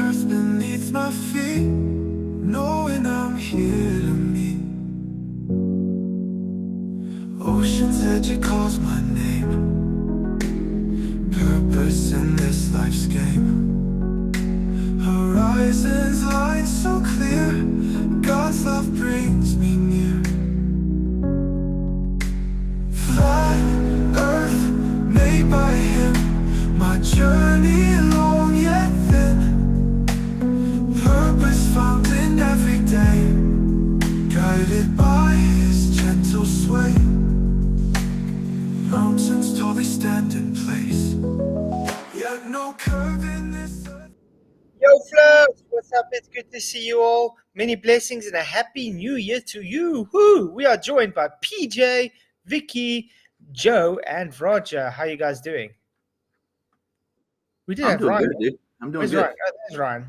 earth beneath my feet, knowing I'm here to meet. Ocean's edge, it calls my name. Purpose in this life's game. Horizons line so clear, God's love brings me near. Flat earth made by him, my journey long yet thin. Purpose found in every day, guided by his gentle sway. Mountains tall, they stand in place, yet no curve in this earth. Yo, Flo, what's up? It's good to see you all. Many blessings and a happy new year to you. Woo! We are joined by PJ, Vicky, Joe, and Roger. How you guys doing? We did I'm have doing Ryan. good, dude. I'm doing Where's good. Ryan? Oh, there's Ryan.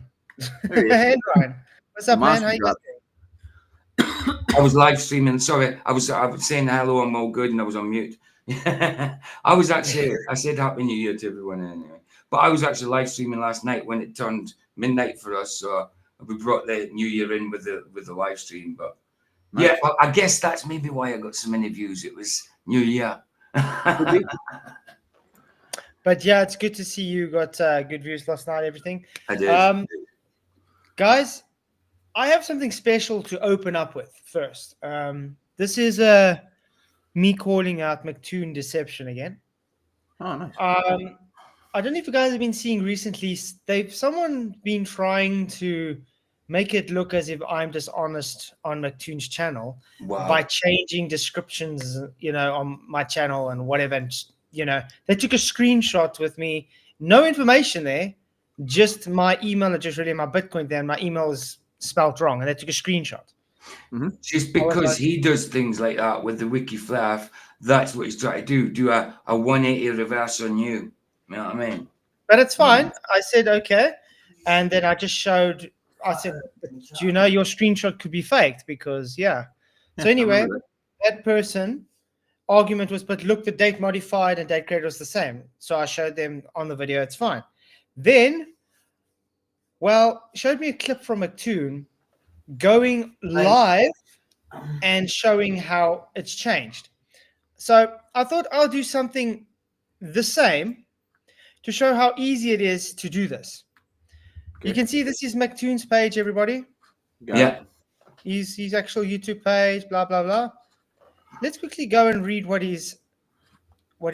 There he is. Hey, Ryan. What's up, man? How you guys Monster doing? I was live streaming. Sorry, I was saying hello. I'm all good, and I was on mute. I said Happy New Year to everyone anyway. But I was actually live streaming last night when it turned midnight for us. So we brought the New Year in with the live stream. But Nice. yeah, I guess that's maybe why I got so many views. It was New Year. But yeah, it's good to see you got good views last night, everything. I did. Guys, I have something special to open up with first. This is me calling out McToon deception again. Oh, nice. I don't know if you guys have been seeing recently, someone been trying to make it look as if I'm dishonest on McToon's channel Wow. by changing descriptions, on my channel and whatever. And, they took a screenshot with me, no information there, just my email address, really, my Bitcoin there, and my email is spelled wrong, and they took a screenshot. Just because he does things like that with the wiki flaff, that's what he's trying to do a 180 reverse on you. You know what I mean? But it's fine. I said, okay. And then I said, do you know your screenshot could be faked? Because, yeah. So anyway, that person argument was, but look, the date modified and date created was the same. So I showed them on the video, it's fine. Then, showed me a clip from McToon going live and showing how it's changed. So I thought I'll do something the same to show how easy it is to do this. Okay. You can see this is McToon's page, everybody. Yeah. His actual YouTube page, blah, blah, blah. Let's quickly go and read what his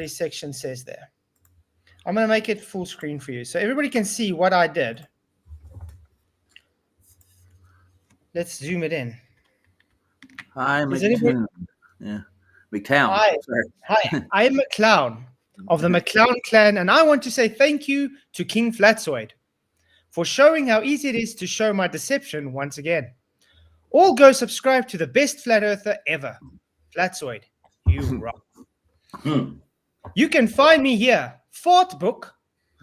section says there. I'm going to make it full screen for you so everybody can see what I did. Let's zoom it in. Hi, McToon. Yeah. McTown. Hi, I am McClown of the McClown clan, and I want to say thank you to King Flatzoid for showing how easy it is to show my deception once again. All go subscribe to the best flat earther ever, Flatzoid. You rock. You can find me here, Fort Book,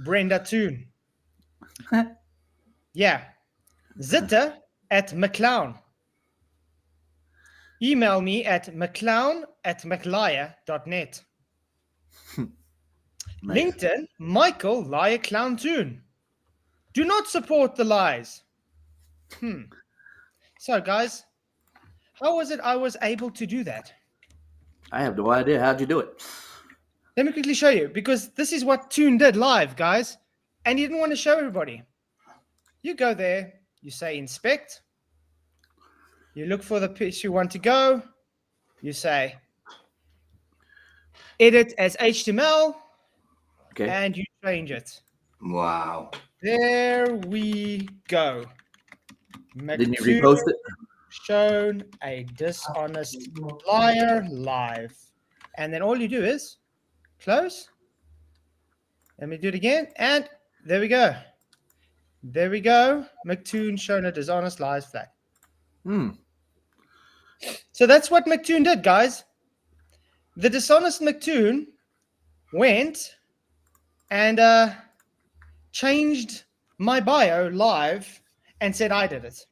Brenda Toon. Yeah, Zitter at McClown. Email me at mcclown@mcliar.net. Nice. LinkedIn, Michael Liar Clown Toon. Do not support the lies. So, guys, how was it I was able to do that? I have no idea. How'd you do it? Let me quickly show you, because this is what Toon did live, guys. And he didn't want to show everybody. You go there, you say inspect. You look for the piece you want to go. You say edit as HTML. Okay. And you change it. Wow. There we go. Didn't you repost it? Shown a dishonest liar live. And then all you do is close. Let me do it again. And there we go. There we go. McToon shown a dishonest lies flag. So that's what McToon did, guys. The dishonest McToon went and changed my bio live and said I did it.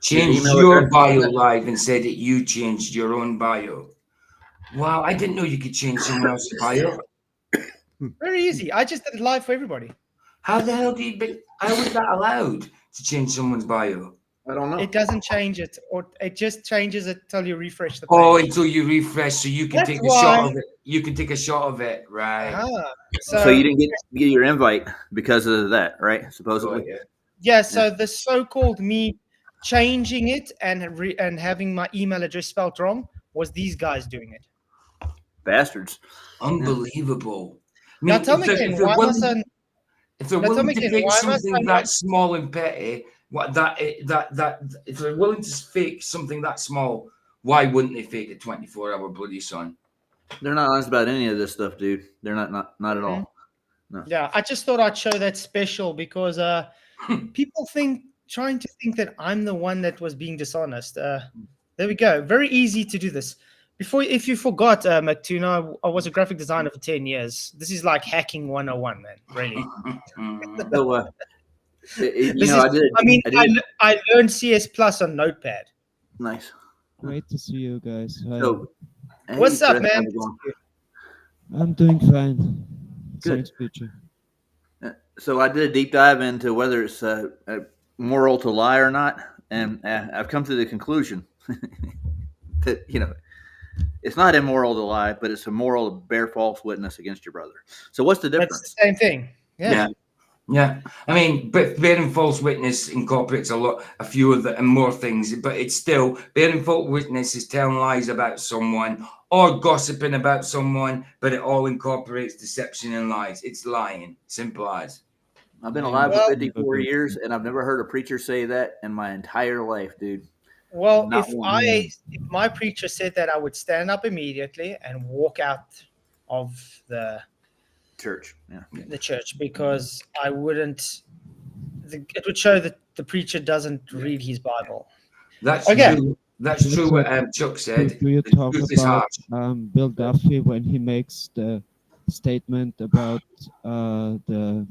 Changed your bio live and said that you changed your own bio. Wow, I didn't know you could change someone else's bio. Very easy. I just did it live for everybody. How the hell do you... How was that allowed to change someone's bio? I don't know. It doesn't change it, or it just changes it till you refresh the page. Oh, until you refresh, so you can That's take a shot why- of it. You can take a shot of it, right? Ah, So you didn't get your invite because of that, right? Supposedly. Oh, yeah. yeah. So the so-called me changing it and having my email address spelled wrong was these guys doing it. Bastards. Unbelievable. I Now mean, tell me again, why must I? if they're now tell willing me to again, fake why must something I that not- small and petty, if they're willing to fake something that small, why wouldn't they fake a 24-hour bloody sun? They're not honest about any of this stuff, dude. They're not at all. Yeah, I just thought I'd show that special because people trying to think that I'm the one that was being dishonest. There we go. Very easy to do this. If you forgot, McTuna, I was a graphic designer for 10 years. This is like hacking 101, man. Really. So, I learned CS Plus on Notepad. Nice. Great to see you guys. Hi. So, hey, What's up, Chris, man? how's it going? I'm doing fine. Good. Thanks, Peter. So I did a deep dive into whether it's moral to lie or not, and I've come to the conclusion that it's not immoral to lie, but it's immoral to bear false witness against your brother. So what's the difference? That's the same thing. Yeah. Yeah, I mean, but bearing false witness incorporates a few of the and more things, but it's still bearing false witness is telling lies about someone or gossiping about someone, but it all incorporates deception and lies. It's lying, simple as. I've been alive for 54 years, and I've never heard a preacher say that in my entire life, dude. Well, Not if one. if my preacher said that, I would stand up immediately and walk out of the Church, yeah. church because I wouldn't. It would show that the preacher doesn't read his Bible. That's Okay. true. That's true. What Chuck said. Do you The talk truth is about harsh. Bill Duffy when he makes the statement about the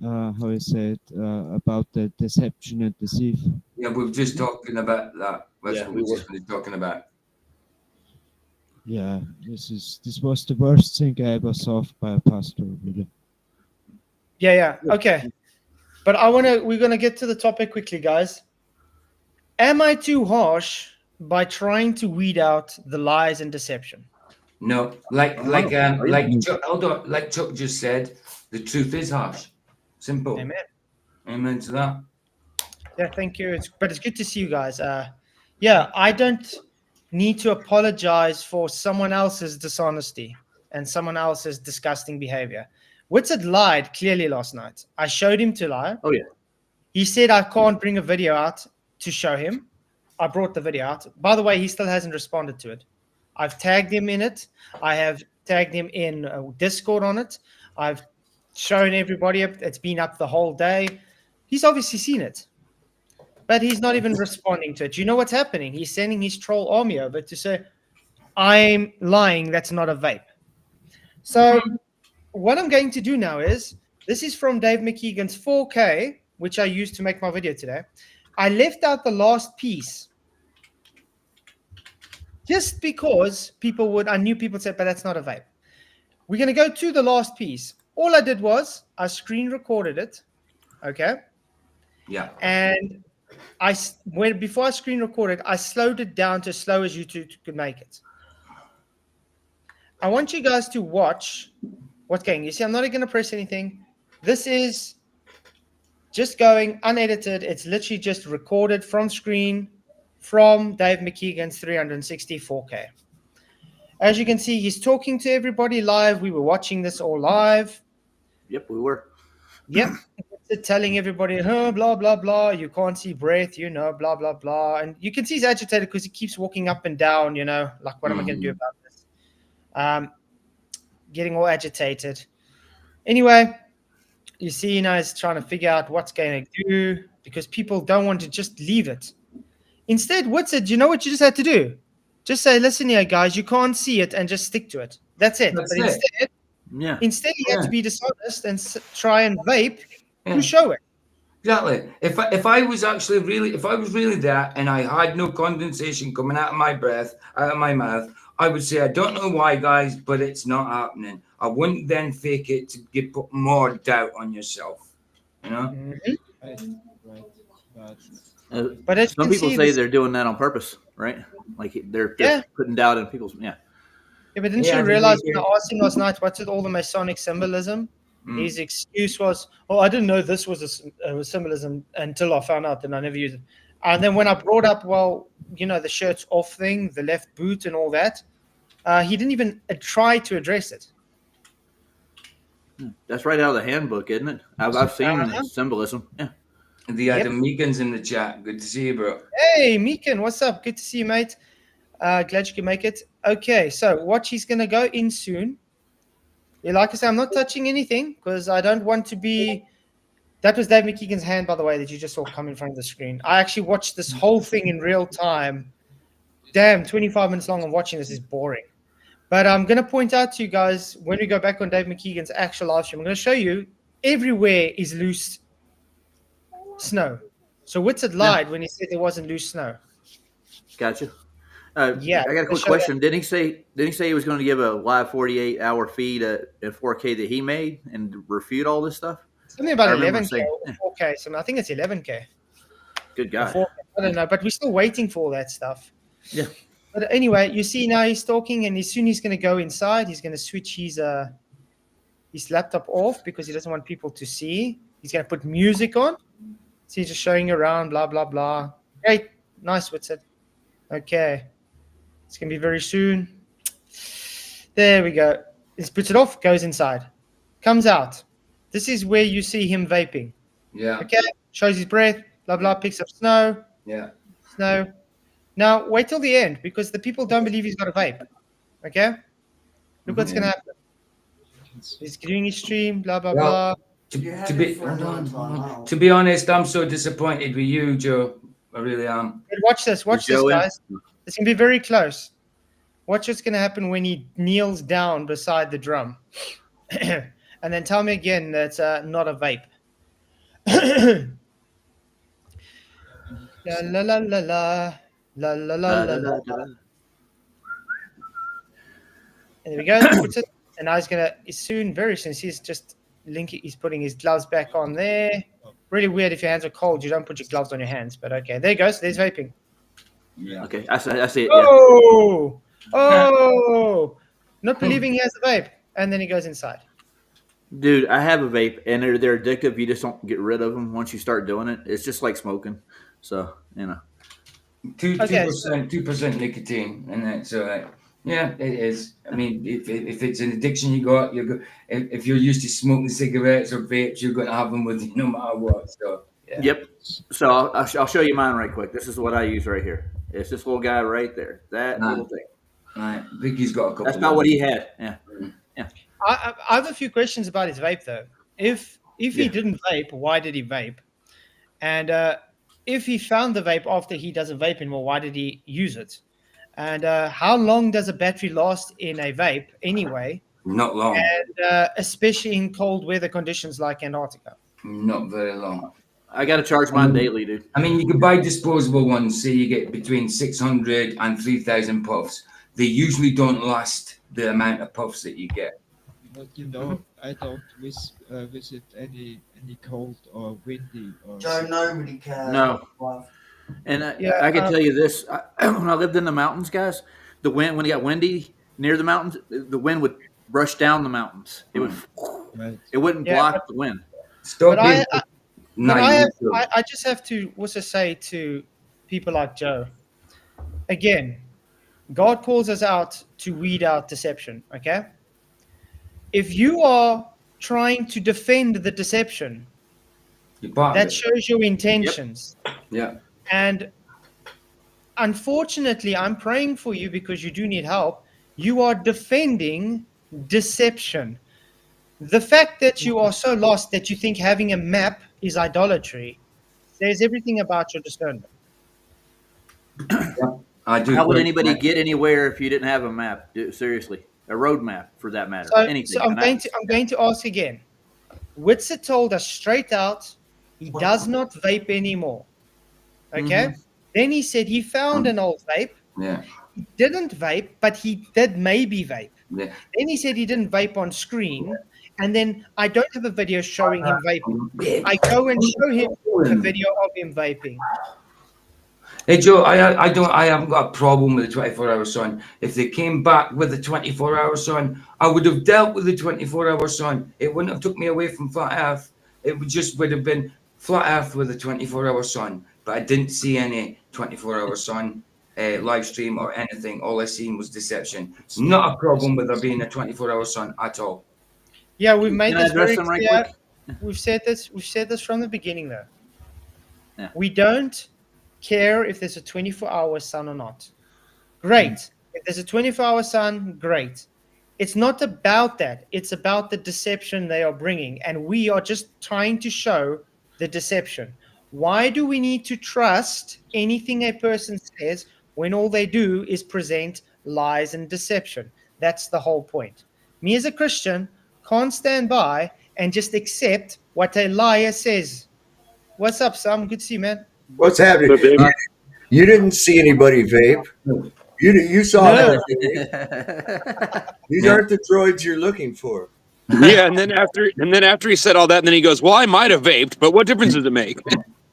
how you say it about the deception and deceive? Yeah, we were just talking about that. That's Yeah, what we we were. just been talking about. Yeah, this was the worst thing I ever saw by a pastor, really. Yeah. Okay. But we're gonna get to the topic quickly, guys. Am I too harsh by trying to weed out the lies and deception? No, like Chuck just said, the truth is harsh. Simple. Amen. Amen to that. Yeah, thank you. But it's good to see you guys. Yeah, I don't need to apologize for someone else's dishonesty and someone else's disgusting behavior. Whitsett lied clearly last night. I showed him to lie. Oh, yeah. He said I can't bring a video out to show him. I brought the video out. By the way, he still hasn't responded to it. I've tagged him in it. I have tagged him in Discord on it. I've shown everybody up. It's been up the whole day. He's obviously seen it. But he's not even responding to it. You know what's happening? He's sending his troll army over to say, I'm lying. That's not a vape. So what I'm going to do now is, this is from Dave McKeegan's 4K, which I used to make my video today. I left out the last piece just because I knew people said, but that's not a vape. We're going to go to the last piece. All I did was I screen recorded it. Okay. Yeah. And before I screen recorded, I slowed it down to as slow as YouTube could make it. I want you guys to watch what's going. You see, I'm not going to press anything. This is just going unedited. It's literally just recorded from screen from Dave McKeegan's 360 4K. As you can see, he's talking to everybody live. We were watching this all live. Yep, we were. Yep. Telling everybody, blah, blah, blah. You can't see breath, blah, blah, blah. And you can see he's agitated because he keeps walking up and down, like, what am I going to do about this? Getting all agitated. Anyway, you see, he's trying to figure out what's going to do because people don't want to just leave it. Instead, Whitsett, you know what you just had to do? Just say, listen here, guys, you can't see it and just stick to it. That's it. That's but it. Instead, you have to be dishonest and try and vape to show it. Exactly. If I was really there and I had no condensation coming out of my breath, out of my mouth, I would say, I don't know why, guys, but it's not happening. I wouldn't then fake it to put more doubt on yourself. You know. Mhm. Right. But But as you Some can people see, say this, they're doing that on purpose, right? Like they're yeah. just putting doubt in people's. Yeah. Yeah, but didn't Yeah, you I think realize they when I do. asked him last night, what's with all the Masonic symbolism? Mm. His excuse was, oh, I didn't know this was a symbolism until I found out, and I never used it. And then when I brought up, well, the shirts off thing, the left boot, and all that, he didn't even try to address it. That's right out of the handbook, isn't it? I've seen the Uh-huh. symbolism. Yeah. The Yep. Adam Meekins in the chat. Good to see you, bro. Hey, Meekin, what's up? Good to see you, mate. Glad you can make it. Okay, so watch, he's going to go in soon. Yeah, like I say, I'm not touching anything because I don't want to be. That was Dave McKeegan's hand, by the way, that you just saw come in front of the screen. I actually watched this whole thing in real time. Damn, 25 minutes long. I'm watching this is boring. But I'm going to point out to you guys when we go back on Dave McKeegan's actual live stream, I'm going to show you everywhere is loose snow. So Whitsett lied when he said there wasn't loose snow. Gotcha. Yeah, I got a quick show that. question. Didn't he say he was going to give a live 48-hour feed at 4K that he made and refute all this stuff? Something about I remember 11K saying, or 4K. So I think it's 11K. Good Or God. 4K. I don't know, but we're still waiting for all that stuff. Yeah. But anyway, you see now he's talking, and as soon as he's going to go inside, he's going to switch his laptop off because he doesn't want people to see. He's going to put music on. So he's just showing around, blah, blah, blah. Great. Nice, Whitsett. Okay. It's going to be very soon. There we go. He puts it off, goes inside. Comes out. This is where you see him vaping. Yeah. Okay. Shows his breath, blah, blah, picks up snow. Yeah. Snow. Now, wait till the end because the people don't believe he's got a vape. Okay? Look what's going to happen. He's doing his stream, blah, blah, blah. To be honest, I'm so disappointed with you, Joe. I really am. But watch this. Watch this, Joe in? guys. It's going to be very close. Watch what's going to happen when he kneels down beside the drum. And then tell me again that's not a vape. La la la la la. La la la la la. And there we go. Puts it. And now he's gonna soon, very soon. He's just linking. He's putting his gloves back on there. Really weird. If your hands are cold, you don't put your gloves on your hands. But okay, there he goes. There's vaping. Yeah. Okay, I see it. Yeah. Oh, not believing he has a vape, and then he goes inside. Dude, I have a vape, and they're addictive. You just don't get rid of them once you start doing it. It's just like smoking. So, 2% nicotine, and that's yeah, it is. I mean, if it's an addiction you got, if you're used to smoking cigarettes or vapes, you're going to have them with you no matter what. So yeah. Yep. So I'll show you mine right quick. This is what I use right here. It's this little guy right there. That little thing. Right. Vicky's got a couple. That's not what he had. Yeah. I have a few questions about his vape though. If he didn't vape, why did he vape? And if he found the vape after he doesn't vape anymore, why did he use it? And how long does a battery last in a vape anyway? Not long. And especially in cold weather conditions like Antarctica. Not very long. I got to charge mine daily, dude. I mean, you can buy disposable ones. Say you get between 600 and 3,000 puffs. They usually don't last the amount of puffs that you get. But I don't visit any cold or windy. Or Joe, nobody cares. No. And I can tell you this: when I lived in the mountains, guys, the wind when it got windy near the mountains, the wind would rush down the mountains. It would, it wouldn't block the wind. Stop But being. I just have to also say to people like Joe, again, God calls us out to weed out deception. Okay, if you are trying to defend the deception, that shows your intentions. Yeah. And unfortunately, I'm praying for you because you do need help. You are defending deception. The fact that you are so lost that you think having a map is idolatry says everything about your discernment. I do. How would anybody get anywhere if you didn't have a map? Seriously, a road map for that matter. Anything. So I'm going to ask again. Whitsett told us straight out he does not vape anymore. Okay. Then he said he found an old vape. Yeah. he didn't vape, but he did maybe vape. Yeah. Then he said he didn't vape on screen, and then I don't have a video showing him vaping. I go and show him a video of him vaping. Hey Joe, I haven't got a problem with the 24-hour sun. If they came back with the 24-hour sun, I would have dealt with the 24-hour sun. It wouldn't have took me away from flat Earth. It would have been flat Earth with a 24-hour sun. But I didn't see any 24-hour sun live stream or anything. All I seen was deception. Not a problem with there being a 24-hour sun at all. Yeah, we've made Can I this address very them right clear. quick? We've said this from the beginning, though. Yeah. We don't care if there's a 24-hour sun or not. Great. If there's a 24-hour sun, great. It's not about that. It's about the deception they are bringing, and we are just trying to show the deception. Why do we need to trust anything a person says when all they do is present lies and deception? That's the whole point. Me as a Christian can't stand by and just accept what a liar says. What's up, Sam? Good to see you, man. What's happening? You didn't see anybody vape. You saw No. that. These aren't the droids you're looking for. Yeah, and then after he said all that, and then he goes, "Well, I might have vaped, but what difference does it make?"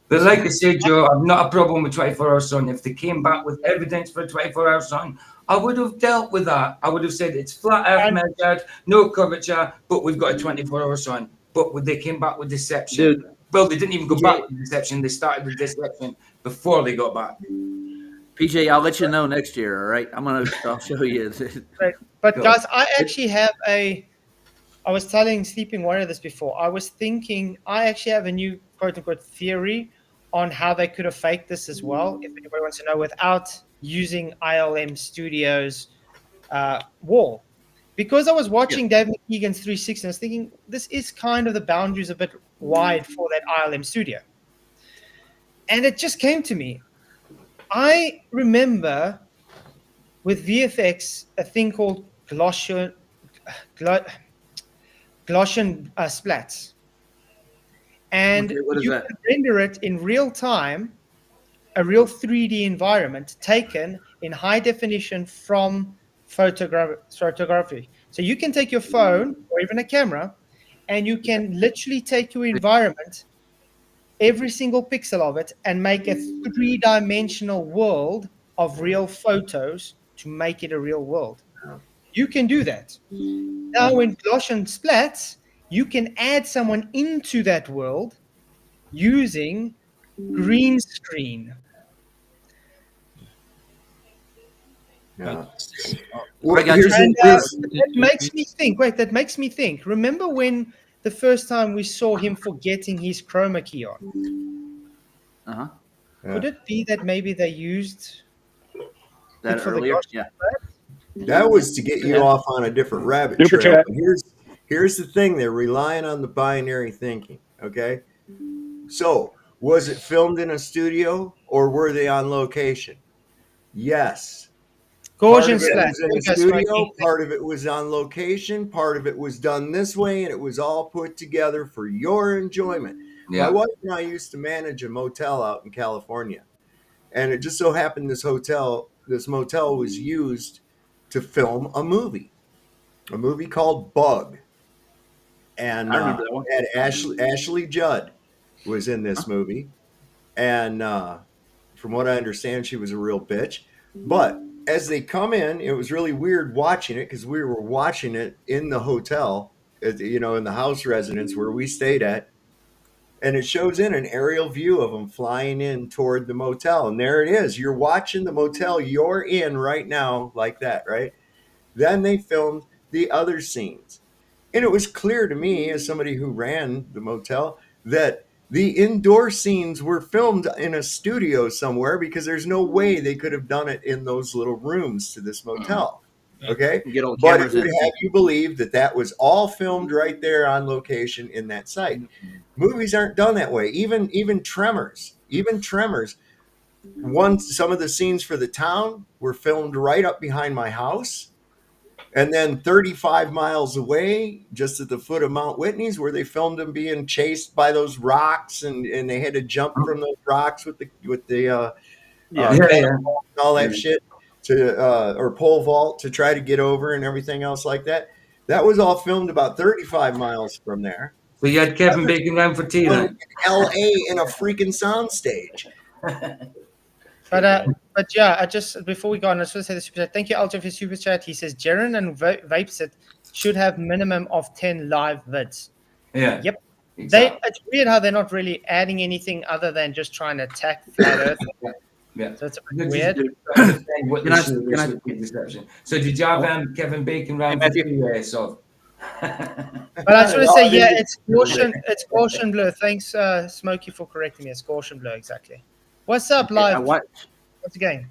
But like I said, Joe, I've not a problem with 24-hour sun. If they came back with evidence for a 24-hour sun, I would have dealt with that. I would have said it's flat Earth measured, no curvature, but we've got a 24-hour sun. But they came back with deception. Dude. Well, they didn't even go back with deception. They started the deception before they got back. PJ, I'll let you know next year. All right, I'll show you. Right. But guys, I actually have I was telling Sleeping Warrior this before. I was thinking I actually have a new quote unquote theory on how they could have faked this as well. If anybody wants to know, without using ILM Studios wall. Because I was watching David McKeegan's 360, I was thinking this is kind of the boundaries a bit wide for that ILM studio. And it just came to me. I remember with VFX a thing called Gaussian splats. And What is you that? can render it in real time, a real 3D environment taken in high definition from photography. So you can take your phone or even a camera, and you can literally take your environment, every single pixel of it, and make a 3-dimensional world of real photos to make it a real world. You can do that. Now in Gaussian splats, you can add someone into that world using green screen. Yeah. I got Here's you. And the- that makes me think. Wait, that makes me think. Remember when the first time we saw him forgetting his chroma key on? Uh-huh. Could it be that maybe they used That for the earlier, Gaussian yeah. That was to get you off on a different rabbit Super trail. chat. Here's the thing: they're relying on the binary thinking. Okay, so was it filmed in a studio or were they on location? Yes. Part Gaussian of it splats? was in a Okay, studio, sorry. part of it was on location, part of it was done this way, and it was all put together for your enjoyment. Yeah. My wife and I used to manage a motel out in California, and it just so happened this motel was used to film a movie called Bug, and I remember that one. had Ashley Judd was in this movie, and from what I understand, she was a real bitch, but as they come in, it was really weird watching it because we were watching it in the hotel, in the house residence where we stayed at. And it shows in an aerial view of them flying in toward the motel. And there it is. You're watching the motel you're in right now like that, right? Then they filmed the other scenes. And it was clear to me as somebody who ran the motel that the indoor scenes were filmed in a studio somewhere because there's no way they could have done it in those little rooms to this motel. Okay? Get all the But it cameras would in. have you believe that was all filmed right there on location in that site. Movies aren't done that way. Even Tremors. Some of the scenes for The Town were filmed right up behind my house. And then 35 miles away, just at the foot of Mount Whitney's, where they filmed them being chased by those rocks, and they had to jump from those rocks with the Yeah. and all that shit. to or pole vault to try to get over and everything else like that. That was all filmed about 35 miles from there. So you had Kevin Bacon round for tea then? In LA in a freaking soundstage. But yeah, I just before we go on, I just want to say the super chat. Thank you, Aljo, for super chat. He says Jaren and Vapes should have minimum of 10 live vids. Yeah. Yep. Exactly. It's weird how they're not really adding anything other than just trying to attack Flat Earth. Yeah. So it's a bit weird. So did you have Kevin Bacon round for tea? So. But I just want to say, yeah, it's Gaussian blur. Thanks, Smokey, for correcting me. It's Gaussian blur, exactly. What's up, live? What's the game?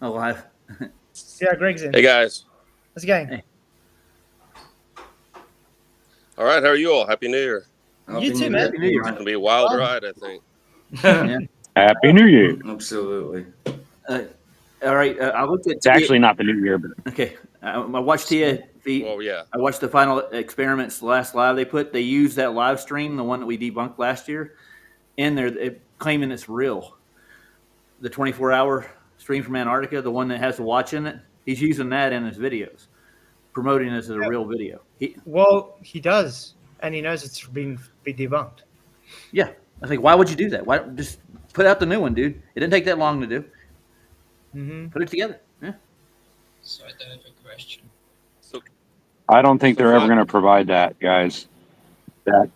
Oh, live. Yeah, Greg's in. Hey guys. What's the game? Hey. All right, how are you all? Happy New Year. You too, man. Happy New Year. It's gonna be a wild ride, I think. Yeah. Happy New Year. Absolutely. All right, I looked at. It's actually not the New Year, but Okay, I watched Tia. Well, yeah. I watched the final experiments, the last live they used that live stream, the one that we debunked last year, in there, claiming it's real. The 24-hour stream from Antarctica, the one that has the watch in it, he's using that in his videos, promoting it as a real video. He does, and he knows it's been debunked. Yeah, I think, why would you do that? Why just put out the new one, dude? It didn't take that long to do. Mm-hmm. Put it together. Yeah. So I don't have a question. So I don't think they're ever going to provide that, guys. That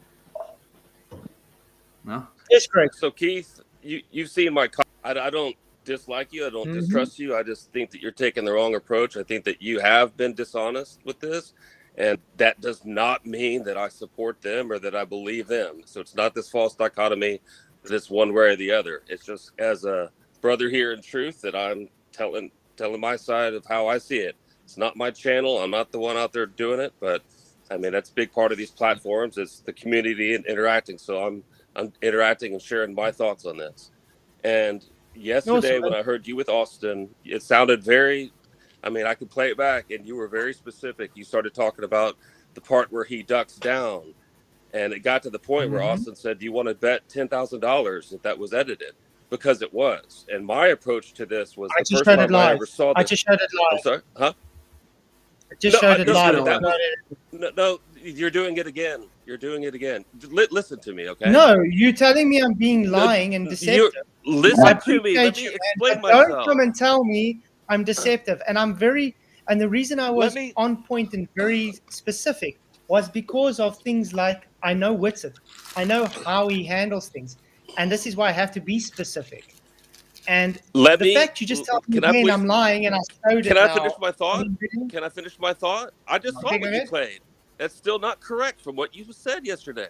No. Yes, Greg. So Keith, you've seen my. I don't dislike you. I don't distrust you. I just think that you're taking the wrong approach. I think that you have been dishonest with this, and that does not mean that I support them or that I believe them. So it's not this false dichotomy that it's one way or the other. It's just as a brother here in truth that I'm telling my side of how I see it. It's not my channel. I'm not the one out there doing it, but I mean, that's a big part of these platforms. It's the community and interacting. So I'm interacting and sharing my thoughts on this. And yesterday when I heard you with Austin, it sounded very, I mean, I could play it back and you were very specific. You started talking about the part where he ducks down, and it got to the point where Austin said, do you want to bet $10,000 that was edited? Because it was. And my approach to this was the first time I ever saw this. I just showed it live. I'm sorry? Huh? I just showed it live. No, you're doing it again. You're doing it again. Listen to me, okay? No, you're telling me I'm being lying and deceptive. Listen to me. Let me explain myself. Don't come and tell me I'm deceptive. And the reason I was on point and very specific was because of things like I know Whitsitt. I know how he handles things. And this is why I have to be specific. And the fact you just tell me again I'm lying and I showed it. Can I finish my thought? Can I finish my thought? I just saw what you played. That's still not correct from what you said yesterday.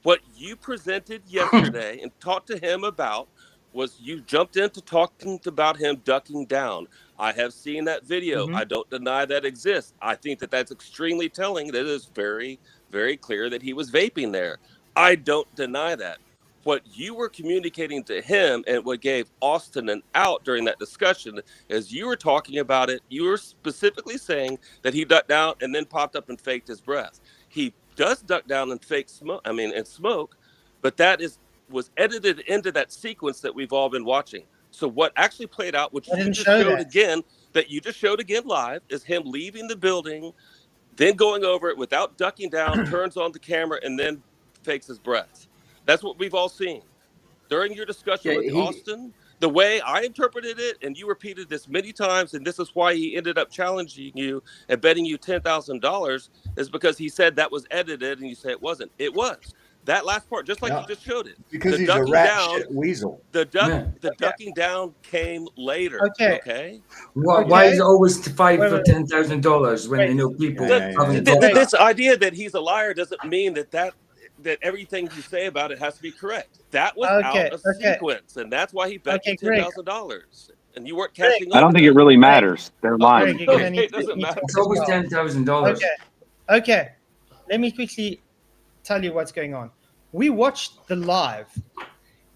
What you presented yesterday and talked to him about was you jumped into talking about him ducking down. I have seen that video. I don't deny that exists. I think that that's extremely telling. That is very, very clear that he was vaping there. I don't deny that. What you were communicating to him and what gave Austin an out during that discussion is you were talking about it. You were specifically saying that he ducked down and then popped up and faked his breath. He does duck down and fake smoke. And smoke, but that was edited into that sequence that we've all been watching. So what actually played out, which you just showed again, that you just showed again live, is him leaving the building, then going over it without ducking down, turns on the camera, and then fakes his breath. That's what we've all seen. During your discussion with Austin, the way I interpreted it, and you repeated this many times, and this is why he ended up challenging you and betting you $10,000, is because he said that was edited, and you say it wasn't. It was. That last part, just like you just showed it. Because he's a rat shit weasel. The ducking down came later. Okay. Why is it always $5 for $10,000 when they know people? This idea that he's a liar doesn't mean that everything you say about it has to be correct. That was out of sequence, and that's why he bet you $10,000. And you weren't catching on. I don't think it really matters. They're lying. It doesn't matter. It's always $10,000. Okay. Let me quickly tell you what's going on. We watched the live,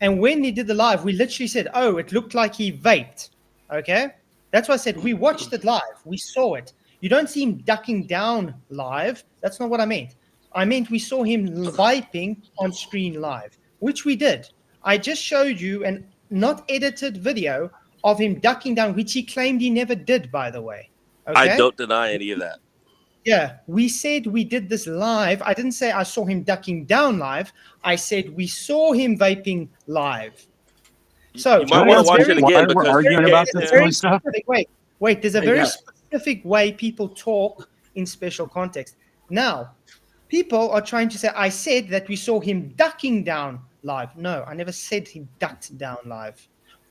and when he did the live, we literally said, "Oh, it looked like he vaped." Okay, that's why I said we watched it live. We saw it. You don't see him ducking down live. That's not what I meant. I meant we saw him vaping on screen live, which we did. I just showed you an not edited video of him ducking down, which he claimed he never did, by the way. Okay? I don't deny any of that. Yeah, we said we did this live. I didn't say I saw him ducking down live. I said we saw him vaping live. So you might want to watch it again because we're arguing about this silly stuff. Wait, there's a very specific way people talk in special context. Now, people are trying to say, I said that we saw him ducking down live. No, I never said he ducked down live.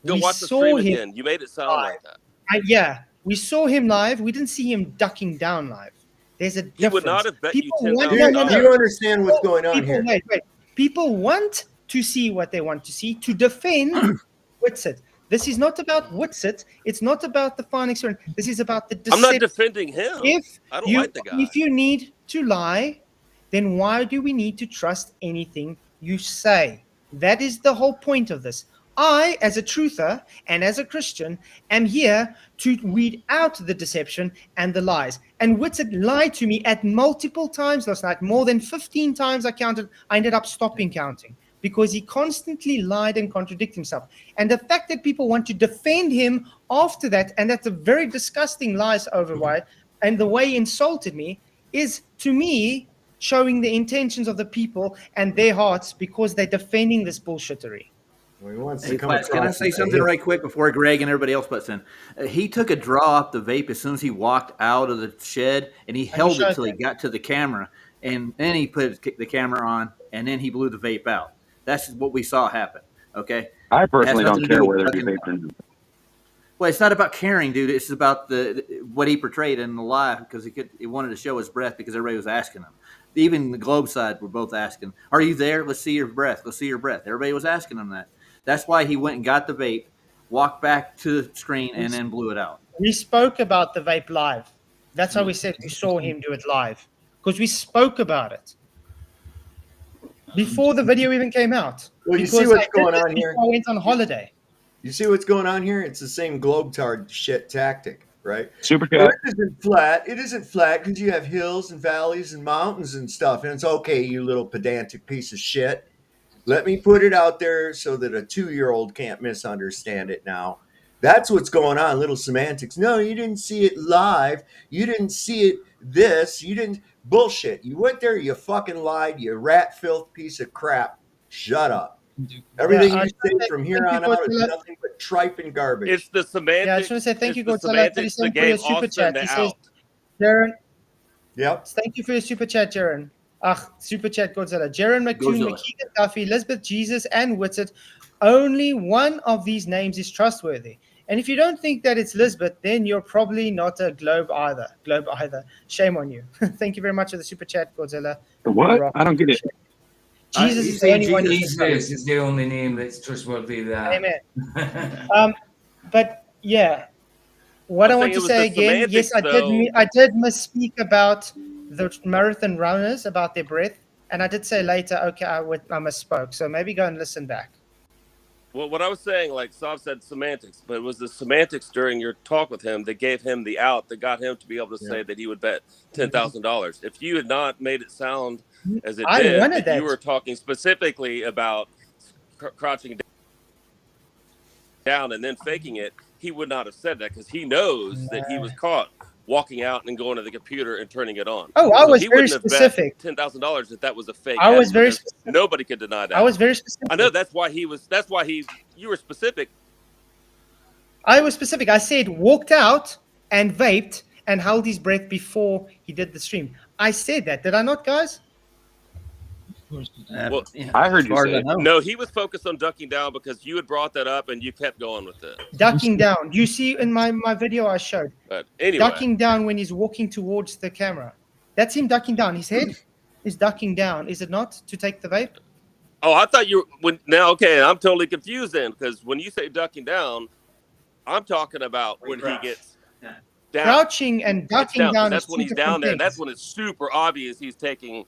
Go We watch the saw stream him again. You made it sound live. like that. Yeah, we saw him live. We didn't see him ducking down live. There's a difference. He would not have bet People you want- $10,000. no. Do you understand what's going on People, here? wait. People want to see what they want to see to defend Whitsit. This is not about Whitsit. It's not about the fine experience. This is about the I'm deception. not defending him. I don't like the guy. If you need to lie, then why do we need to trust anything you say? That is the whole point of this. I, as a truther and as a Christian, am here to weed out the deception and the lies. And Whitsit lied to me at multiple times last night. More than 15 times I counted. I ended up stopping counting because he constantly lied and contradicted himself. And the fact that people want to defend him after that, and that's a very disgusting lies over why, and the way he insulted me is, to me, showing the intentions of the people and their hearts because they're defending this bullshittery. Well, he wants to Hey, come Flats, can I across say as a something hip- right quick before Greg and everybody else butts in? He took a draw off the vape as soon as he walked out of the shed, and he held it till he got to the camera, and then he put the camera on, and then he blew the vape out. That's what we saw happen, okay? I personally nothing don't to do care with whether he fucking- vaped or not. Well, it's not about caring, dude. It's about what he portrayed in the live because he wanted to show his breath because everybody was asking him. Even the Globe side were both asking, "Are you there? Let's see your breath. Let's see your breath." Everybody was asking him that. That's why he went and got the vape, walked back to the screen, and then blew it out. We spoke about the vape live. That's how we said we saw him do it live because we spoke about it before the video even came out. Well, you see Because what's I did going this on here? before I went on holiday. You see what's going on here? It's the same globetard shit tactic, right? Super Well, chat. it isn't flat. It isn't flat because you have hills and valleys and mountains and stuff. And it's okay, you little pedantic piece of shit. Let me put it out there so that a 2-year-old can't misunderstand it now. That's what's going on, little semantics. No, you didn't see it live. You didn't see it this. You didn't. Bullshit. You went there, you fucking lied, you rat filth piece of crap. Shut up. Everything Yeah, you say from here on out is nothing but tripe and garbage. It's the semantics. Yeah, I just want to say thank you, it's the Godzilla, semantics 37 that for your gave super Austin chat. the He says, out. Jaron, Yep. thank you for your super chat, Jaron. Super chat, Godzilla. Jaron, McToon, Godzilla. McKeegan, Duffy, Elizabeth, Jesus, and Whitsit. Only one of these names is trustworthy. And if you don't think that it's Lisbeth, then you're probably not a globe either. Shame on you. Thank you very much for the super chat, Godzilla. The what? I don't get it. Jesus is the only one. Jesus is the only name that's trustworthy there. Amen. But yeah, what I want to say again, yes, I did misspeak about the marathon runners, about their breath, and I did say later, okay, I misspoke. So maybe go and listen back. Well, what I was saying, like Sav said, semantics, but it was the semantics during your talk with him that gave him the out, that got him to be able to say that he would bet $10,000. If you had not made it sound as it did, that you were talking specifically about crouching down and then faking it, he would not have said that because he knows that he was caught walking out and going to the computer and turning it on. Oh, I was very specific. $10,000 that was a fake. I was very specific. Nobody could deny that. I was very specific. I know that's why you were specific. I was specific. I said walked out and vaped and held his breath before he did the stream. I said that. Did I not, guys? Well, I heard you say no, he was focused on ducking down because you had brought that up and you kept going with it. Ducking down. You see in my video I showed. But anyway. Ducking down when he's walking towards the camera. That's him ducking down. His head is ducking down, is it not, to take the vape? Oh, I thought you were okay, I'm totally confused then because when you say ducking down, I'm talking about when he gets down. Crouching and ducking down. That's when he's down there. That's when it's super obvious he's taking.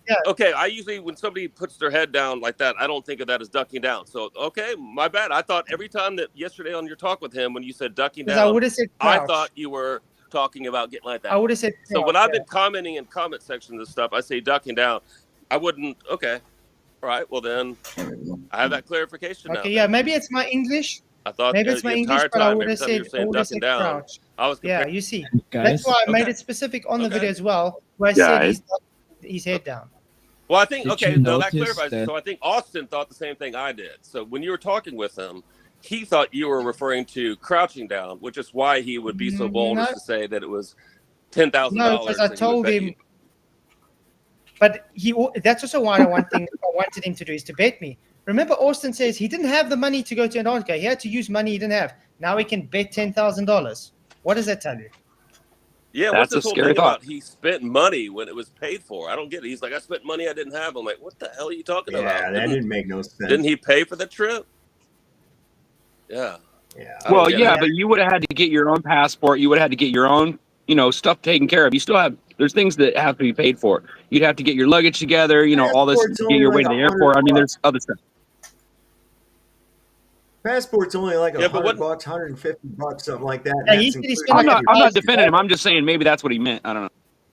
Yeah. Okay, I usually, when somebody puts their head down like that, I don't think of that as ducking down. So, okay, my bad. I thought every time that yesterday on your talk with him, when you said ducking down, I would have said crouch. I thought you were talking about getting like that. I would have said crouch, so when I've been commenting in comment sections and stuff, I say ducking down. I wouldn't, okay. All right, well then, I have that clarification now. Okay, yeah, maybe it's my English. I thought Maybe it's the my entire English, but I time, would every have time you said, were saying ducking down, crouch. I was Yeah, comparing. you see. Guys, That's why I made Okay. it specific on the Okay. video as well, where I said his head down. Well, I think, Did okay, you no, that notice clarifies it. that- So I think Austin thought the same thing I did. So when you were talking with him, he thought you were referring to crouching down, which is why he would be so bold as to say that it was $10,000. No, because I told him. But that's also why I wanted him to do is to bet me. Remember, Austin says he didn't have the money to go to Antarctica. He had to use money he didn't have. Now he can bet $10,000. What does that tell you? Yeah, That's what's this a whole scary thing thought. about he spent money when it was paid for? I don't get it. He's like, I spent money I didn't have. I'm like, what the hell are you talking about? Yeah, that didn't make no sense. Didn't he pay for the trip? Yeah. Yeah. Well, get yeah, it. but you would have had to get your own passport. You would have had to get your own, stuff taken care of. You still have, there's things that have to be paid for. You'd have to get your luggage together, all this, Passport's get only your way like to the airport. I mean, $100. there's other stuff. Passport's only like Yeah, but $100, $150, something like that. Yeah, and he that's said he including- spent like I'm not defending him. I'm just saying maybe that's what he meant. I don't know.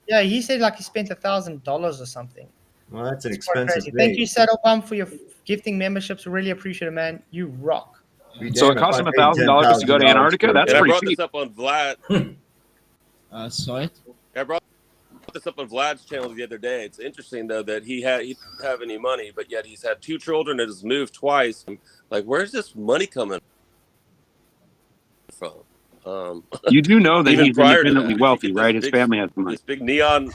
Yeah, he said like he spent $1,000 or something. Well, that's an It's quite expensive crazy. Thank vape. you, Saddle Pump, for your gifting memberships. Really appreciate it, man. You rock. Be So damned it cost if him I paid $1,000 to go to $10,000 Antarctica? for a That's And I vape. pretty brought cheap. this up on Vlad. saw it. I brought this up on Vlad's channel the other day. It's interesting though that he didn't have any money, but yet he's had 2 children and has moved twice. Like, where's this money coming from? You do know that Even he's prior to independently that, wealthy, if you get right? this His big- family has money. This big neon.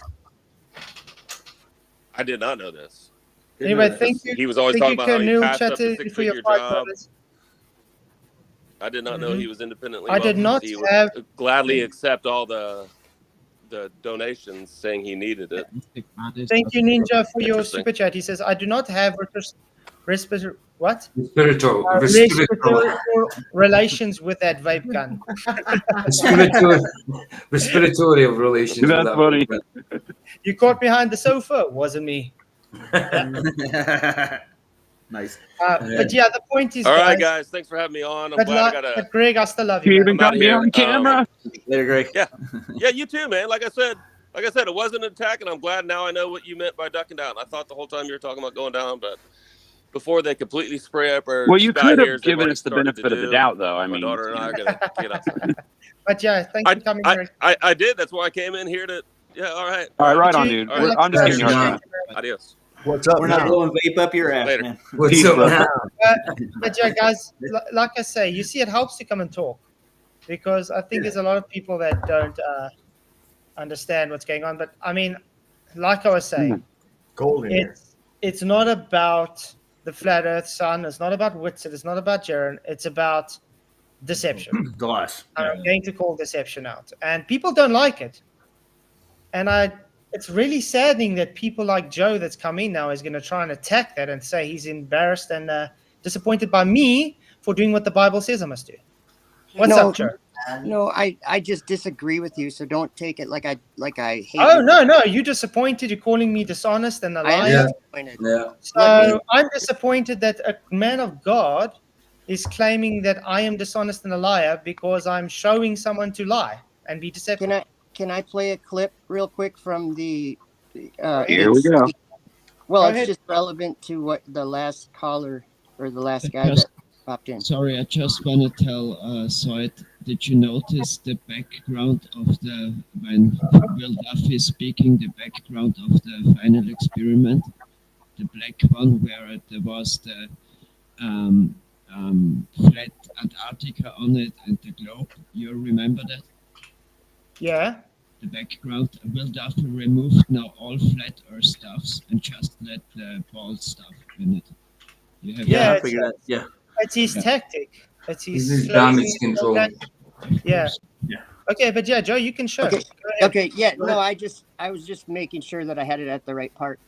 I did not know this. Anyway, thank you. He was always Thank talking you, about how he Canoe, passed up the chatted for your six-figure job. $5. I did not know he was independently I did wealthy. not He would have- gladly accept all the donations, saying he needed it. Thank you, Ninja, for your Interesting. super chat. He says, I do not have respiratory relations with that vape gun. Respiratory relations. with That's that funny. vape. You caught behind the sofa. Wasn't me. Nice. But yeah, the point is, All right, guys. Thanks for having me on. I'm But, glad I got but Greg, I still love You you. even man. got me on camera. Later, Greg. Yeah, you too, man. Like I said, it wasn't an attack, and I'm glad now I know what you meant by ducking down. I thought the whole time you were talking about going down, but before they completely spray up or Well, you sky could hairs, have they've given already us the started benefit to of the do. doubt, though. I My mean, daughter and I are gonna get outside. But yeah, thanks for coming, Greg. I did. That's why I came in here to. Yeah. All right. All right, right on, You- dude. All right. I'm just kidding. Yeah. Adios. What's up We're not now? blowing vape up your ass, Later. man. What's Peace, up bro. now? But yeah, guys, like I say, you see, it helps to come and talk because I think there's a lot of people that don't understand what's going on. But I mean, like I was saying, Cold in here. it's not about the flat Earth sun. It's not about Whitson. It's not about Jaron. It's about deception. Glass. I'm going to call deception out, and people don't like it. And it's really saddening that people like Joe that's come in now is going to try and attack that and say he's embarrassed and disappointed by me for doing what the Bible says I must do. What's up, Joe? No, I just disagree with you, so don't take it like I hate Oh, you. no, you're disappointed. You're calling me dishonest and a I am liar. disappointed. Yeah. So I'm disappointed that a man of God is claiming that I am dishonest and a liar because I'm showing someone to lie and be deceptive. Can I play a clip real quick from the Here we go. Well, Go it's ahead. just relevant to what the last caller or the last guy Just- that popped in. Sorry, I just want to tell Zoid, did you notice the background of when Will Duff is speaking, the background of the final experiment? The black one where there was the flat Antarctica on it and the globe. You remember that? Yeah. The background. Will Duff removed now all flat Earth stuffs and just let the bald stuff in it. You have Yeah, I figured that. Yeah. It's his tactic. It's his This is closing damage control. Yeah. Yeah. Okay, but yeah, Joe, you can show. Okay. Go ahead. Okay, yeah, no, I was just making sure that I had it at the right part.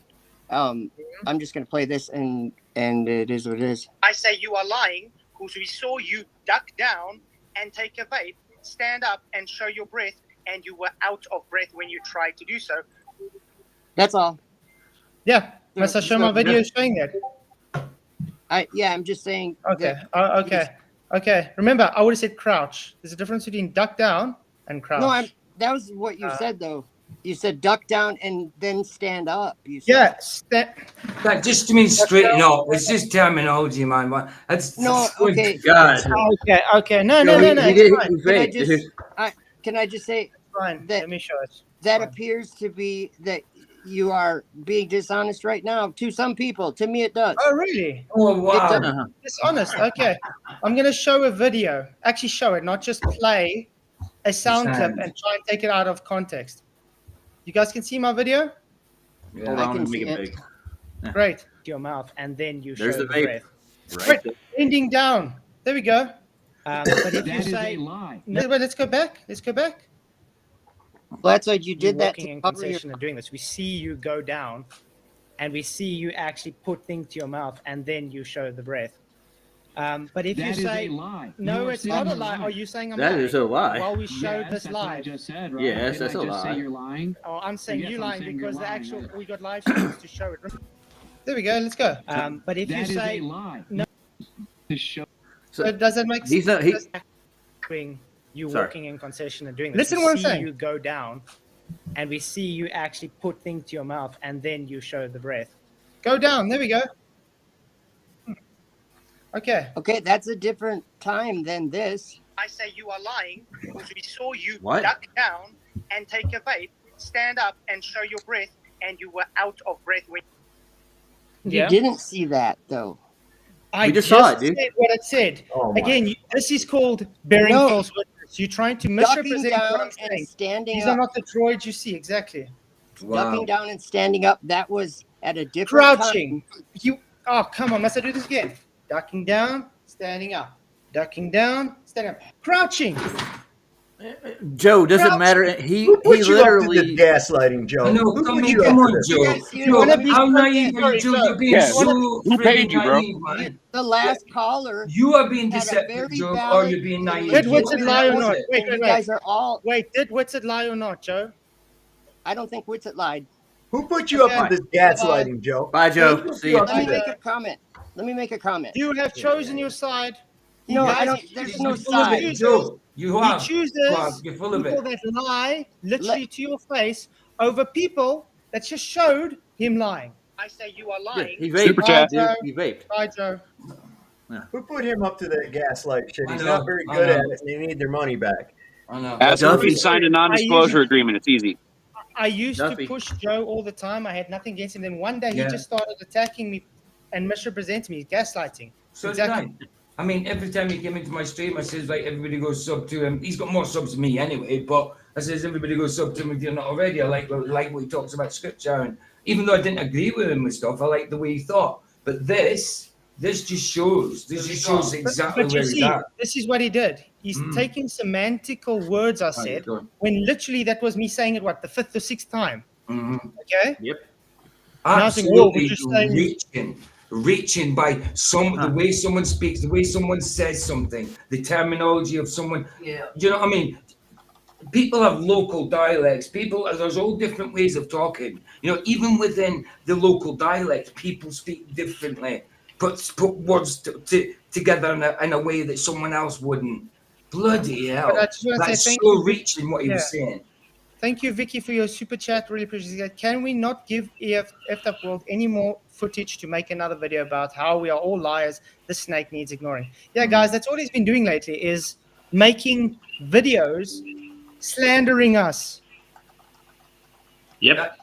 I'm just gonna play this and it is what it is. I say you are lying because we saw you duck down and take a vape, stand up and show your breath, and you were out of breath when you tried to do so. That's all. Yeah, must I show my video showing that? I'm just saying. Okay. that- Okay. Remember, I would have said crouch. There's a difference between duck down and crouch. No, that was what you said though. You said duck down and then stand up. You said. Yeah, That just means straighten up. It's just terminology, man. That's No, okay. God. Okay. No. Can I just say Fine. that Let me show it. that Fine. appears to be that you are being dishonest right now to some people. To me, it does. Oh, really? Oh, wow. Dishonest. Okay. I'm going to show a video. Actually, show it, not just play a sound clip and try and take it out of context. You guys can see my video? Yeah. Hold I on, can let me see make it it. big. Great. Your mouth, and then you There's show the the vape. breath. Right. Bending down. There we go. But if you That is say a lie. no, but let's go back. Flatzoid, you did that Walking to in cover your. concession and doing this. We see you go down, and we see you actually put things to your mouth, and then you show the breath. But if That you is say a lie. no, You are it's not a saying lie. you're Are you saying I'm That lying? is a lie. While we showed Yes, this that's what I live. just said, right? Yes, Did that's I a just lie. say you're lying? Oh, I'm saying Yes, you I'm lying saying because you're the lying, actual right? we got live streams to show it. There we go. Let's go. But if you That is say a lie. no, To show. so does it make He's not. sense? You Sorry. walking in concession and doing this. Listen we to what I'm see saying. You go down, and we see you actually put things to your mouth, and then you show the breath. Go down. There we go. Okay. Okay, that's a different time than this. I say you are lying because we saw you What? duck down and take a vape, stand up and show your breath, and you were out of breath when. You didn't see that though. I We just just saw it, dude. said what it said. Oh my. Again, this is called bearing No. false witness. You're trying to Ducking misrepresent what down I'm and saying. standing These up. are not the droids you see. Exactly. Wow. Ducking down and standing up. That was at a different Crouching. time. Oh, come on. Must I do this again? Ducking down, standing up. Ducking down, standing up. Crouching. Joe, doesn't Crouch. matter. He Who put you up to literally. the gaslighting, Joe? I know, Who come put in, you come up on, to this? Joe. guys see Joe, what wanna be how funny? naive are you, Joe? Sorry, You're being Yeah, so who paid friggin' you, bro? naive, man. The last caller You are being had a deceptive, very Joe, or valid you're being naive. Did legitimate Whitsett lie or not? point, Wait, and you guys are all. Wait, did Whitsett lie or not, Joe? I don't think Whitsett lied. Who put you up to this gaslighting, Joe? Bye, Joe. Who put See you you. up Let to me this? make a comment. You have chosen your side. No, guys- I don't. There's no You're full of side. it, Joe. You He are. chooses You're full of people it. that lie literally to your face over people that just showed him lying. I say you are Yeah, lying. he vaped. Super chat. Dude, he vaped. Bye, Joe. Who put him up to that gaslight shit? I He's know, not very I good know. at it, and they need their money back. I know. Ask him if he Duffy. signed a non-disclosure agreement. It's easy. I used Duffy. to push Joe all the time. I had nothing against him. Then one day Yeah. he just started attacking me and misrepresenting me, gaslighting. So Exactly. did I mean, every time he came into my stream, I says, like, everybody goes sub to him. He's got more subs than me anyway, but I says, everybody goes sub to him if you're not already. I like what he talks about scripture. And even though I didn't agree with him with stuff, I like the way he thought. But this just shows exactly But where you he's see, at. this is what he did. He's taking semantical words I said when literally that was me saying it, what, the 5th or 6th time? Okay? Yep. Nothing wrong, we're Absolutely just saying- reaching by the way someone speaks, the way someone says something, the terminology of someone. Yeah. You know what I mean? People have local dialects. There's all different ways of talking. You know, even within the local dialect, people speak differently. Put words together in a way that someone else wouldn't. Bloody hell! But I just want to That's say thank so you. reaching what he was saying. Thank you, Vicky, for your super chat. Really appreciate it. Can we not give Effed Up World any more footage to make another video about how we are all liars? The snake needs ignoring. Yeah, guys, that's all he's been doing lately is making videos slandering us. Yep.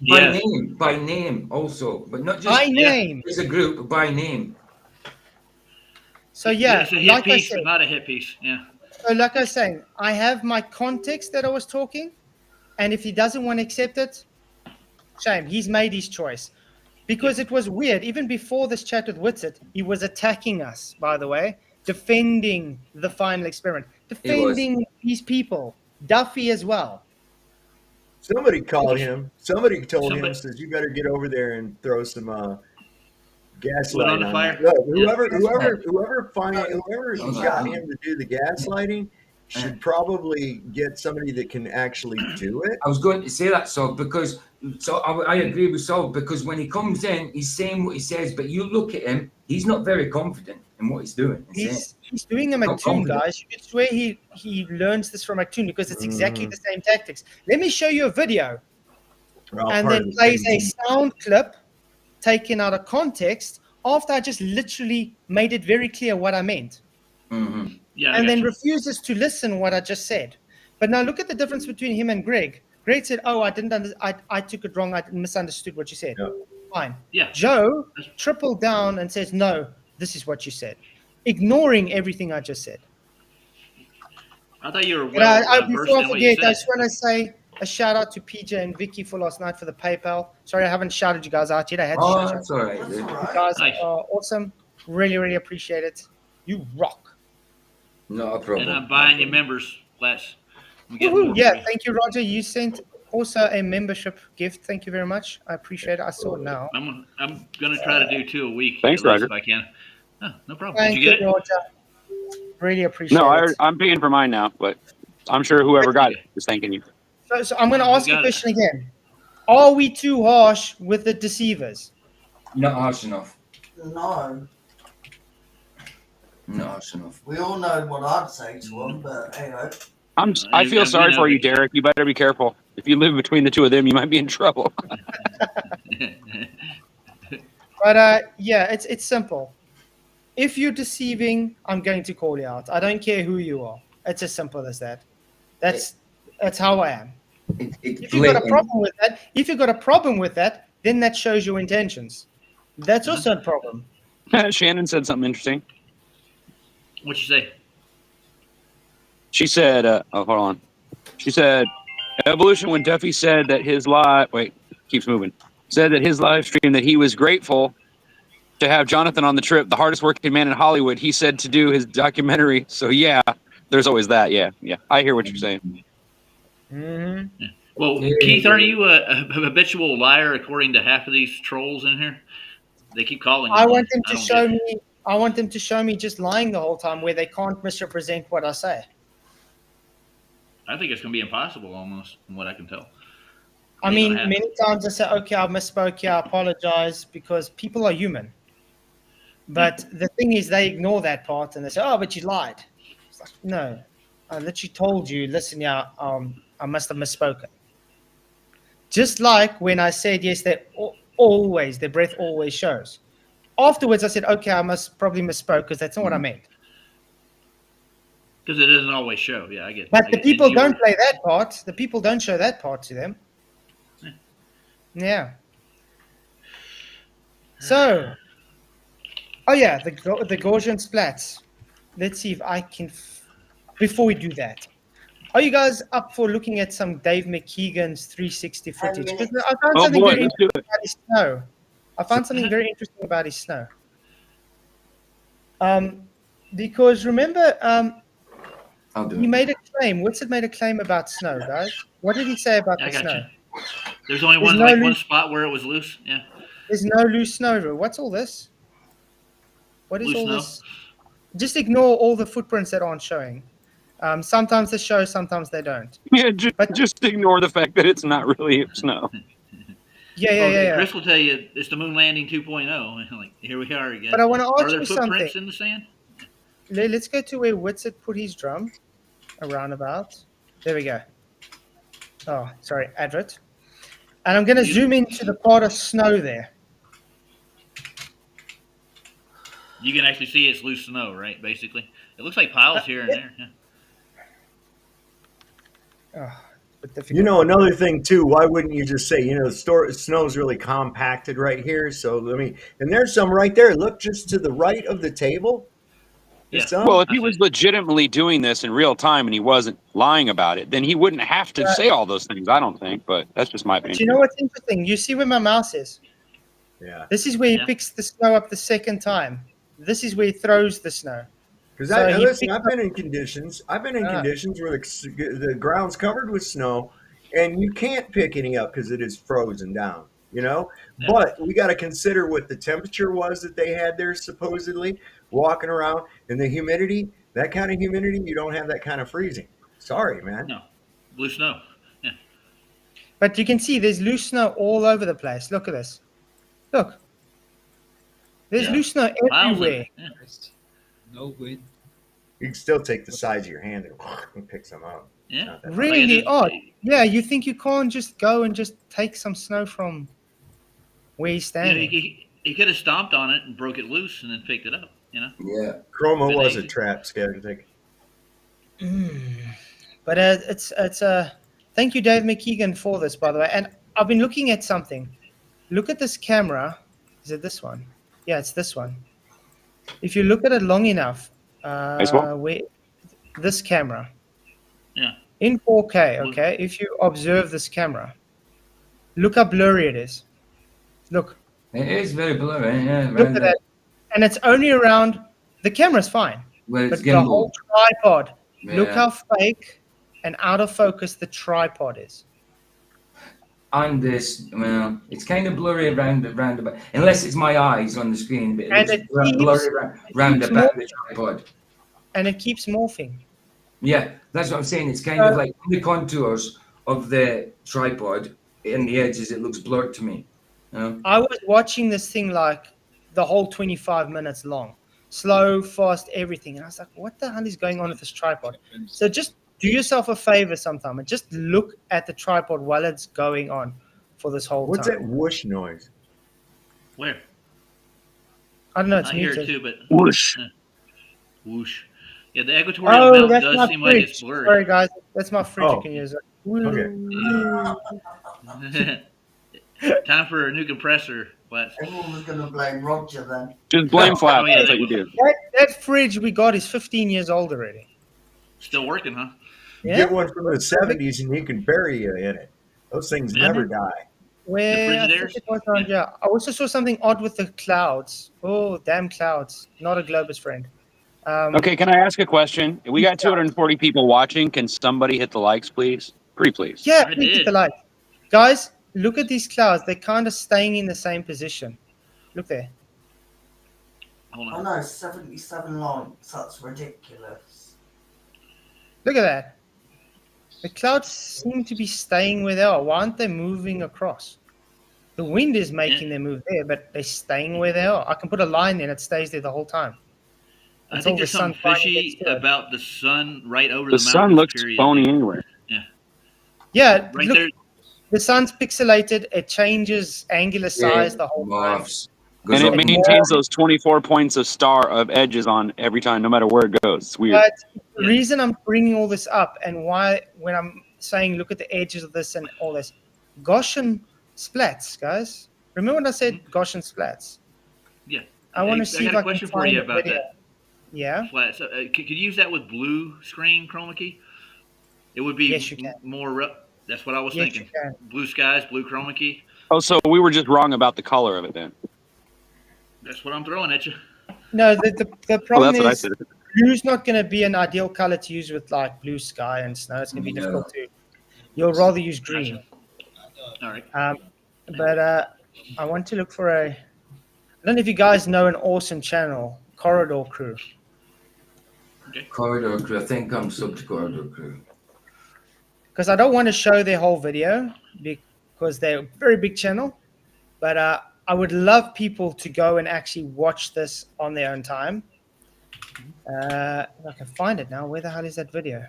By name also, but not just By name. as a group, by name. So yeah, it's a hit like I piece, said, not a hit piece. Yeah. so like I was saying, I have my context that I was talking, and if he doesn't want to accept it, shame. He's made his choice. Because it was weird. Even before this chat with Whitsett, he was attacking us, by the way, defending the final experiment, defending these people, Duffy as well. Somebody called him. Somebody told him, says, you better get over there and throw some gaslight on the fire. Look, whoever got him to do the gaslighting should probably get somebody that can actually do it. I was going to say that, because I agree with Saul, because when he comes in, he's saying what he says, but you look at him, he's not very confident in what he's doing. He's doing them at Toon, guys. You could swear he learns this from a Toon because it's exactly the same tactics. Let me show you a video We're all and part then of the plays same a team. sound clip taken out of context after I just literally made it very clear what I meant. Mm-hmm. Yeah, I And got then you. refuses to listen what I just said. But now look at the difference between him and Greg. Greg said, "Oh, I didn't I took it wrong. I misunderstood what you said." Yeah. Fine. Yeah. Joe tripled down and says, "No, this is what you said," ignoring everything I just said. I thought you were But well before versed I in what you forget, I said. just want to say a shout out to PJ and Vicky for last night for the PayPal. Sorry, I haven't shouted you guys out yet. I had to Oh, shout you. that's all right, dude. You guys Nice. are awesome. Really, really appreciate it. You rock. No problem. And I'm buying you members, Les. I'm getting Woohoo. more Yeah, for you. thank you, Roger. You sent also a membership gift. Thank you very much. I appreciate it. I saw it now. I'm gonna try to do 2 a week Thanks, at least Roger. if I can. Oh, no problem. Thank Did you get it? Roger. Really appreciate No, it. I'm paying for mine now, but I'm sure whoever got it is thanking you. So I'm going to Who ask you a got it? question again. Are we too harsh with the deceivers? Not harsh enough. No, Not harsh enough. we all know what I'd say to them, but hey, I feel And we sorry know for you, that- Derek. You better be careful. If you live between the two of them, you might be in trouble. But yeah, it's simple. If you're deceiving, I'm going to call you out. I don't care who you are. It's as simple as that. That's how I am. It's If you've got a blatant. problem with that, then that shows your intentions. That's also a problem. Shannon said something interesting. What'd you say? She said, hold on. She said, evolution, when Duffy said that his keeps moving, said that his live stream that he was grateful to have Jonathan on the trip, the hardest working man in Hollywood, he said to do his documentary. So yeah, there's always that. Yeah. I hear what you're saying. Mm-hmm. Well, Keith, aren't you a habitual liar according to half of these trolls in here? They keep calling you. I want them to don't show get it. me. I want them to show me just lying the whole time, where they can't misrepresent what I say. I think it's going to be impossible almost, from what I can tell. I Ain't mean, gonna happen. many times I say, "Okay, I misspoke here. I apologize," because people are human. But the thing is, they ignore that part and they say, "Oh, but you lied." It's like, no, I literally told you. Listen, yeah, I must have misspoken. Just like when I said yes, their breath always shows. Afterwards, I said, "Okay, I must probably misspoke because that's not what I meant." Because it doesn't always show. Yeah, I get it. But I the get it. people And you don't were- play that part. The people don't show that part to them. Yeah. So, oh yeah, the Gaussian splats. Let's see if I can. Before we do that, are you guys up for looking at some Dave McKeegan's 360 footage? Because I found Oh something boy, very let's do interesting it. about his snow. I found something very interesting about his snow. Because remember, I'll do he it. made a claim. Whitson made a claim about snow, guys. What did he say about I the got snow? you. There's only There's one no one loose- spot where it was loose. Yeah, There's no loose snow. What's all this? What is loose all snow. this? Just ignore all the footprints that aren't showing. Sometimes they show, sometimes they don't. Yeah, just ignore the fact that it's not really snow. Yeah. Chris will tell you it's the moon landing 2.0. Like, here we are again. But I want to Are ask there you footprints something. in the sand? Let's go to where Whitsett put his drum. A roundabout. There we go. Oh, sorry, advert. And I'm going to zoom into the part of snow there. You can actually see it's loose snow, right? Basically, it looks like piles here and there. Yeah. Oh, but You know, another thing too, why wouldn't you just say, the snow's really compacted right here, so and there's some right there. Look just to the right of the table. Yeah. Well, if he was legitimately doing this in real time and he wasn't lying about it, then he wouldn't have to say all those things, I don't think, but that's just my opinion. Do you know what's interesting? You see where my mouse is? Yeah. This is where he picks the snow up the second time. This is where he throws the snow. Because So he listen, picks I've been in conditions. I've been in Ah. conditions where the ground's covered with snow, and you can't pick any up because it is frozen down. Yeah. But we got to consider what the temperature was that they had there supposedly walking around, and the humidity. That kind of humidity, you don't have that kind of freezing. Sorry, man. No, blue snow. Yeah. But you can see there's loose snow all over the place. Look at this. Look. There's Yeah. loose snow Piles of everywhere. it. Yeah. No wind. You can still take the size of your hand and pick some up. Yeah. Really odd. Yeah, you think you can't just go and just take some snow from where he's You know, standing? he could have stomped on it and broke it loose and then picked it up. You know. Yeah. Chroma Been was a easy. trap, skeptic. But it's thank you, Dave McKeegan, for this, by the way. And I've been looking at something. Look at this camera. Is it this one? Yeah, it's this one. If you look at it long enough, where this camera. Yeah. In 4K, okay. If you observe this camera, look how blurry it is. Look. It is very blurry. Yeah. Look at that. And it's only around. The camera's fine, Well, but it's the whole tripod. Look Yeah. how fake and out of focus the tripod is. And this, well, it's kind of blurry around about, unless it's my eyes on the screen, but And it it looks keeps- blurry round keeps about more- the tripod. And it keeps morphing. Yeah, that's what I'm saying. It's kind of like the contours of the tripod in the edges. It looks blurred to me. You know? I was watching this thing like the whole 25 minutes long, slow, fast, everything. And I was like, what the hell is going on with this tripod? So just do yourself a favor sometime and just look at the tripod while it's going on for this whole What's time. that whoosh noise? Where? I don't know. It's I hear it muted. too, but Whoosh. Whoosh. Yeah, the equatorial Oh, mountain that's does my seem like it's fridge. blurry. Sorry, guys. That's my fridge. Oh. You can use it. Okay. Time for a new compressor. What? Everyone was going to blame Roger then. Just blame Flat. Oh, yeah, That's they what you do. That fridge we got is 15 years old already. Still working, huh? You Yeah. get one from the 70s and you can bury you in it. Those things Yeah. never die. Where I think Frigidaires? it was on, yeah. I also saw something odd with the clouds. Oh, damn clouds. Not a Globus friend. Okay, can I ask a question? We got 240 people watching. Can somebody hit the likes, please? Pretty please. Yeah, I please hit did. the like. Guys, look at these clouds. They're kind of staying in the same position. Look there. Hold I on. know, 77 likes. That's ridiculous. Look at that. The clouds seem to be staying where they are. Why aren't they moving across? The wind is making them move there, but they're staying where they are. I can put a line in, it stays there the whole time. I Until think the there's sun something finally fishy gets to it. about the sun right over The the sun mountains. looks period. phony anywhere. Yeah, Right look, there. the sun's pixelated. It changes angular size the whole time. Morphs. And it Goes up. maintains those 24 points of star of edges on every time, no matter where it goes. It's weird. But the Yeah. reason I'm bringing all this up and why, when I'm saying look at the edges of this and all this, Gaussian splats, guys. Remember when I said Gaussian splats? Yeah. I want Hey, to see got if a I question can for find you a about video. that. Yeah. Flat. So, could you use that with blue screen chroma key? It would be Yes, you can. more. That's what I was Yes, you thinking. can. Blue skies, blue chroma key. Oh, so we were just wrong about the color of it then. That's what I'm throwing at you. No, the Well, problem that's what I is said. blue's not going to be an ideal color to use with like blue sky and snow. It's going to be difficult to. You'll rather use green. All right. But I want to look for a. I don't know if you guys know an awesome channel, Corridor Crew. Corridor Crew. I think I'm sub to Corridor Crew. Because I don't want to show their whole video because they're a very big channel. But I would love people to go and actually watch this on their own time. If I can find it now. Where the hell is that video?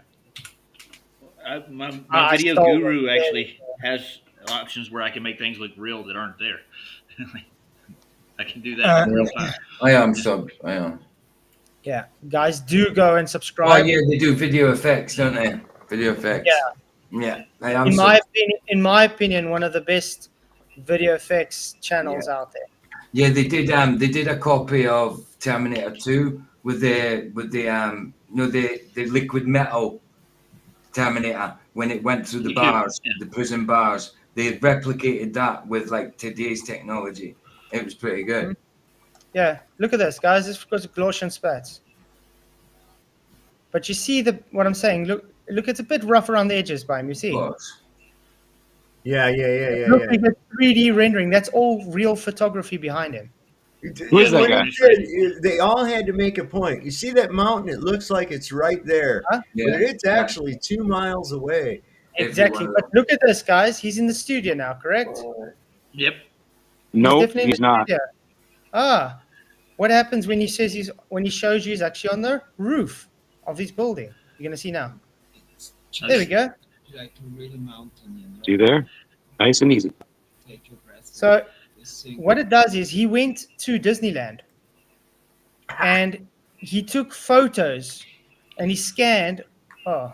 My I video stole guru it. actually has options where I can make things look real that aren't there. I can do that in real time. I am sub. I am. Yeah, guys, do go and Oh subscribe. yeah, they do video effects, don't they? Video effects. Yeah. Yeah. I am. In my opinion, one of the best video effects channels out there. Yeah, they did. They did a copy of Terminator 2 with the liquid metal Terminator when it went through the bars, the prison bars. They replicated that with like today's technology. It was pretty good. Mm-hmm. Yeah, look at this, guys. This is because of Gaussian spats. But you see what I'm saying. Look, it's a bit rough around the edges, by him. You see? Yeah. Look at the 3D rendering. That's all real photography behind him. Who is that guy? They all had to make a point. You see that mountain? It looks like it's right there, Huh? but it's actually 2 miles away. Exactly. But look at this, guys. He's in the studio now, correct? Yep. Nope, definitely in he's the not. studio. What happens when he says when he shows you he's actually on the roof of his building? You're gonna see now. There we go. Like a real mountain, you know. See there? Nice and easy. Take your breath. So This thing- what it does is he went to Disneyland and he took photos and he scanned. Oh,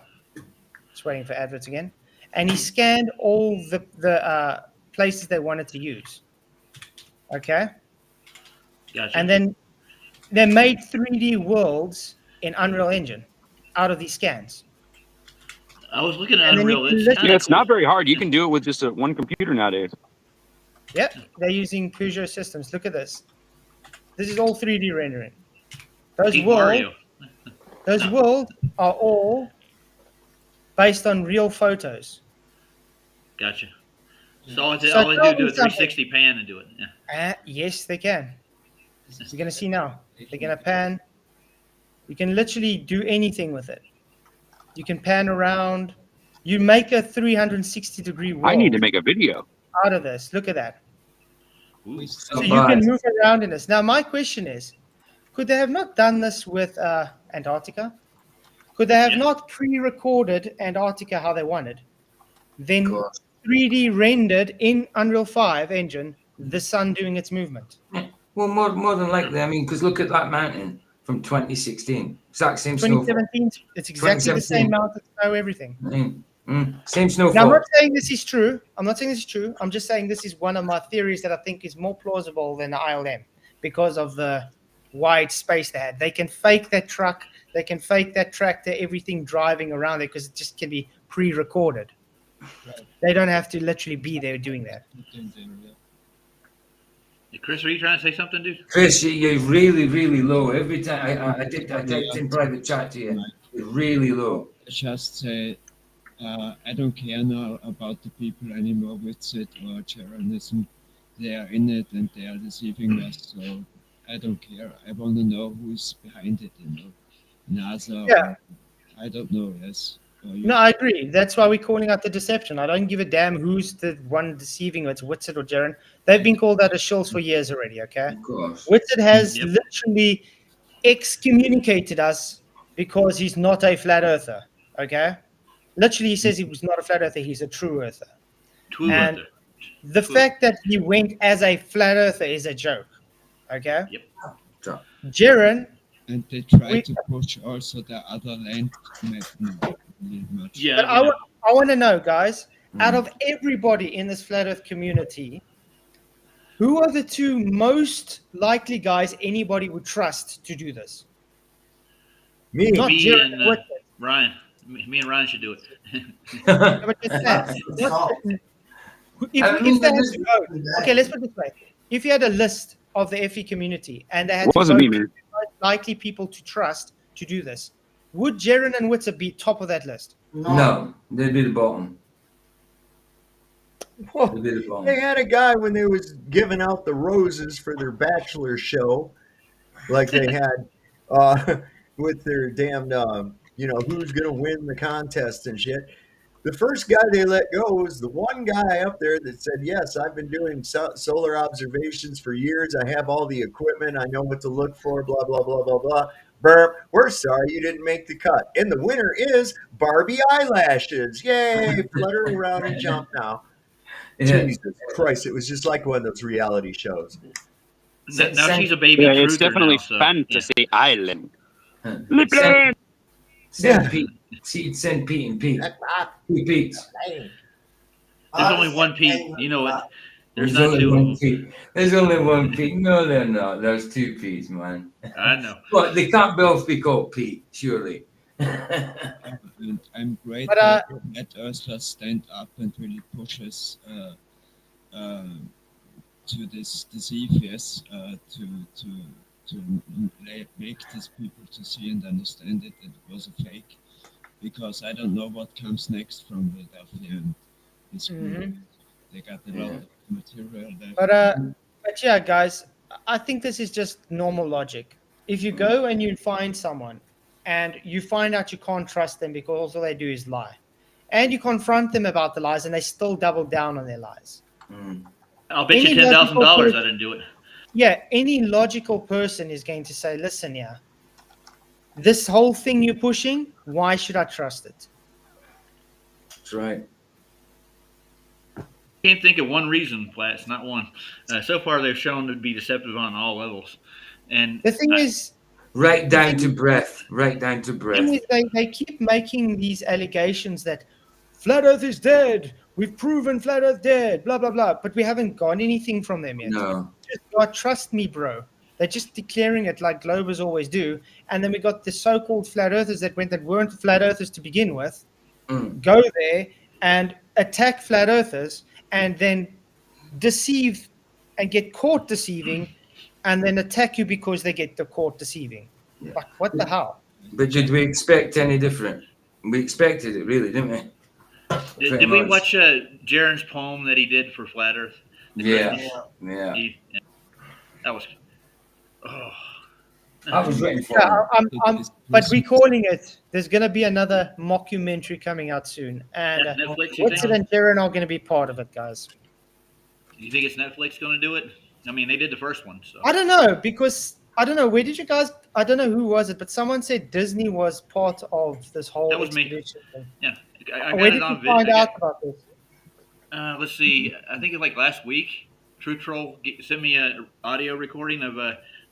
just waiting for adverts again. And he scanned all the places they wanted to use. Okay. Gotcha. And then they made 3D worlds in Unreal Engine out of these scans. I was looking at And then you Unreal. can It's literally- kind Yeah, of it's not very hard. You can do it with just one computer nowadays. Yep, they're using Peugeot systems. Look at this. This is all 3D rendering. Those Mario. worlds are all based on real photos. Gotcha. So all So they tell do me a 360 pan and do it. Yeah. Yes, they can. You're going to see now. They're going to pan. You can literally do anything with it. You can pan around. You make a 360-degree world I need to make a video. out of this. Look at that. Ooh. So you can move around in this. Now, my question is, could they have not done this with Antarctica? Could they have not pre-recorded Antarctica how they wanted? Then 3D rendered in Unreal 5 engine the sun doing its movement. Well, more than likely. I mean, because look at that mountain from 2016. Exact same snowfall. 2017, it's exactly the same mountain, snow, everything. Same snowfall. Now, I'm not saying this is true. I'm just saying this is one of my theories that I think is more plausible than the ILM because of the wide space they had. They can fake that truck. They can fake that tractor, everything driving around there because it just can be pre-recorded. They don't have to literally be there doing that. Hey, Chris, are you trying to say something, dude? Chris, you're really, really low. Every time I typed in private chat to you, you're really low. Just say, I don't care now about the people anymore with it or journalism. They are in it and they are deceiving us. So I don't care. I want to know who's behind it, you know. NASA. Yeah. I don't know. Yes. No, I agree. That's why we're calling out the deception. I don't give a damn who's the one deceiving. It's Whitsett or Jaren. They've been called out as shills for years already, okay? Of course. Whitsett has literally excommunicated us because he's not a flat earther, okay? Literally, he says he was not a flat earther. He's a true earther. True and earther. the fact that he went as a flat earther is a joke, okay? Yep. Jaren. And they try to push also the other land. Yeah, but I want to know, guys, out of everybody in this flat earth community, who are the two most likely guys anybody would trust to do this? Me. Not Me Jaren and Whitsett. Ryan. Me and Ryan should do it. But just that. If they had to vote, okay, let's put it this way. If you had a list of the FE community and they had to vote the most likely people to trust to do this, would Jaren and Whitsett be top of that list? No, they'd be the bottom. Well, they had a guy when they was giving out the roses for their bachelor show, like they had with their damn, who's going to win the contest and shit. The first guy they let go was the one guy up there that said, yes, I've been doing solar observations for years. I have all the equipment. I know what to look for, blah, blah, blah, blah, blah. Burp, we're sorry you didn't make the cut. And the winner is Barbie eyelashes. Yay, flutter around and jump now. Yeah. Jesus Christ, it was just like one of those reality shows. Now she's a baby. Yeah, it's truther definitely now, so, Fantasy Island. Send Pete. Send Pete and Pete. Two Pete's. There's only one Pete. You know it. There's not only two of one them. Pete. There's only one Pete. No, they're not. There's two Pete's, man. I know. But they can't both be called Pete, surely. And I'm great But, that Ursula stand up and really pushes to this deceive, yes, to make these people to see and understand it that it was a fake, because I don't know what comes next from Philadelphia and this group. They got a lot of material there. But yeah, guys, I think this is just normal logic. If you go and you find someone and you find out you can't trust them because all they do is lie, and you confront them about the lies and they still double down on their lies. I'll bet you $10,000 I didn't do it. Yeah, any logical person is going to say, listen, yeah, this whole thing you're pushing, why should I trust it? right. Can't think of one reason, Flats, not one. So far, they've shown to be deceptive on all levels. And The thing is, Right down to breath. Right down to breath. thing is they keep making these allegations that Flat Earth is dead. We've proven Flat Earth dead, blah, blah, blah. But we haven't got anything from them yet. No. Just God, trust me, bro. They're just declaring it like Globers always do. And then we got the so-called Flat Earthers that weren't Flat Earthers to begin with, go there and attack Flat Earthers and then deceive and get caught deceiving and then attack you because they get caught deceiving. Like, what the hell? But did we expect any different? We expected it, really, didn't we? Did we watch Jaron's poem that he did for Flat Earth? Yeah. That was. Oh. I was waiting for it. But we're calling it. There's going to be another mockumentary coming out soon, and Netflix, Woodson and Jaron are going to be part of it, guys. You think it's Netflix going to do it? I mean, they did the first one, so I don't know, because I don't know, where did you guys? I don't know who was it, but someone said Disney was part of this whole. That was me. Thing. Yeah, I got where it did on you video. find out about this? Let's see. I think it was like last week. Truth Troll sent me an audio recording of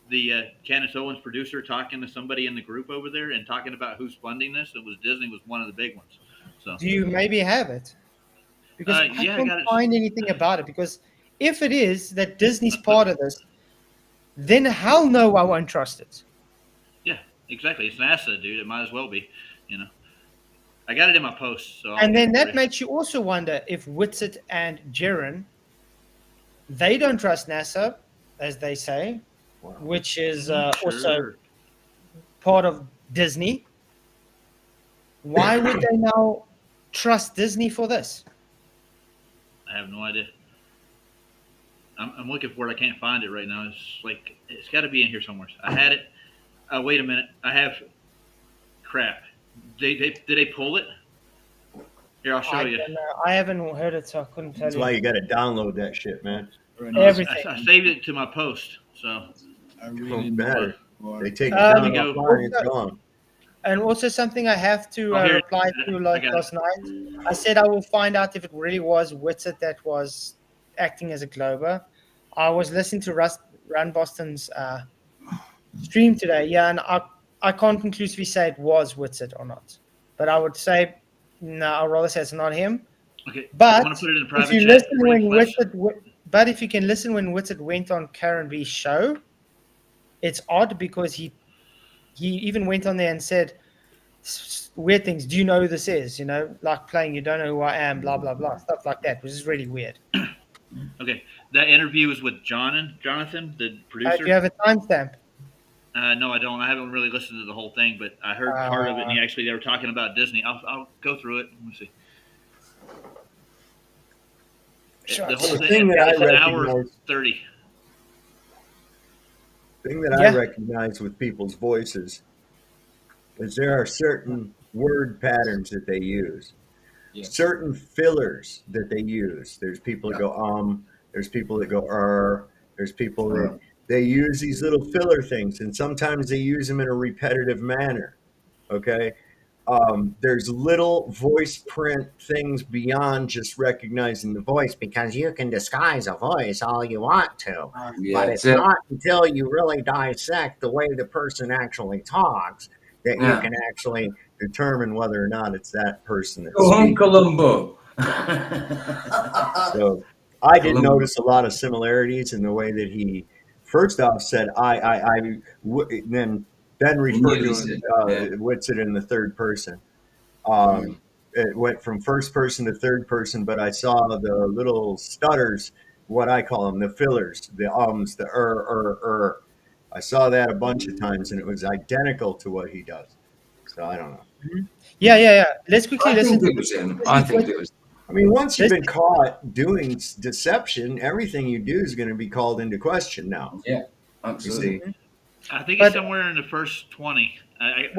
the Candace Owens producer talking to somebody in the group over there and talking about who's funding this. It was Disney was one of the big ones. So do you maybe have it? Because I can't find anything about it. Because if it is that Disney's part of this, then hell no, I won't trust it. Yeah, exactly. It's NASA, dude. It might as well be. You know, I got it in my post. So and then that makes you also wonder if Whitsett and Jaron, they don't trust NASA, as they say, which is also part of Disney. Why would they now trust Disney for this? I have no idea. I'm looking for it. I can't find it right now. It's got to be in here somewhere. I had it. Wait a minute. I have. Crap. Did they pull it? Here, I'll show you. Don't know. I haven't heard it, so I couldn't tell That's you. why you got to download that shit, man. Everything. I saved it to my post. So. Better. They take it down offline, it's gone. And also something I have to reply to last night. I said I will find out if it really was Whitsett that was acting as a Glober. I was listening to Run Boston's stream today, and I can't conclusively say it was Whitsett or not. But I would say, no, I'd rather say it's not him. Okay. But I want to put it in private if you chat listen when if you can listen when Whitsett went on Karen B's show, it's odd because he even went on there and said weird things. Do you know who this is? You know, like playing You Don't Know Who I Am, blah, blah, blah, stuff like that, which is really weird. Okay. That interview was with Jonathan, the producer. Do you have a timestamp? No, I don't. I haven't really listened to the whole thing, but I heard part of it, and they were talking about Disney. I'll go through it. Let me see. Sure. The whole The thing thing that is I an hour recognize- 30. thing that I recognize with people's voices is there are certain word patterns that they use, certain fillers that they use. There's people that go there's people that go there's people that they use these little filler things, and sometimes they use them in a repetitive manner. Okay. There's little voice print things beyond just recognizing the voice, because you can disguise a voice all you want to, but it's not until you really dissect the way the person actually talks that you can actually determine whether or not it's that person that's speaking. Columbo. So I did notice a lot of similarities in the way that he first off said then referred to Whitsett in the third person. It went from first person to third person, but I saw the little stutters, what I call them, the fillers, the ums, the I saw that a bunch of times, and it was identical to what he does. So I don't know. Mm-hmm. Yeah. Let's quickly listen to him. I think it was. I mean, once you've been caught doing deception, everything you do is going to be called into question now. Yeah, absolutely. I think it's somewhere in the first 20. I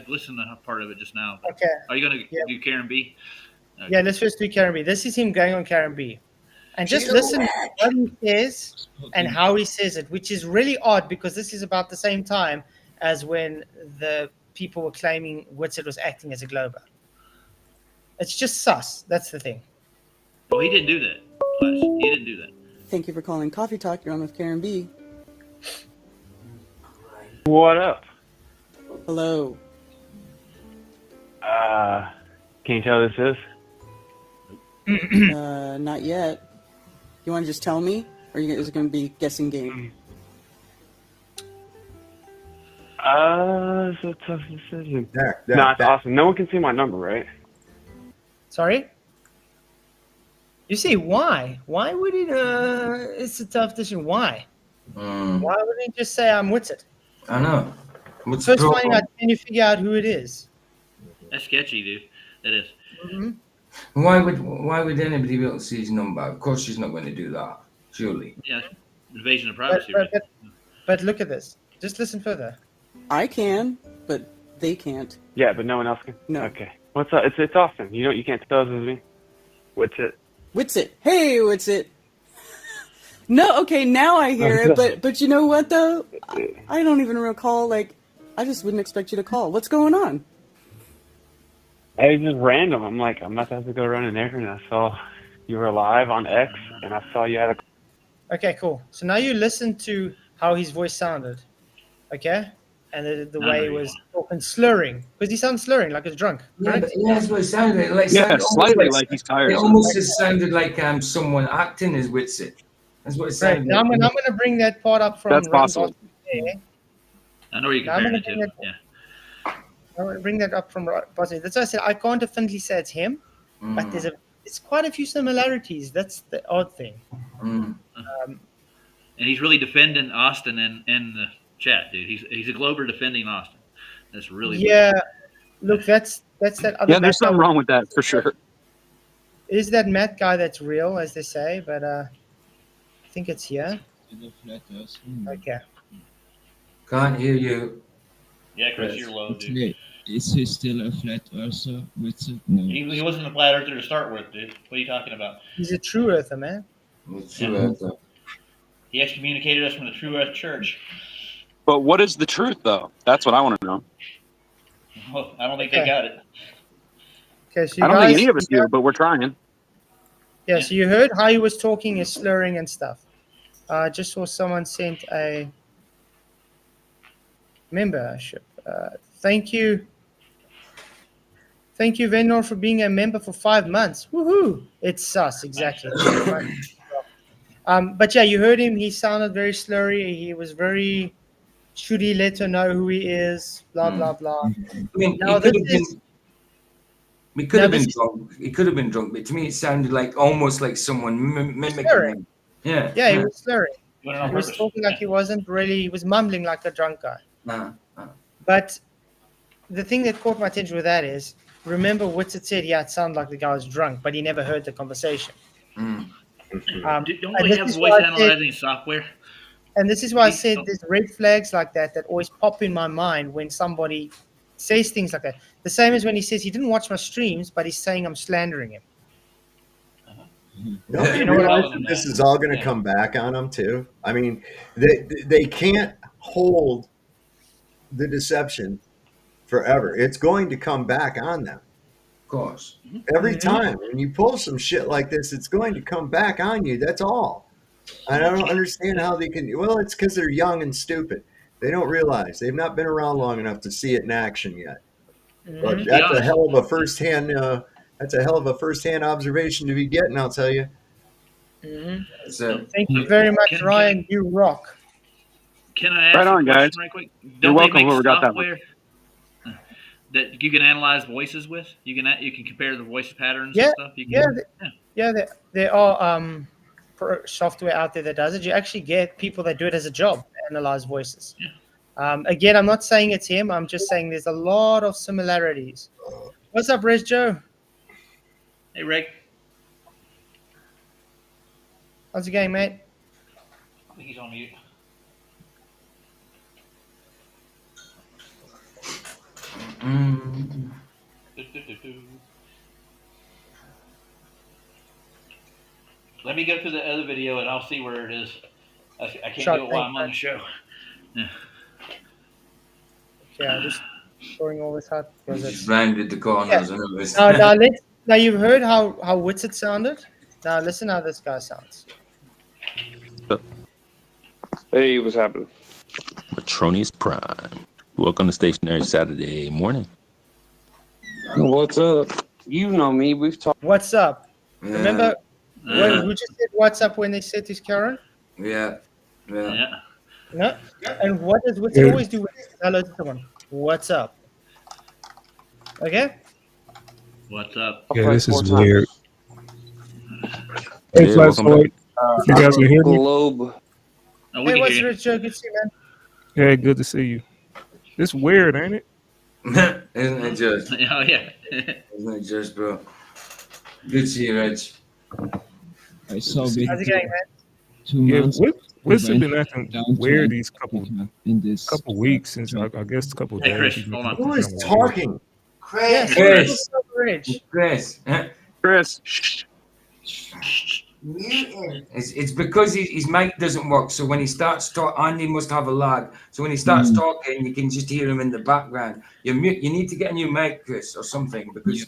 listened to part of it just now. Okay. Are you going to do Karen B? Okay. Yeah, let's first do Karen B. This is him going on Karen B. And just listen to what he says and how he says it, which is really odd because this is about the same time as when the people were claiming Whitsett was acting as a Glober. It's just sus. That's the thing. Well, he didn't do that. Flash. He didn't do that. Thank you for calling Coffee Talk. You're on with Karen B. What up? Hello. Can you tell who this is? Not yet. You want to just tell me, or is it going to be guessing game? It's a tough decision. No, it's awesome. No one can see my number, right? Sorry? You see, why? Why would it? It's a tough decision. Why? Why wouldn't he just say I'm with it? I know. What's First finding out, can you figure out who it is? That's sketchy, dude. That is. Mm-hmm. Why would anybody be able to see his number? Of course, she's not going to do that. Surely. Yeah, invasion of privacy. But look at this. Just listen further. I can, but they can't. Yeah, but no one else can? No. Okay. What's up? It's Austin. You can't tell us it's me. What's it? What's it? Hey, what's it? No, okay, now I hear it, but you know what, though? I don't even recall, I just wouldn't expect you to call. What's going on? It's just random. I'm about to have to go run an errand, and I saw you were live on X, and I saw you had a... Okay, cool. So now you listen to how his voice sounded, okay? And the way he was talking, slurring, because he sounds slurring, like he's drunk. Yeah, but that's what it sounded like. Slightly like he's tired. It almost just sounded like someone acting his wits it. That's what it sounded Now like. I'm going to bring that part up from... That's possible. I know where you're comparing it to. Yeah. I want to bring that up from Bosnia. That's why I said I can't definitely say it's him, but it's quite a few similarities. That's the odd thing. And he's really defending Austin in the chat, dude. He's a Glober defending Austin. That's really weird. Look, that's that other. Yeah, there's something wrong with that for sure. Is that Matt guy that's real, as they say? But I think it's here. Okay. Can't hear you. Yeah, Chris, you're low, dude. Is he still a flat earther? No. He wasn't a flat earther to start with, dude. What are you talking about? He's a true earther, man. True earther. He excommunicated us from the True Earth Church. But what is the truth, though? That's what I want to know. Well, I don't think they got it. Okay, so I don't think any of us do, but we're trying. Yeah, so you heard how he was talking, his slurring and stuff. I just saw someone sent a membership. Thank you. Thank you, Vendor, for being a member for 5 months. Woohoo! It's sus, exactly. But yeah, you heard him. He sounded very slurry. He was very, should he let her know who he is? Blah, blah, blah. I mean, he could have been drunk. He could have been drunk, but to me, it sounded like almost like someone mimicking him. Yeah. Yeah, he was slurring. He was talking like he wasn't really, he was mumbling like a drunk guy. But the thing that caught my attention with that is, remember Witsit said, yeah, it sounded like the guy was drunk, but he never heard the conversation. Don't they have voice analyzing software? And this is why I said there's red flags like that always pop in my mind when somebody says things like that. The same as when he says he didn't watch my streams, but he's saying I'm slandering him. Don't you realize that this is all going to come back on them too? I mean, they can't hold the deception forever. It's going to come back on them. Of course. Every time when you pull some shit like this, it's going to come back on you. That's all. I don't understand how they can. Well, it's because they're young and stupid. They don't realize they've not been around long enough to see it in action yet. But that's a hell of a firsthand. That's a hell of a firsthand observation to be getting. I'll tell you. So, thank you very much, Ryan. You rock. Can I ask right on, a question guys. right quick? You're welcome. Whoever got that software that you can analyze voices with? You can compare the voice patterns Yeah, and stuff? There are software out there that does it. You actually get people that do it as a job, analyze voices. Yeah. Again, I'm not saying it's him. I'm just saying there's a lot of similarities. What's up, Res Joe? Hey, Rick. How's it going, mate? I think he's on mute. Let me go to the other video and I'll see where it is. I can't do it while I'm on the show. Yeah. Yeah, I'm just storing all this out because it's rounded the corners and everything. No, Now you've heard how Witsit sounded. Now listen how this guy sounds. Hey, what's happening? Matronius Prime. Welcome to Stationary Saturday morning. What's up? You know me. We've talked. What's up? Yeah. Remember Yeah. who just said what's up when they said to Karen? Yeah. No. And what does Witsit always do when he says hello to someone? What's up? Okay? What's up? Yeah, this is More weird. Hey, Hey, Flatzoid. You guys can hear me? Globe. Oh, we Hey, can what's hear you. Rich Joe? Good to see you, man. Hey, good to see you. It's weird, ain't it? Isn't it just? Oh yeah. Isn't it just, bro? Good to see you, Rich. I saw How's it going, man? 2 Yeah, months. What's we been went acting down to weird these Antarctica in this weeks since I guess a couple Hey, days. Chris, He's been hold on. Who is kinda weird. talking? Yes, Chris. Rich. Chris. Chris. Shh. Muted. It's because his mic doesn't work. So when he starts talking, Andy must have a lag. So when he starts talking, you can just hear him in the background. You're mute. You need to get a new mic, Chris, or something, because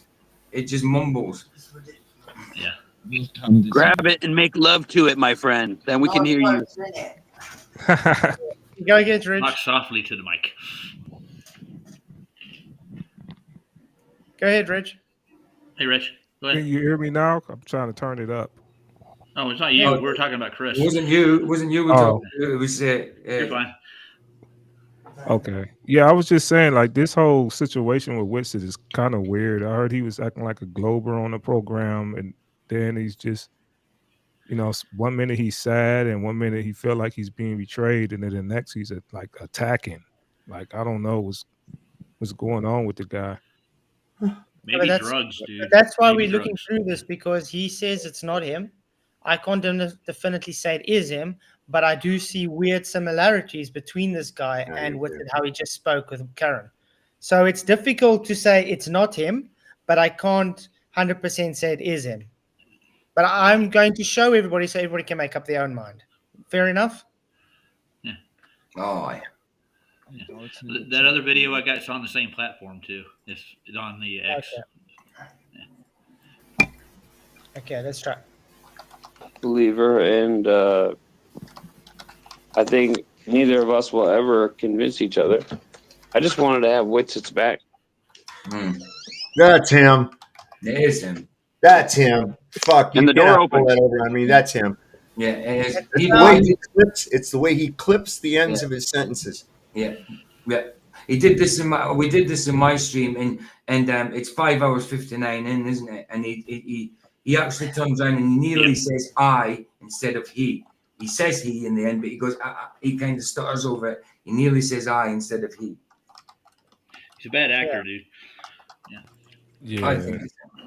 it just mumbles. Yeah. We'll come this Grab it and make love to it, my friend. Then we can hear you. Go get Rich. Talk softly to the mic. Go ahead, Rich. Hey, Rich. Go Can ahead. you hear me now? I'm trying to turn it up. Oh, it's not you. Oh, We're talking about Chris. It wasn't you. It wasn't you. We're Oh. talking to. It was. You're fine. Okay. Yeah, I was just saying, like, this whole situation with Witsit is kind of weird. I heard he was acting like a Glober on the program, and then he's just, one minute he's sad, and one minute he felt like he's being betrayed, and then the next he's like attacking. Like, I don't know what's going on with the guy. Maybe But drugs, dude. But that's why Maybe we're looking drugs. through this, because he says it's not him. I can't definitely say it is him, but I do see weird similarities between this guy and with how he just spoke with Karen. So it's difficult to say it's not him, but I can't 100% say it is him. But I'm going to show everybody so everybody can make up their own mind. Fair enough? Yeah. Oh, yeah. Yeah. That other video I got is on the same platform too. It's on the X. Okay, let's try. Believer, and I think neither of us will ever convince each other. I just wanted to have Witsits back. That's him. It is him. That's him. Fuck you. And the door cannot pull opens. that over. I mean, that's him. Yeah, it is. It's the way he clips. It's the way he clips the ends of his sentences. Yeah, yeah. He did this we did this in my stream, and it's 5 hours 59 in, isn't it? And he actually turns around and he nearly says I instead of he. He says he in the end, but he goes he kind of stutters over it. He nearly says I instead of he. He's a bad actor, dude. Yeah. I think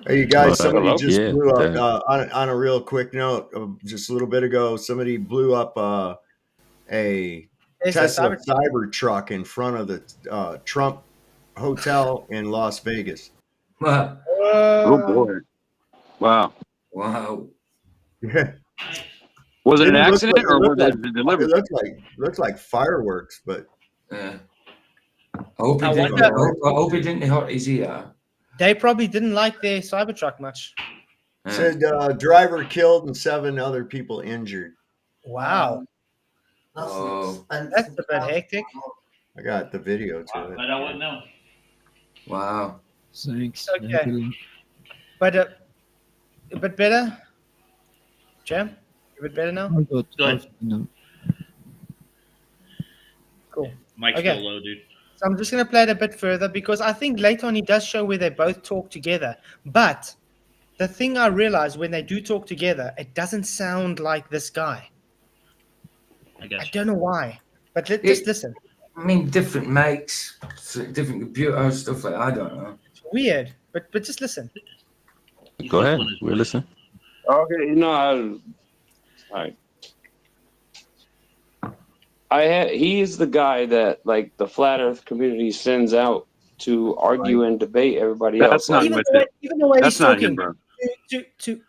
Hey, you guys, somebody just Yeah, blew up on a real quick note. Just a little bit ago, somebody blew up a Tesla Cybertruck in front of the Trump Hotel in Las Vegas. Oh boy! Wow! Wow! Yeah. Was it an Didn't accident or was like, it delivered? It looked like fireworks, but yeah. I hope he didn't hurt his ear. They probably didn't like their Cybertruck much. said driver killed and 7 other people injured. Wow. Oh, that's a bit hectic. I got the video to it. But I wouldn't know. Wow. Thanks. Okay. But a bit better? Jam? A bit better now? I'm good. Go ahead. No. Cool. Mike's Okay. still low, dude. So I'm just going to play it a bit further because I think later on he does show where they both talk together. But the thing I realized when they do talk together, it doesn't sound like this guy. I guess. I don't know why. But just listen. I mean, different makes, different computers, stuff like that. I don't know. It's weird. But just listen. Go ahead. We're listening. Okay, he's the guy that like the flat Earth community sends out to argue and debate everybody else. Even the way That's he's not talking him, bro. to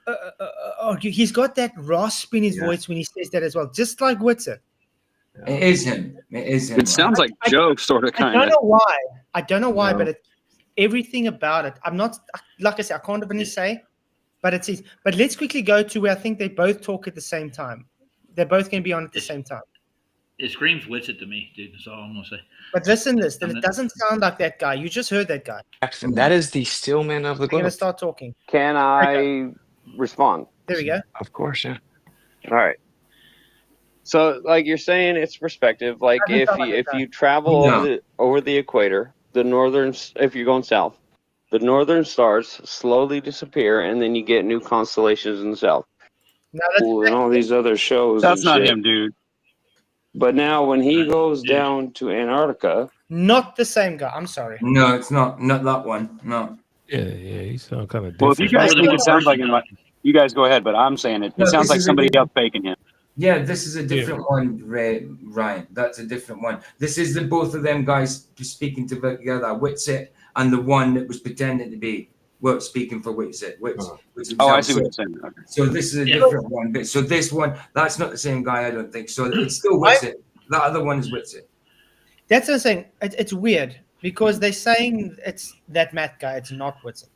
argue, he's got that rasp in his voice when he says that as well, just like Witzer. It is him. It is him. It sounds like Joe, sort of, I kind don't of. know why. I don't know why, but everything about it. I'm not, like I said, I can't even say, but it says. But let's quickly go to where I think they both talk at the same time. They're both going to be on at the same time. It screams Witsit to me, dude. That's all I'm gonna say. But listen to this. It doesn't sound like that guy. You just heard that guy. That is the Stillman of the I'm going globe. to start talking. Can I respond? There we go. Of course, yeah. All right. So, like you're saying, it's perspective. Like if you travel over the equator, if you're going south, the northern stars slowly disappear, and then you get new constellations in the south. And all these other shows. That's and not shit. him, dude. But now, when he goes down to Antarctica, not the same guy. I'm sorry. No, it's not that one. No. Yeah, he sounds kind of different. Well, if you guys think it sounds like him, you guys go ahead. But I'm saying it. No, It sounds this like is somebody a- else faking him. Yeah, this is a different one, Ryan. That's a different one. This is the both of them guys speaking together, Witsit, and the one that was pretending to be speaking for Witsit. Oh, I see what you're saying. Okay. So this is a different one. But so this one, that's not the same guy, I don't think. So it's still Witsit. That other one is Witsit. That's what I'm saying. It's weird because they're saying it's that Matt guy. It's not Witsit.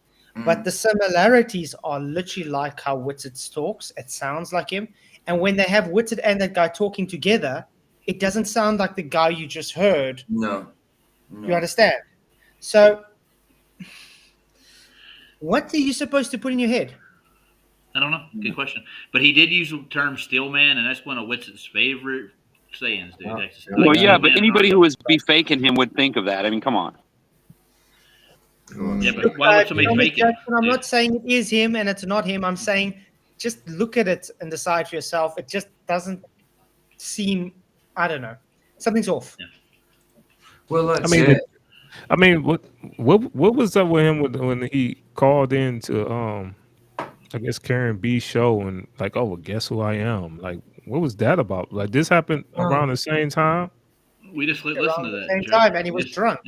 But the similarities are literally like how Witsit talks. It sounds like him. And when they have Witsit and that guy talking together, it doesn't sound like the guy you just heard. No. You understand? So, what are you supposed to put in your head? I don't know. Good question. But he did use the term "Stillman," and that's one of Witsit's favorite sayings, dude. Well, yeah, but anybody who was be faking him would think of that. I mean, come on. Yeah, but why would somebody fake it? I'm not saying it is him and it's not him. I'm saying just look at it and decide for yourself. It just doesn't seem, I don't know. Something's off. Yeah. Well, I mean, what was up with him when he called in to I guess Karen B's show and like, oh, well, guess who I am? Like, what was that about? Like, this happened around the same time. We just listened to that. Same time, and he was drunk.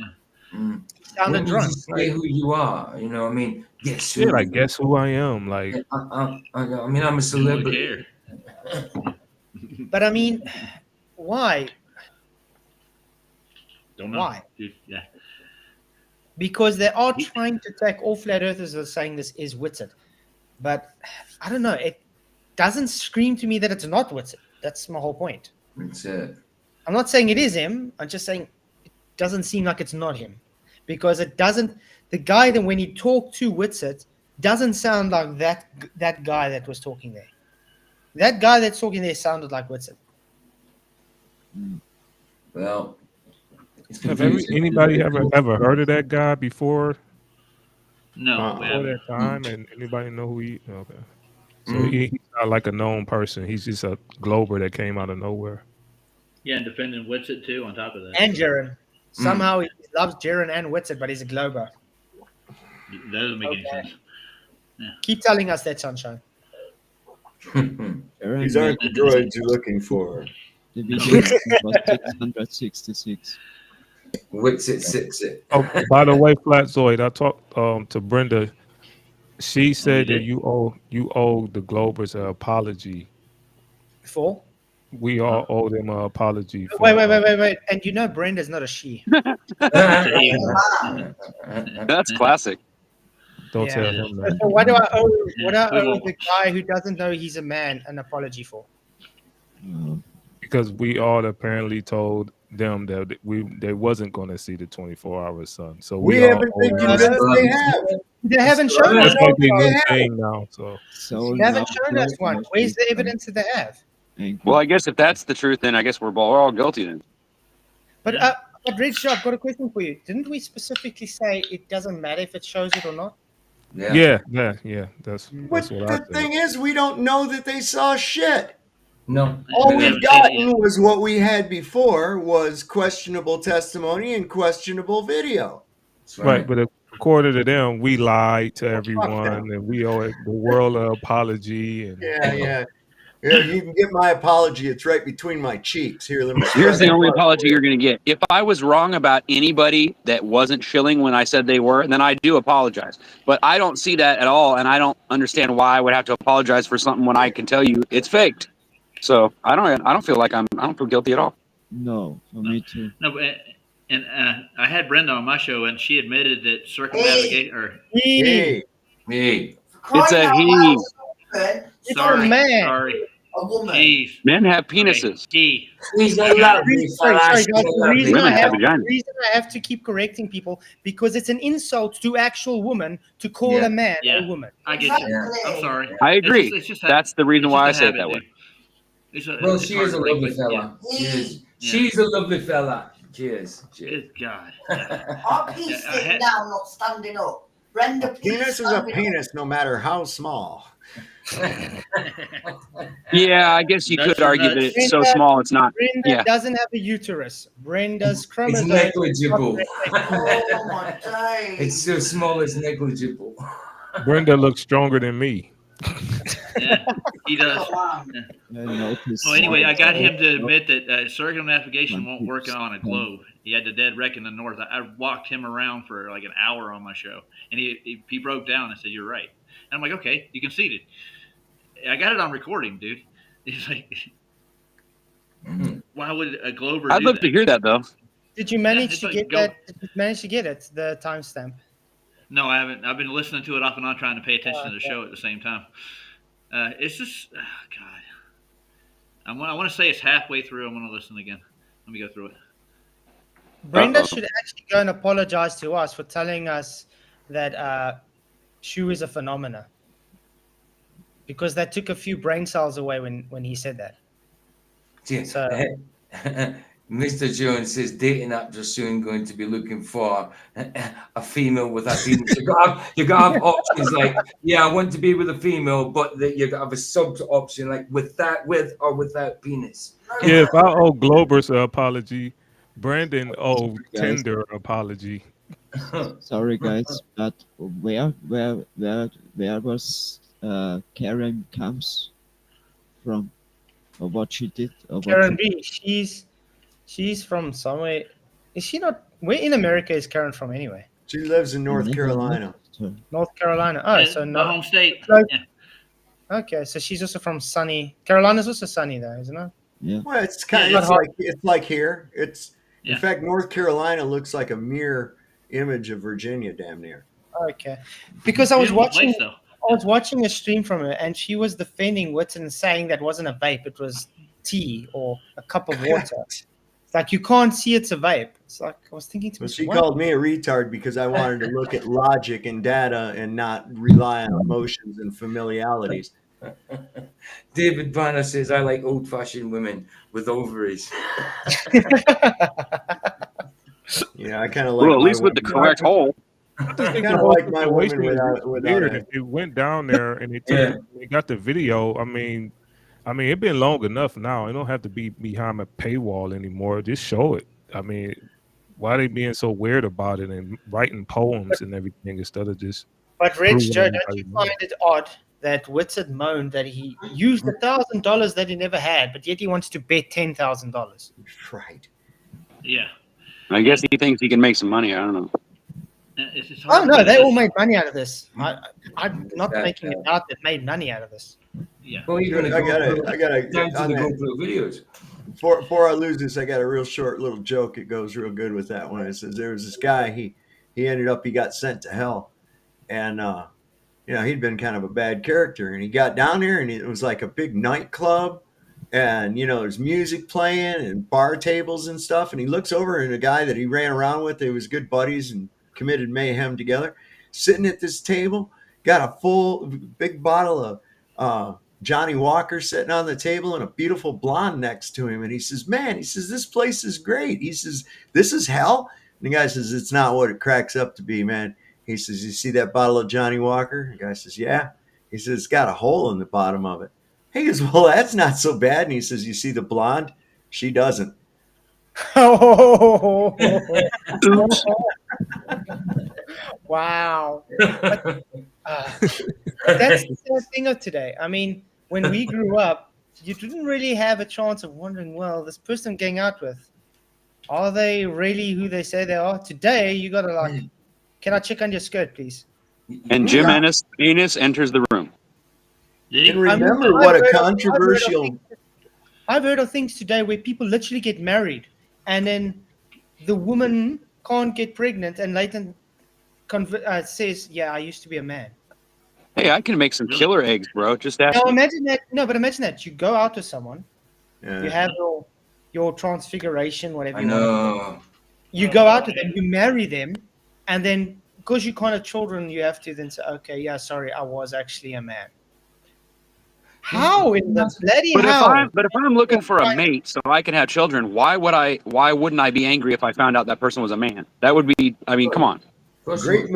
Mm. He sounded drunk. Say who you are. You know, I mean, guess who? Yeah, like, guess who I am? Like, I mean, I'm a celebrity. But I mean, why? Don't know. Why? Dude, yeah. Because they are trying to take all flat earthers are saying this is Witsit. But I don't know. It doesn't scream to me that it's not Witsit. That's my whole point. That's it. I'm not saying it is him. I'm just saying it doesn't seem like it's not him. Because it doesn't, the guy that when he talked to Witsit doesn't sound like that guy that was talking there. That guy that's talking there sounded like Witsit. Well, have anybody ever heard of that guy before? No. Before that time, and anybody know who he? Okay, so he's not like a known person. He's just a glober that came out of nowhere. Yeah, and defending Witsit too. On top of that, And Jaren. Somehow he loves Jaren and Witsit, but he's a glober. that doesn't make any sense. Yeah. Keep telling us that, Sunshine. These aren't the droids you're looking for. The video was 666. Witsit, Sixit. Oh, by the way, Flatzoid, I talked to Brenda. She said that you owe the Globers an apology. For? We all owe them an apology. For, Wait. And you know Brenda's not a she. That's classic. Don't tell him that. So what do I owe the guy who doesn't know he's a man an apology for? Because we all apparently told them that they wasn't going to see the 24-hour sun. So we haven't been convinced they have. They haven't shown us. Now, so they haven't shown us one. Where's the evidence that they have? Well, I guess if that's the truth, then I guess we're all guilty then. But Rich, I've got a question for you. Didn't we specifically say it doesn't matter if it shows it or not? Yeah. That's But what the thing is, we don't know that they saw shit. No. All we've gotten was what we had before was questionable testimony and questionable video. Right, but according to them, we lied to everyone and we owe the world an apology. And, Yeah, you can get my apology. It's right between my cheeks. Here, let me. Here's the only apology you're going to get. If I was wrong about anybody that wasn't shilling when I said they were, then I do apologize. But I don't see that at all, and I don't understand why I would have to apologize for something when I can tell you it's faked. So I don't feel like I don't feel guilty at all. No, for me too. No, but And I had Brenda on my show, and she admitted that circumnavigation Hey. It's a he. Sorry. A woman. Jeez. Men have penises. He. Sorry, guys. The Women have vaginas. reason I have to keep correcting people because it's an insult to actual woman to call a man a woman. I get you. I'm sorry. I agree. It's just That's the reason why I say it habit, that way. dude. Well, It's she hard is a to break, lovely but fella. yeah. She's a lovely fella. Cheers. Good God. Are peas sitting down, not standing up? Brenda, please Penis is a stand up. penis, no matter how small. Yeah, I guess you could argue that it's so small it's not. Brenda Yeah. doesn't have a uterus. Brenda's It's chromosomes. negligible. Oh my days. It's so small, it's negligible. Brenda looks stronger than me. Yeah, he does. So anyway, I got him to admit that circumnavigation won't work on a globe. He had the dead wreck in the north. I walked him around for like an hour on my show, and he broke down and said, "You're right." And I'm like, "Okay, you conceded." I got it on recording, dude. He's like, "Why would a glober?" I'd love to hear that though. Did you manage to get that? Did you manage to get it? The timestamp. No, I haven't. I've been listening to it off and on, trying to pay attention to the show at the same time. It's just, God. I want to say it's halfway through. I'm going to listen again. Let me go through it. Brenda should actually go and apologize to us for telling us that Shu is a phenomena, because that took a few brain cells away when he said that. Yeah. So, Mr. Jones says dating apps are soon going to be looking for a female with a penis. You got to have options like, yeah, I want to be with a female, but you got to have a sub option like with or without penis. Yeah, if I owe Globers an apology, Brandon owed Tinder an apology. Sorry, guys, but where was Karen comes from, or what she did? Or Karen B, she's from somewhere. Is she not? Where in America is Karen from anyway? She lives in North Carolina. North Carolina. Oh, so the not home state. Close. Yeah. Okay, so she's also from sunny. Carolina's also sunny though, isn't it? Yeah. Well, it's kind of it's like here. It's in fact North Carolina looks like a mirror image of Virginia, damn near. Okay, because I was watching. Place, though. I was watching a stream from her, and she was defending Whitson, saying that wasn't a vape; it was tea or a cup of water. It's like you can't see it's a vape. It's like I was thinking to Well, myself, she what? called me a retard because I wanted to look at logic and data and not rely on emotions and familiarities. David Banner says, I like old-fashioned women with ovaries. Yeah, I kind of like. Well, at least with the correct hole. I just think Kinda the whole like my women situation is without weird. a- If they went down there and they got the video, I mean, it's been long enough now. It don't have to be behind a paywall anymore. Just show it. I mean, why are they being so weird about it and writing poems and everything instead of just? But Rich proving Joe, don't everybody you wrong? find it odd that Whitson moaned that he used $1,000 that he never had, but yet he wants to bet $10,000? Right. Yeah. I guess he thinks he can make some money. I don't know. It's Oh no, they all made money out of this. I'm not Exactly. making it out that made money out of this. Yeah. Well, you're I gotta down to on the that. GoPro videos. Before I lose this, I got a real short little joke. It goes real good with that one. It says there was this guy. He ended up he got sent to hell, and he'd been kind of a bad character. And he got down there, and it was like a big nightclub, and there's music playing and bar tables and stuff. And he looks over, and a guy that he ran around with, they was good buddies and committed mayhem together, sitting at this table, got a full big bottle of Johnny Walker sitting on the table and a beautiful blonde next to him. And he says, man, this place is great. He says, this is hell. And the guy says, it's not what it cracks up to be, man. He says, you see that bottle of Johnny Walker? The guy says, yeah. He says, it's got a hole in the bottom of it. He goes, well, that's not so bad. And he says, you see the blonde? She doesn't. Wow. But, that's the sad thing of today. I mean, when we grew up, you didn't really have a chance of wondering, well, this person I'm going out with, are they really who they say they are? Today, you got to can I check on your skirt, please? And Jim Ennis enters the room. And remember what a controversial. I've heard of things today where people literally get married and then the woman can't get pregnant, and Leighton says, "Yeah, I used to be a man." Hey, I can make some killer eggs, bro. Just ask Now me. imagine that. No, but imagine that you go out with someone, Yeah. you have your transfiguration, whatever I you want to call it. know. You go out with them, you marry them, and then because you can't have children, you have to then say, "Okay, yeah, sorry, I was actually a man." How in the bloody But hell? if I'm looking for a mate so I can have children, why wouldn't I be angry if I found out that person was a man? That would be, I mean, come on. Great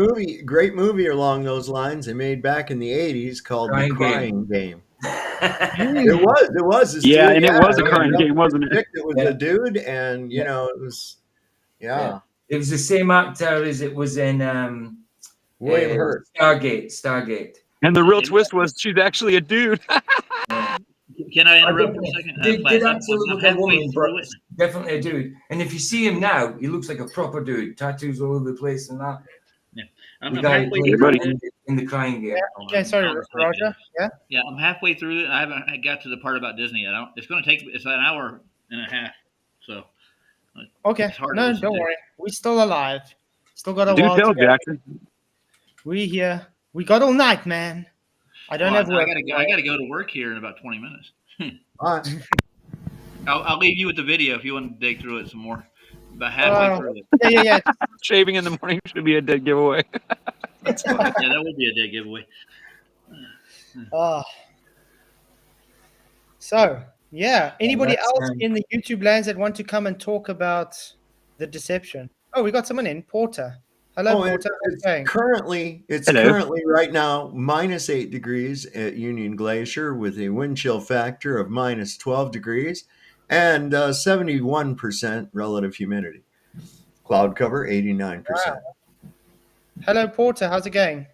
movie along those lines they made back in the 80s called The Crying Game. It was. This Yeah, dude, and it was a crying you game, wasn't it? It was a dude, and you know, it was, yeah. It was the same actor as it was in William Hurt. Stargate. And the real twist was she's actually a dude. Can I interrupt for a second? Did actually look I'm like a halfway woman, through but it. definitely a dude. And if you see him now, he looks like a proper dude. Tattoos all over the place and that. Yeah. The I'm guy halfway played through in, it. in the crying game. Okay, sorry, Roger. Yeah. Yeah, I'm halfway through it. I haven't got to the part about Disney yet. It's going to take. It's an hour and a half. So. Okay. It's hard to No, listen don't to. worry. We're still alive. Still got a Do while tell, to go. Jackson. We here. We got all night, man. I don't have work. I gotta go to work here in about 20 minutes. All right. I'll leave you with the video if you want to dig through it some more. About halfway through it. Yeah. Shaving in the morning should be a dead giveaway. Yeah, that would be a dead giveaway. So, yeah. Anybody that's, else in the YouTube lands that want to come and talk about the deception? Oh, we got someone in. Porter. Hello, Porter. It's currently right now -8 degrees at Union Glacier with a wind chill factor of -12 degrees and 71% relative humidity. Cloud cover 89%. Wow. Hello, Porter. How's it going?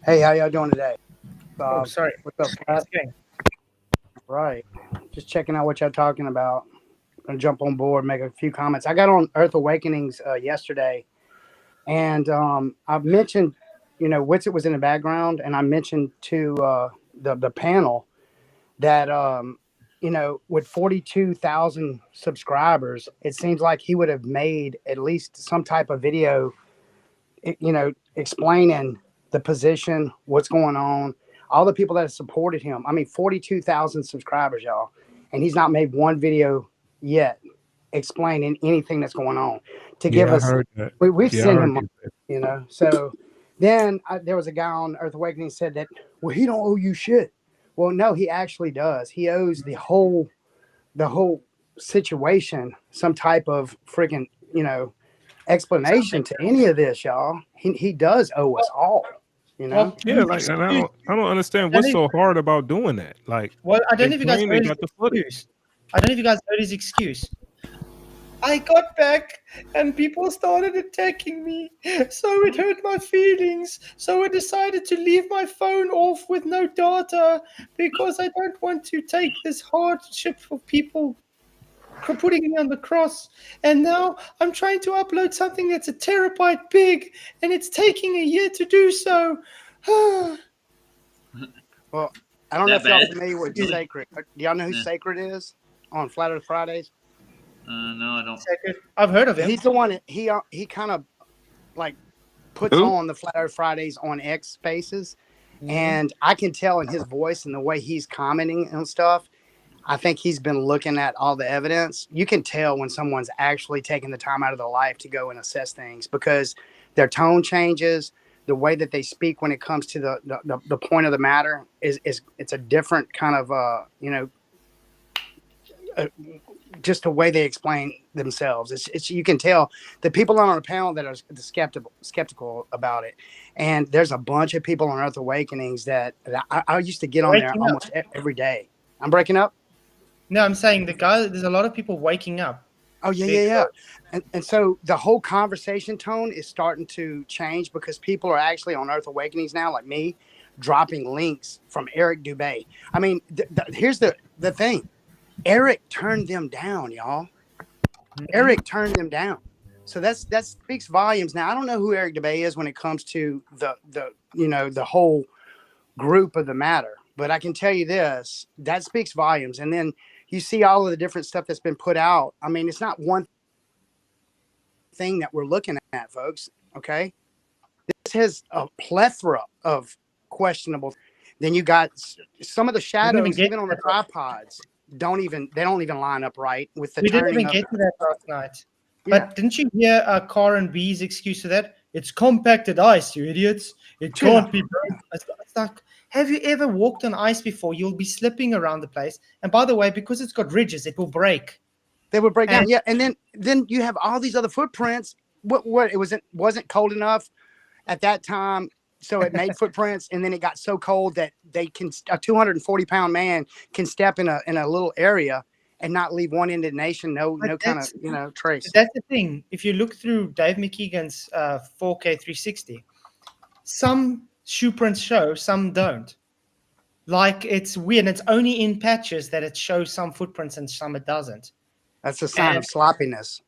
Hey, how y'all doing today? Oh, sorry. What's up, How's Pat? it going? Right. Just checking out what y'all talking about. I'm gonna jump on board, make a few comments. I got on Earth Awakenings yesterday, and I've mentioned, Witsit was in the background, and I mentioned to the panel that with 42,000 subscribers, it seems like he would have made at least some type of video, explaining the position, what's going on, all the people that have supported him. I mean, 42,000 subscribers, y'all, and he's not made one video yet explaining anything that's going on to give us. We've sent him, So then there was a guy on Earth Awakening said that, well, he don't owe you shit. Well, no, he actually does. He owes the whole situation some type of freaking, explanation to any of this, y'all. He does owe us all, Yeah, like, and I don't understand what's so hard about doing that. Like, well, I don't know if you guys they heard his got the footage. excuse. I don't know if you guys heard his excuse. I got back and people started attacking me, so it hurt my feelings. So I decided to leave my phone off with no data because I don't want to take this hardship for people putting me on the cross. And now I'm trying to upload something that's a terabyte big, and it's taking a year to do so. Well, I don't know if y'all are familiar with Sacred. Do y'all know who Sacred is on Flat Earth Fridays? No, I don't. Sacred. I've heard of him. He's the one that he kind of like puts on the Flat Earth Fridays on X Spaces, and I can tell in his voice and the way he's commenting and stuff. I think he's been looking at all the evidence. You can tell when someone's actually taking the time out of their life to go and assess things because their tone changes, the way that they speak when it comes to the point of the matter is it's a different kind of just the way they explain themselves. It's you can tell the people on the panel that are skeptical about it, and there's a bunch of people on Earth Awakenings that I used to get on there almost every day. I'm breaking up. No, I'm saying there's a lot of people waking up. Oh, yeah. And so the whole conversation tone is starting to change because people are actually on Earth Awakenings now, like me, dropping links from Eric Dubay. I mean, here's the thing. Eric turned them down, y'all. Eric turned them down. So that speaks volumes. Now, I don't know who Eric Dubay is when it comes to the whole group of the matter, but I can tell you this, that speaks volumes. And then you see all of the different stuff that's been put out. I mean, it's not one thing that we're looking at, folks. Okay, this has a plethora of questionable. Then you got some of the shadows, even on the tripods, they don't even line up right with the We didn't turning even of get to that last night. Yeah. But didn't you hear Karen B's excuse to that? It's compacted ice, you idiots. It can't be broken. It's like, have you ever walked on ice before? You'll be slipping around the place. And by the way, because it's got ridges, it will break. They would break down. And- Yeah, and then you have all these other footprints. What it wasn't cold enough at that time, so it made footprints, and then it got so cold that a 240-pound man can step in a little area and not leave one indentation, no kind of trace. That's the thing. If you look through Dave McKeegan's 4K 360, some shoe prints show, some don't. Like, it's weird. It's only in patches that it shows some footprints and some it doesn't. That's a sign of sloppiness.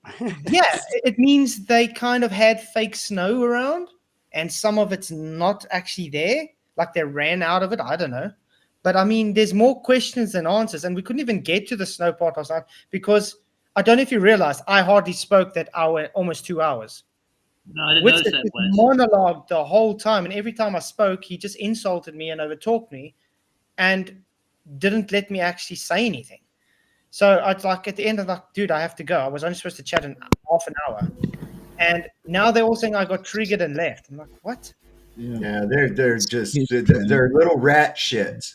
Yeah, it means they kind of had fake snow around, and some of it's not actually there. Like, they ran out of it. I don't know. But I mean, there's more questions than answers, and we couldn't even get to the snow part last night because I don't know if you realized I hardly spoke that hour, almost 2 hours. No, I didn't notice Whitson that, Wes. monologued the whole time, and every time I spoke, he just insulted me and overtalked me, and didn't let me actually say anything. So I'd like at the end, I'm like, dude, I have to go. I was only supposed to chat in half an hour, and now they're all saying I got triggered and left. I'm like, what? Yeah, they're just they're little rat shits.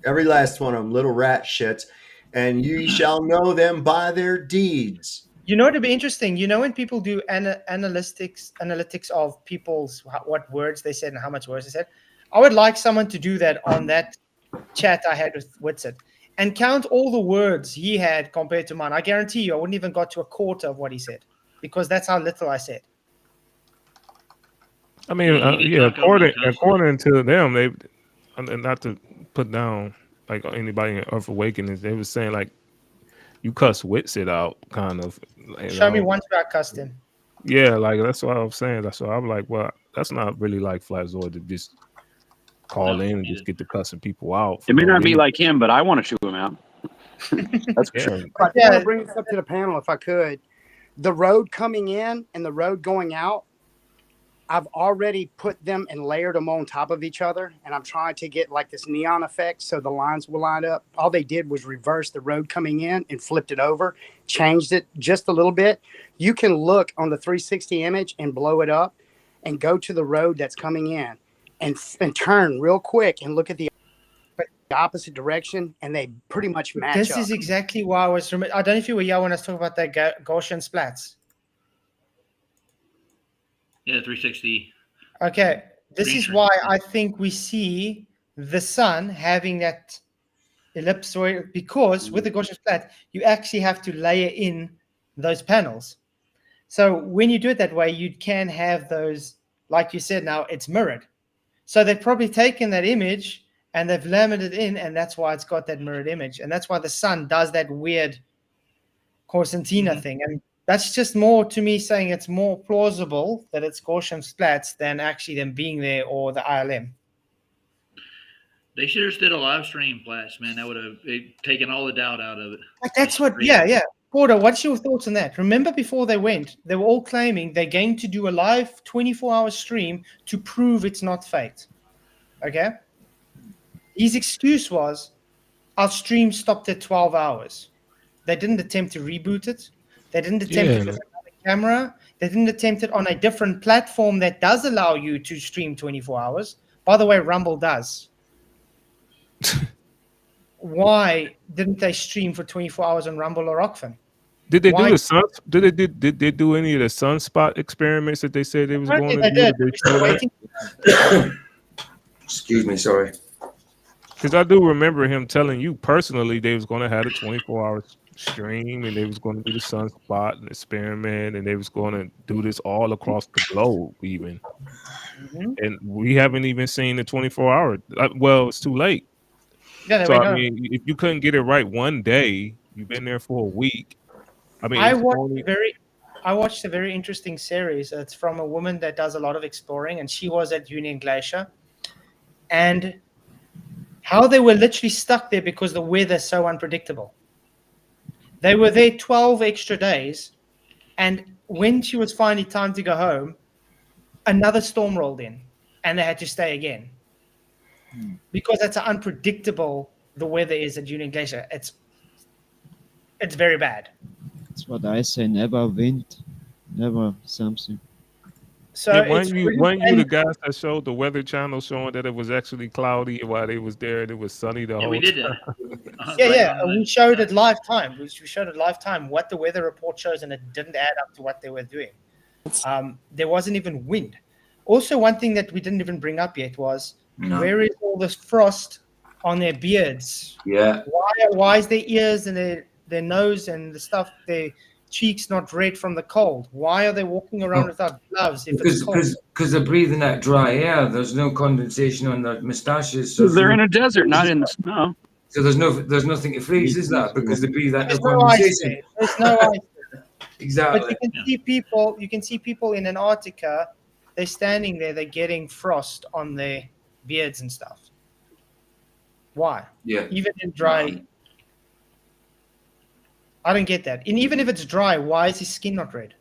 Every last one of them, little rat shits, and you shall know them by their deeds. You know, it'd be interesting. You know, when people do analytics of people's what words they said and how much words they said, I would like someone to do that on that chat I had with Whitson and count all the words he had compared to mine. I guarantee you, I wouldn't even got to a quarter of what he said because that's how little I said. I mean, according to them, they, not to put down like anybody in Earth Awakening, they was saying like you cuss Whitsit out, kind of. Show me once where I cussed him. Yeah, like that's what I was saying. That's why I'm like, well, that's not really like Flatzoid to just call in and just get to cussing people out. It may not be like him, but I want to chew him out. That's for sure. I want to bring this up to the panel if I could. The road coming in and the road going out, I've already put them and layered them on top of each other, and I'm trying to get like this neon effect so the lines will line up. All they did was reverse the road coming in and flipped it over, changed it just a little bit. You can look on the 360 image and blow it up and go to the road that's coming in and turn real quick and look at the opposite direction, and they pretty much match This up. is exactly why I was. I don't know if you were here when I was talking about that Gaussian splats. Yeah, 360. Okay, this is why I think we see the sun having that ellipsoid, because with the Gaussian splat, you actually have to layer in those panels. So when you do it that way, you can have those, like you said, now it's mirrored. So they've probably taken that image and they've laminated it in, and that's why it's got that mirrored image. And that's why the sun does that weird Corsentina thing. And that's just more to me saying it's more plausible that it's Gaussian splats than actually them being there or the ILM. They should have just did a live stream, Flats, man. That would have taken all the doubt out of it. That's what, yeah. Porter, what's your thoughts on that? Remember before they went, they were all claiming they're going to do a live 24-hour stream to prove it's not faked. Okay? His excuse was, our stream stopped at 12 hours. They didn't attempt to reboot it. They didn't attempt it with another camera. They didn't attempt it on a different platform that does allow you to stream 24 hours. By the way, Rumble does. Why didn't they stream for 24 hours on Rumble or Rockfin? Did they do the sun? Did they do any of the sunspot experiments that they said they was going to do? We're still waiting. Excuse me, sorry. Because I do remember him telling you personally they was going to have a 24-hour stream, and they was going to do the sunspot and experiment, and they was going to do this all across the globe even. And we haven't even seen the 24-hour. Well, it's too late. Yeah, so I mean, if you couldn't get it right one day, you've been there for a week. I mean, I watched a very interesting series. It's from a woman that does a lot of exploring, and she was at Union Glacier, and how they were literally stuck there because the weather's so unpredictable. They were there 12 extra days, and when she was finally time to go home, another storm rolled in, and they had to stay again because it's unpredictable. The weather is at Union Glacier. It's very bad. That's what I say. Never wind, never something. So Yeah, it's really, weren't you the guys that showed the Weather Channel showing that it was actually cloudy while they was there and it was sunny the Yeah, whole we did time? that. yeah. We showed it live time. We showed it live time what the weather report shows, and it didn't add up to what they were doing. There wasn't even wind. Also, one thing that we didn't even bring up yet was where is all this frost on their beards? Yeah. Why is their ears and their nose and the stuff, their cheeks not red from the cold? Why are they walking around without gloves if it's cold? Because they're breathing that dry air. There's no condensation on their moustaches. So They're in a desert, not in the snow. So there's nothing to freeze, is there? Because they breathe that There's no no ice condensation. there. There's no ice there. Exactly. But you can see people in Antarctica. They're standing there. They're getting frost on their beards and stuff. Why? Yeah. Even in dry. I don't get that. And even if it's dry, why is his skin not red?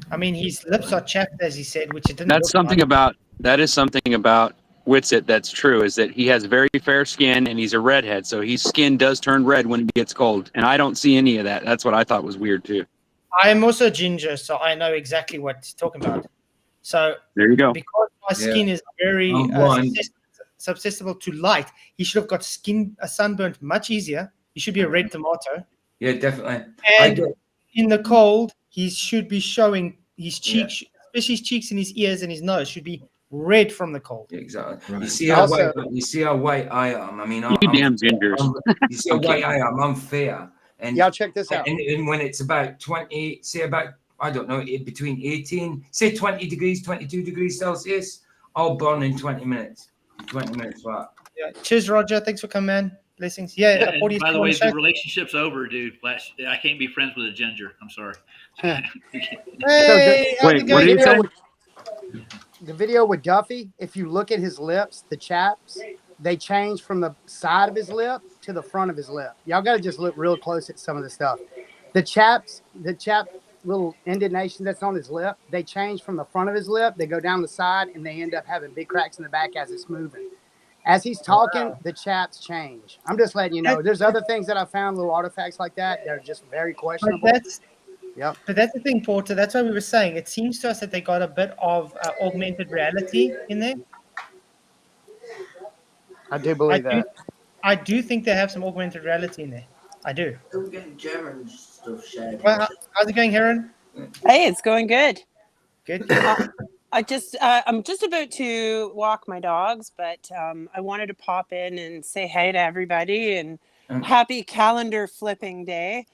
I mean, his lips are chapped, as he said, which it didn't. That is something about Whitsitt that's true, is that he has very fair skin and he's a redhead, so his skin does turn red when it gets cold. And I don't see any of that. That's what I thought was weird too. I am also ginger, so I know exactly what he's talking about. So there you go. Because my skin is very susceptible to light, he should have got sunburnt much easier. He should be a red tomato. Yeah, definitely. And in the cold, he should be showing his cheeks, especially his cheeks and his ears and his nose should be red from the cold. Yeah, exactly. Right. You see how white I am. I mean, I'm damn gingers. You see how white I am. I'm fair. And y'all check this out. And when it's about 20, say about, I don't know, between 18, say 20 degrees, 22 degrees Celsius, I'll burn in 20 minutes. 20 minutes flat. Yeah. Cheers, Roger. Thanks for coming, man. Blessings. Yeah. And by the way, the relationship's over, dude. I can't be friends with a ginger. I'm sorry. Hey, wait, what did you say? The video with Duffy, if you look at his lips, the chaps, they change from the side of his lip to the front of his lip. Y'all got to just look real close at some of the stuff. The chap little indentation that's on his lip, they change from the front of his lip, they go down the side, and they end up having big cracks in the back as it's moving. As he's talking, the chaps change. I'm just letting you know. There's other things that I found, little artifacts like that, that are just very questionable. But that's the thing, Porter. That's what we were saying. It seems to us that they got a bit of augmented reality in there. I do believe that. I do think they have some augmented reality in there. I do. Don't get German stuff shared. Well, how's it going, Heron? Hey, it's going good. Good. I'm just about to walk my dogs, but I wanted to pop in and say hi to everybody and happy calendar flipping day.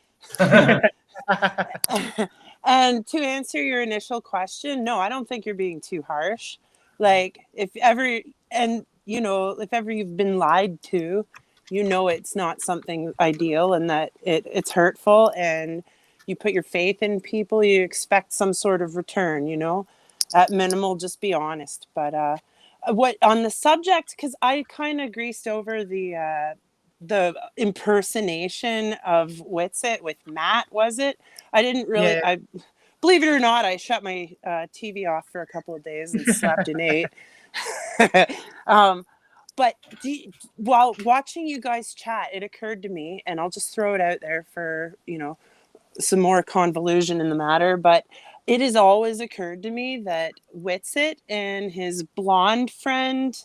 And to answer your initial question, no, I don't think you're being too harsh. Like if ever you've been lied to, it's not something ideal and that it's hurtful, and you put your faith in people, you expect some sort of return, at minimal, just be honest. But what on the subject, because I kind of greased over the impersonation of Whitsitt with Matt, was it? I didn't really, I believe it or not, I shut my TV off for a couple of days and slept and ate. But while watching you guys chat, it occurred to me, and I'll just throw it out there for, some more convolution in the matter, but it has always occurred to me that Whitsitt and his blonde friend,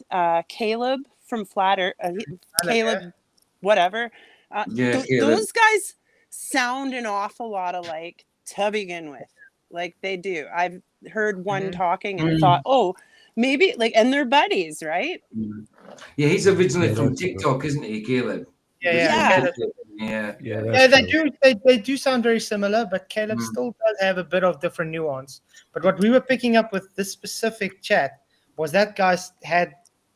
Caleb from Caleb, whatever, those guys sound an awful lot alike to begin with. Like they do. I've heard one talking and thought, oh, maybe and they're buddies, right? Yeah, he's originally from TikTok, isn't he, Caleb? Yeah. They do sound very similar, but Caleb still does have a bit of different nuance. But what we were picking up with this specific chat was that guy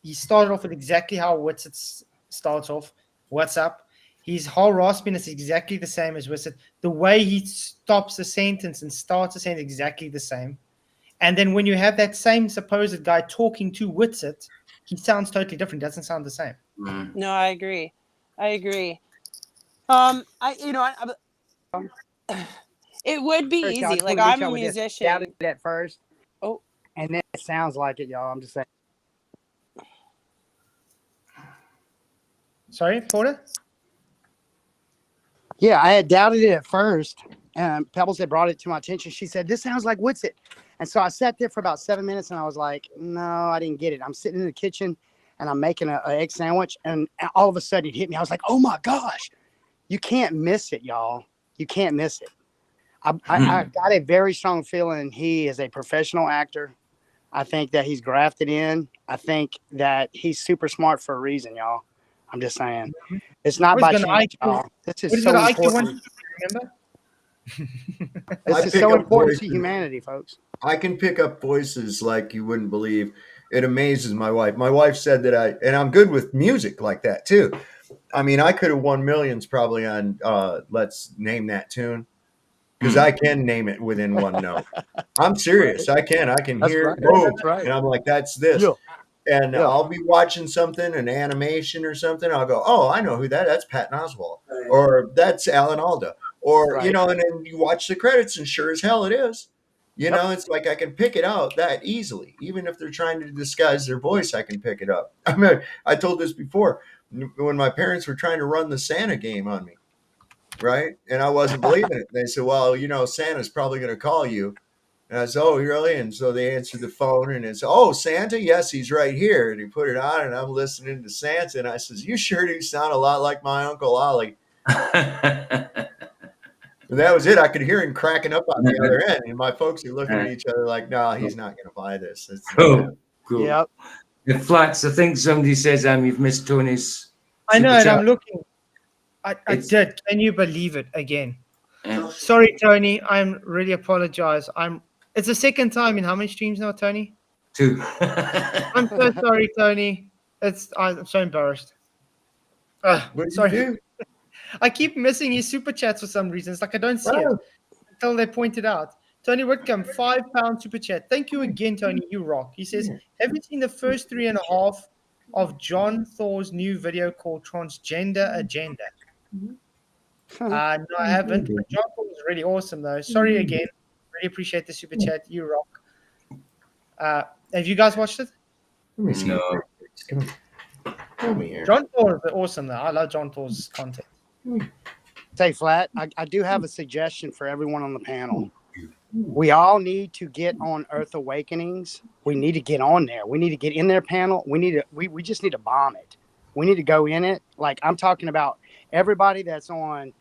he started off with exactly how Whitsitt starts off. What's up? His whole raspiness is exactly the same as Whitsitt. The way he stops a sentence and starts a sentence exactly the same. And then when you have that same supposed guy talking to Whitsitt, he sounds totally different. Doesn't sound the same. No, I agree. It would be First, y'all, I easy. just Like wanna beat I'm a y'all with this. musician. Doubted it at first. Oh. And then it sounds like it, y'all. I'm just saying. Sorry, Porter? Yeah, I had doubted it at first. Pebbles had brought it to my attention. She said, "This sounds like what's it?" And so I sat there for about 7 minutes, and I was like, "No, I didn't get it." I'm sitting in the kitchen, and I'm making an egg sandwich, and all of a sudden it hit me. I was like, "Oh my gosh, you can't miss it, y'all! You can't miss it." I got a very strong feeling he is a professional actor. I think that he's grafted in. I think that he's super smart for a reason, y'all. I'm just saying. It's not by chance, y'all. This is so important. Remember? This is so important to humanity, folks. I can pick up voices like you wouldn't believe. It amazes my wife. My wife said that and I'm good with music like that too. I mean, I could have won millions probably on Let's Name That Tune, because I can name it within one note. I'm serious. I can That's hear right. it. Boom. That's right. And I'm like, that's this. Yeah. And Yeah. I'll be watching something, an animation or something. I'll go, oh, I know who that's Patton Oswalt, or that's Alan Alda, or, Right. you know, and then you watch the credits and sure as hell it is. You know, it's like I can pick it out that easily. Even if they're trying to disguise their voice, I can pick it up. I mean, I told this before when my parents were trying to run the Santa game on me, right? And I wasn't believing it. They said, well, you know, Santa's probably going to call you. And I said, oh, really? And so they answered the phone and it's, oh, Santa? Yes, he's right here. And he put it on and I'm listening to Santa. And I says, you sure do sound a lot like my Uncle Ollie. And that was it. I could hear him cracking up on the other end. And my folks are looking at each other like, no, he's not going to buy this. It's Cool. Yep. The Flats, I think somebody says you've missed Tony's. I know, super and chat. I'm looking. I did. Can you believe it again? Sorry, Tony. I'm really apologize. It's the second time in how many streams now, Tony? 2. I'm so sorry, Tony. I'm so embarrassed. Sorry. I keep missing his super chats for some reason. It's like I don't see it until they point it out. Tony Whitcomb, £5 super chat. Thank you again, Tony. You rock. He says, have you seen the first 3.5 of John Thor's new video called Transgender Agenda? No, I haven't. But John Thor is really awesome, though. Sorry again. Really appreciate the super chat. You rock. Have you guys watched it? Let me see. No. Come here. John Thor is awesome, though. I love John Thor's content. Say Flat, I do have a suggestion for everyone on the panel. We all need to get on Earth Awakenings. We need to get on there. We need to get in their panel. We just need to bomb it. We need to go in it. Like I'm talking about everybody that's on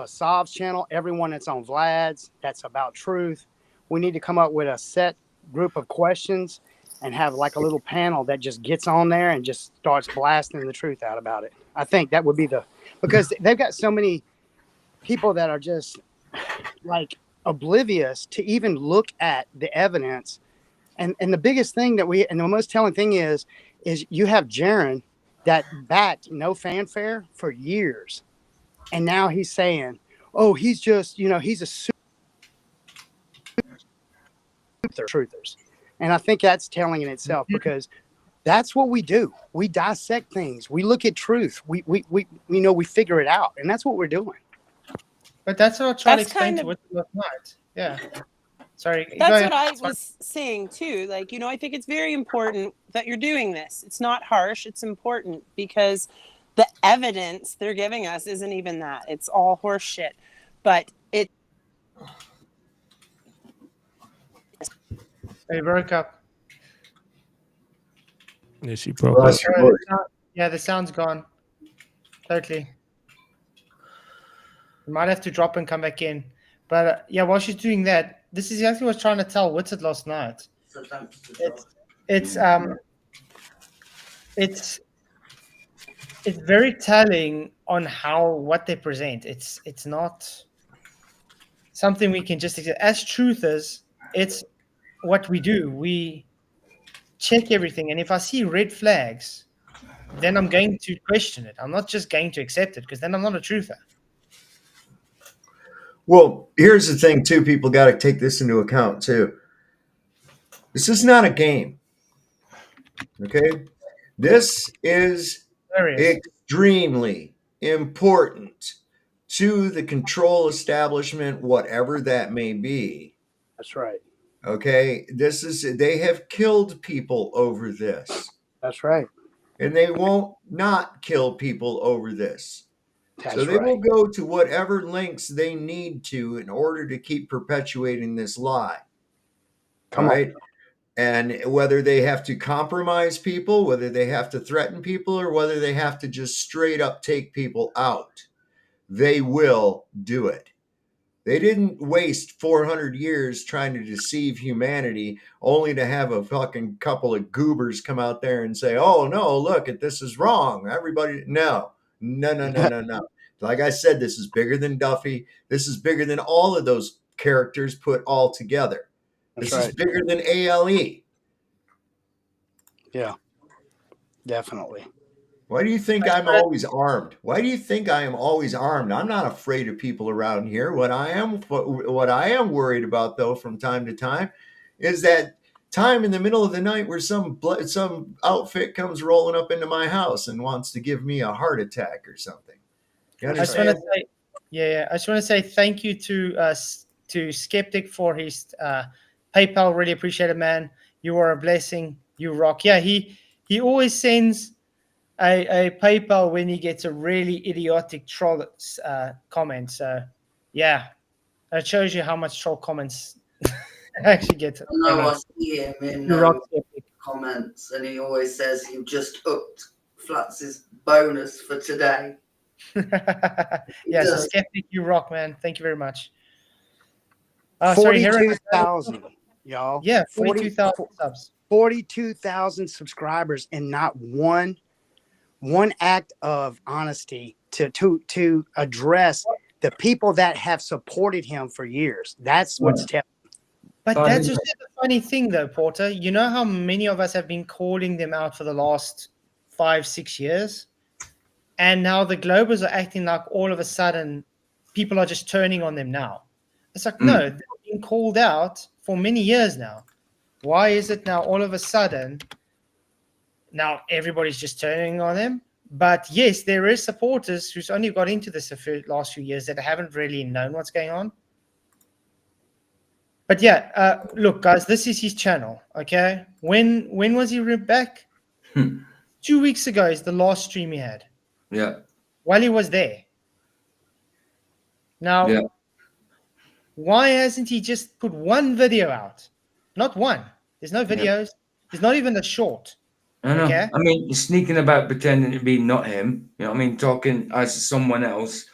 Sav's channel, everyone that's on Vlad's, that's about truth. We need to come up with a set group of questions and have like a little panel that just gets on there and just starts blasting the truth out about it. I think that would be because they've got so many people that are just like oblivious to even look at the evidence. And the biggest thing and the most telling thing is you have Jaron that backed no fanfare for years. And now he's saying, oh, he's just, he's a truthers. And I think that's telling in itself because that's what we do. We dissect things. We look at truth. We figure it out. And that's what we're doing. But that's what I tried to That's explain kind to of- What's last night. Yeah. Sorry. go That's ahead. what I was saying too. Like, I think it's very important that you're doing this. It's not harsh. It's important because the evidence they're giving us isn't even that. It's all horse shit. But it. They broke up. Yeah, she broke up. Yeah, the sound's gone. Totally. You might have to drop and come back in. But yeah, while she's doing that, this is exactly what I was trying to tell Whitsett last night. It's very telling on what they present. It's not something we can just accept. As truthers, it's what we do. We check everything, and if I see red flags, then I'm going to question it. I'm not just going to accept it because then I'm not a truther. Well, here's the thing, too. People got to take this into account, too. This is not a game. Okay? This is extremely important to the control establishment, whatever that may be. That's right. Okay, they have killed people over this. That's right. And they won't not kill people over this. That's So they will right. go to whatever lengths they need to in order to keep perpetuating this lie. Come on. And whether they have to compromise people, whether they have to threaten people, or whether they have to just straight up take people out, they will do it. They didn't waste 400 years trying to deceive humanity only to have a fucking couple of goobers come out there and say, oh, no, look, this is wrong. Everybody, no. Like I said, this is bigger than Duffy. This is bigger than all of those characters put all together. This is bigger than ALE. Yeah, definitely. Why do you think I'm always armed? Why do you think I am always armed? I'm not afraid of people around here. What I am worried about, though, from time to time, is that time in the middle of the night where some outfit comes rolling up into my house and wants to give me a heart attack or something. I just want to say, I just want to say thank you to Skeptic for his PayPal. Really appreciate it, man. You are a blessing. You rock. Yeah, he always sends a PayPal when he gets a really idiotic troll comment. So yeah, it shows you how much troll comments actually get. I know I see him in comments, and he always says he just upped Flatz's bonus for today. Yeah, so Skeptic, you rock, man. Thank you very much. 42,000, y'all. Yeah, 42,000 subs. 42,000 subscribers, and not one act of honesty to address the people that have supported him for years. That's what's telling. But that's just the funny thing, though, Porter. You know how many of us have been calling them out for the last 5-6 years? And now the Globers are acting like all of a sudden people are just turning on them now. It's like, no, they've been called out for many years now. Why is it now all of a sudden now everybody's just turning on them? But yes, there is supporters who's only got into this the last few years that haven't really known what's going on. But yeah, look, guys, this is his channel, okay? When was he back? 2 weeks ago is the last stream he had. Yeah. While he was there. Now, why hasn't he just put one video out? Not one. There's no videos. There's not even a short. I know. Okay? I mean, he's sneaking about pretending to be not him. You know what I mean? Talking as someone else.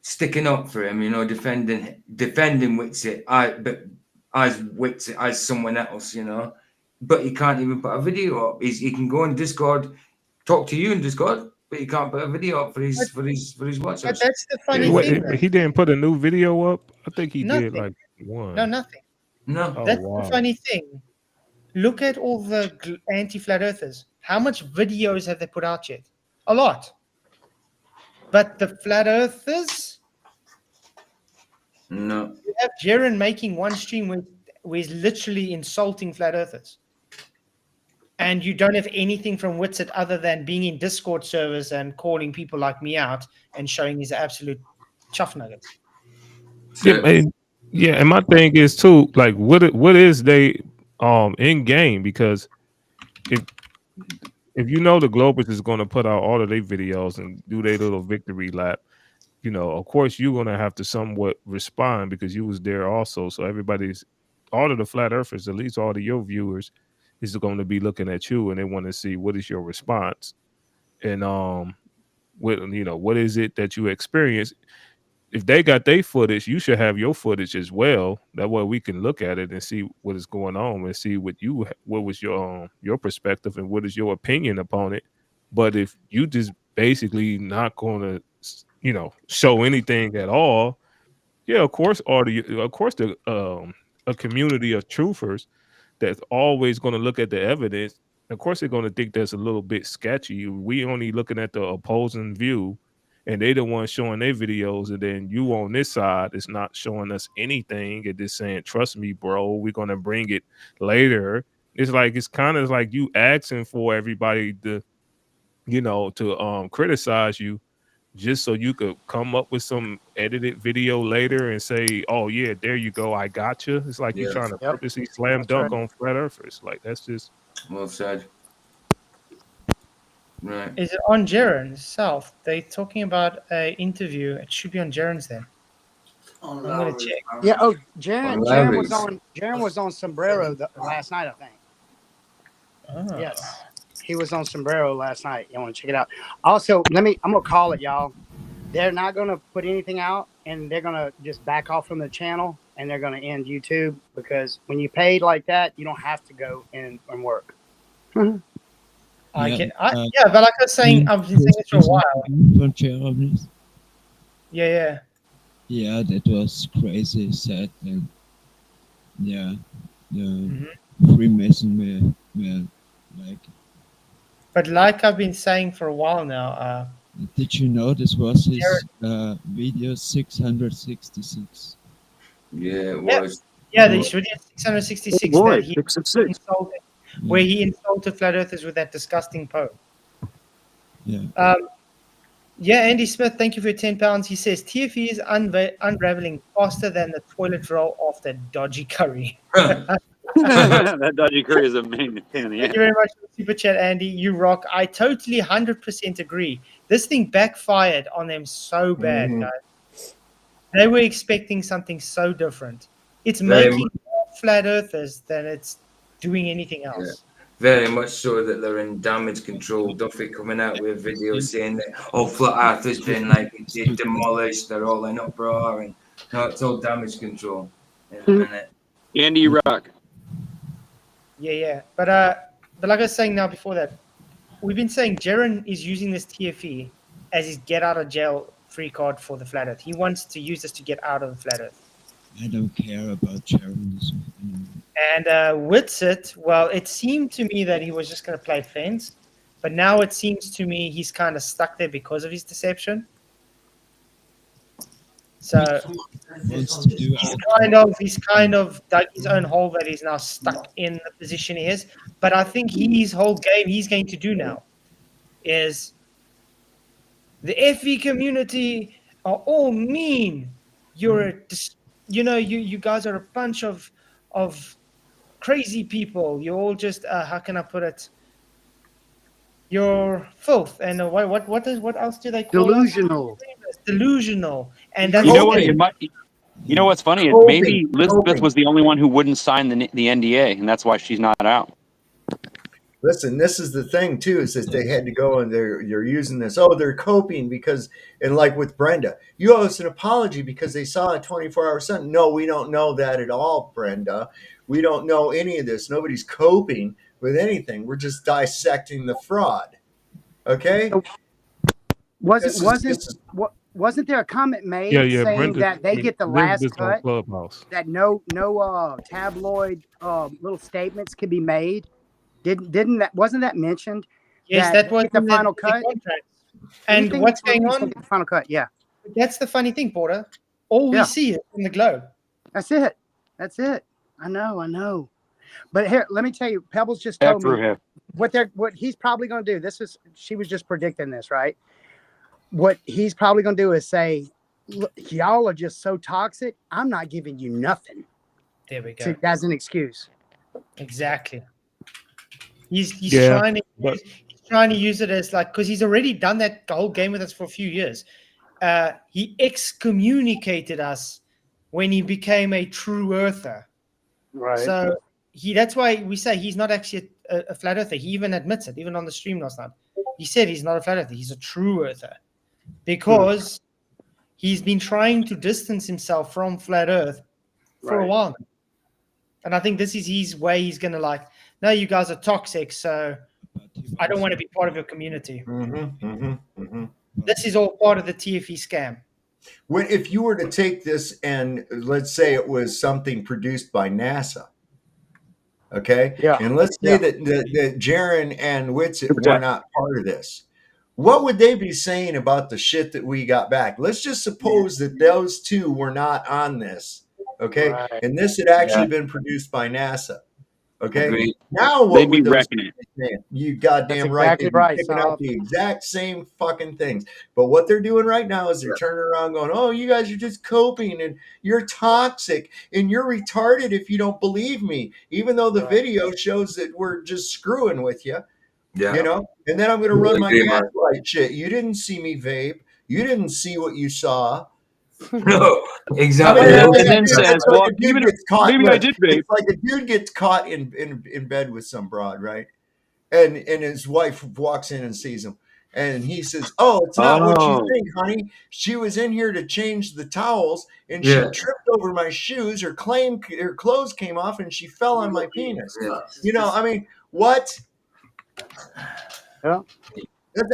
Sticking up for him, you know, defending Wixit. But as Wixit, as someone else, you know. But he can't even put a video up. He can go on Discord, talk to you in Discord, but he can't put a video up for his watchers. But that's the funny thing. He didn't put a new video up. I think he Nothing. did like one. No, nothing. No. That's the funny thing. Look at all the anti-flat earthers. How much videos have they put out yet? A lot. But the flat earthers? No. You have Jaren making one stream where he's literally insulting flat earthers. And you don't have anything from Witsit other than being in Discord servers and calling people like me out and showing his absolute chuff nuggets. Yeah, and my thing is too, like, what is they in game? Because if you know the Globers is going to put out all of their videos and do their little victory lap, you know, of course you're going to have to somewhat respond because you was there also. So all of the flat earthers, at least all of your viewers, is going to be looking at you and they want to see what is your response and what is it that you experience. If they got their footage, you should have your footage as well. That way we can look at it and see what is going on and see what was your perspective and what is your opinion upon it. But if you just basically not going to, show anything at all, yeah, of course, a community of truthers that's always going to look at the evidence. Of course, they're going to think that's a little bit sketchy. We only looking at the opposing view, and they the ones showing their videos, and then you on this side is not showing us anything and just saying, "Trust me, bro, we're going to bring it later." It's kind of like you asking for everybody to, to criticize you just so you could come up with some edited video later and say, "Oh yeah, there you go, I got you." It's like you're trying to purposely slam dunk on flat earthers. Like that's just well said. Right. Is it on Jaren's South? They're talking about an interview. It should be on Jaren's then. I'm gonna check. Yeah. Oh, Jaren was on Sombrero last night, I think. Oh. Yes, he was on Sombrero last night. You want to check it out? Also, I'm gonna call it, y'all. They're not gonna put anything out, and they're gonna just back off from the channel, and they're gonna end YouTube because when you paid like that, you don't have to go in and work. But like I was saying, I've been saying this for a while. Yeah. Yeah, that was crazy sad. And yeah, the Freemason were like. But like I've been saying for a while now. Did you know this was his video 666? Yeah, it was. Yeah, they showed it 666 Oh boy, that he insulted, where he insulted flat earthers with that disgusting poem. Yeah. Yeah, Andy Smith, thank you for your £10. He says TFE is unraveling faster than the toilet roll after dodgy curry. That dodgy curry is a main pain in the ass. Thank you very much for the super chat, Andy. You rock. I totally 100% agree. This thing backfired on them so bad, guys. They were expecting something so different. It's making more flat earthers than it's doing anything else. Yeah. Very much so that they're in damage control. Duffy coming out with a video saying that flat earth has been like demolished, they're all in uproar, and no, it's all damage control in a minute. Andy, you rock. Yeah. But like I was saying now before that, we've been saying Jaren is using this TFE as his get out of jail free card for the flat earth. He wants to use this to get out of the flat earth. I don't care about Jaren anymore. And Whitsitt, well, it seemed to me that he was just going to play fence, but now it seems to me he's kind of stuck there because of his deception. So he's kind of dug his own hole that he's now stuck in the position he is. But I think his whole game he's going to do now is the FE community are all mean. You're you guys are a bunch of crazy people. You're all just how can I put it? You're filth and what else do they call delusional? Delusional. And that's you know what? You know what's funny? Maybe Elizabeth was the only one who wouldn't sign the NDA, and that's why she's not out. Listen, this is the thing too, is that they had to go and they're using this. Oh, they're coping because, and like with Brenda, you owe us an apology because they saw a 24-hour sun. No, we don't know that at all, Brenda. We don't know any of this. Nobody's coping with anything. We're just dissecting the fraud. Okay? Wasn't there a comment made saying Brenda, that they get the last cut? Clubhouse. That no tabloid little statements could be made. Wasn't that mentioned? Yes, that was the final cut. And what's going on? The final cut, yeah. That's the funny thing, Porter. All we see is in the globe. That's it. I know. But here, let me tell you, Pebbles just told me what he's probably going to do. She was just predicting this, right? What he's probably going to do is say, look, y'all are just so toxic. I'm not giving you nothing. There we go. As an excuse. Exactly. He's trying to use it as like, because he's already done that whole game with us for a few years. He excommunicated us when he became a true earther. Right. So that's why we say he's not actually a flat earther. He even admits it, even on the stream last night. He said he's not a flat earther. He's a true earther because he's been trying to distance himself from flat earth for a while now. And I think this is his way. He's going to no, you guys are toxic, so I don't want to be part of your community. This is all part of the TFE scam. If you were to take this and let's say it was something produced by NASA, okay? Yeah. And let's say that Jaren and Whitsitt were not part of this. What would they be saying about the shit that we got back? Let's just suppose that those two were not on this, okay? Right. And this had actually been produced by NASA. Okay. Agreed. Now what They'd be would those wrecking it. say? You goddamn That's right. exactly They'd be right, picking out Sal. the exact same fucking things. But what they're doing right now is they're turning around going, oh, you guys are just coping and you're toxic and you're retarded if you don't believe me, even though the video shows that we're just screwing with you. Yeah. You know, and then I'm going to run my Agree, Mark. gaslight shit. You didn't see me vape. You didn't see what you saw. No, exactly. And then says, well, even if maybe I did vape. It's like a dude gets caught in bed with some broad, right? And his wife walks in and sees him. And he says, oh, it's not what you Oh. think, honey. She was in here to change the towels and Yeah. she tripped over my shoes. Her clothes came off and she fell on my penis. You know, I mean, what? Yeah.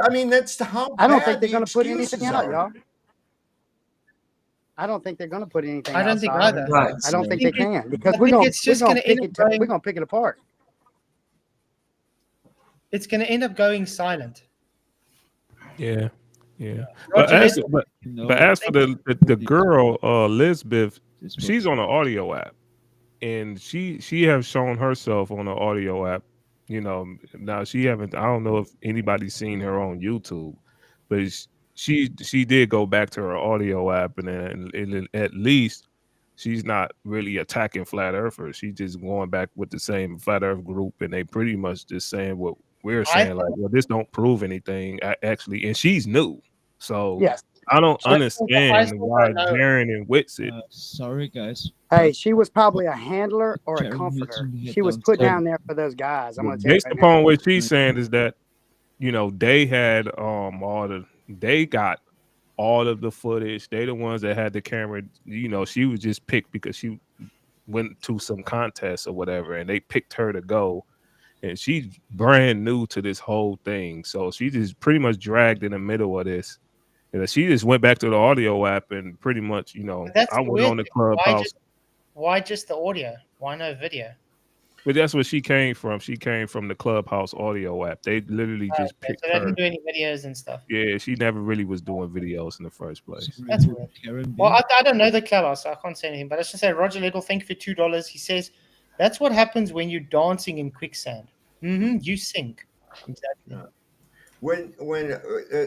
I mean, that's how I don't bad think they're the going to put excuses anything out, are. y'all. I don't think they're going to put anything. I don't think outside. either. Right. I don't think they can because I we're think going it's just gonna end up going- we're going to pick it apart. It's going to end up going silent. Yeah. Roger, But as for the girl, Elizabeth, she's on an audio app, and she has shown herself on an audio app. You know, now she haven't. I don't know if anybody's seen her on YouTube, but she did go back to her audio app, and then at least she's not really attacking flat earthers. She's just going back with the same flat earth group, and they pretty much just saying what we're saying, like, well, this don't prove anything actually, and she's new, so Yes. I don't So- understand why Jaren and Witsit. Sorry, guys. Hey, she was probably a handler or a Jeremy comforter. Hudson She was hit put on down there for those guys. I'm going to tell you Based right upon now. what she's saying is that, you know, they had they got all of the footage. They the ones that had the camera. You know, she was just picked because she went to some contest or whatever, and they picked her to go. And she's brand new to this whole thing, so she just pretty much dragged in the middle of this. And she just went back to the audio app and pretty much, you know, That's I went weird. on the Clubhouse. Why just the audio? Why no video? But that's where she came from. She came from the Clubhouse audio app. They literally just Okay, picked so they her. didn't do any videos and stuff. Yeah, she never really was doing videos in the first place. That's weird. Well, I don't know the Clubhouse, so I can't say anything. But I should say, Roger Little, thank you for $2. He says, that's what happens when you're dancing in quicksand. You sink. Exactly. When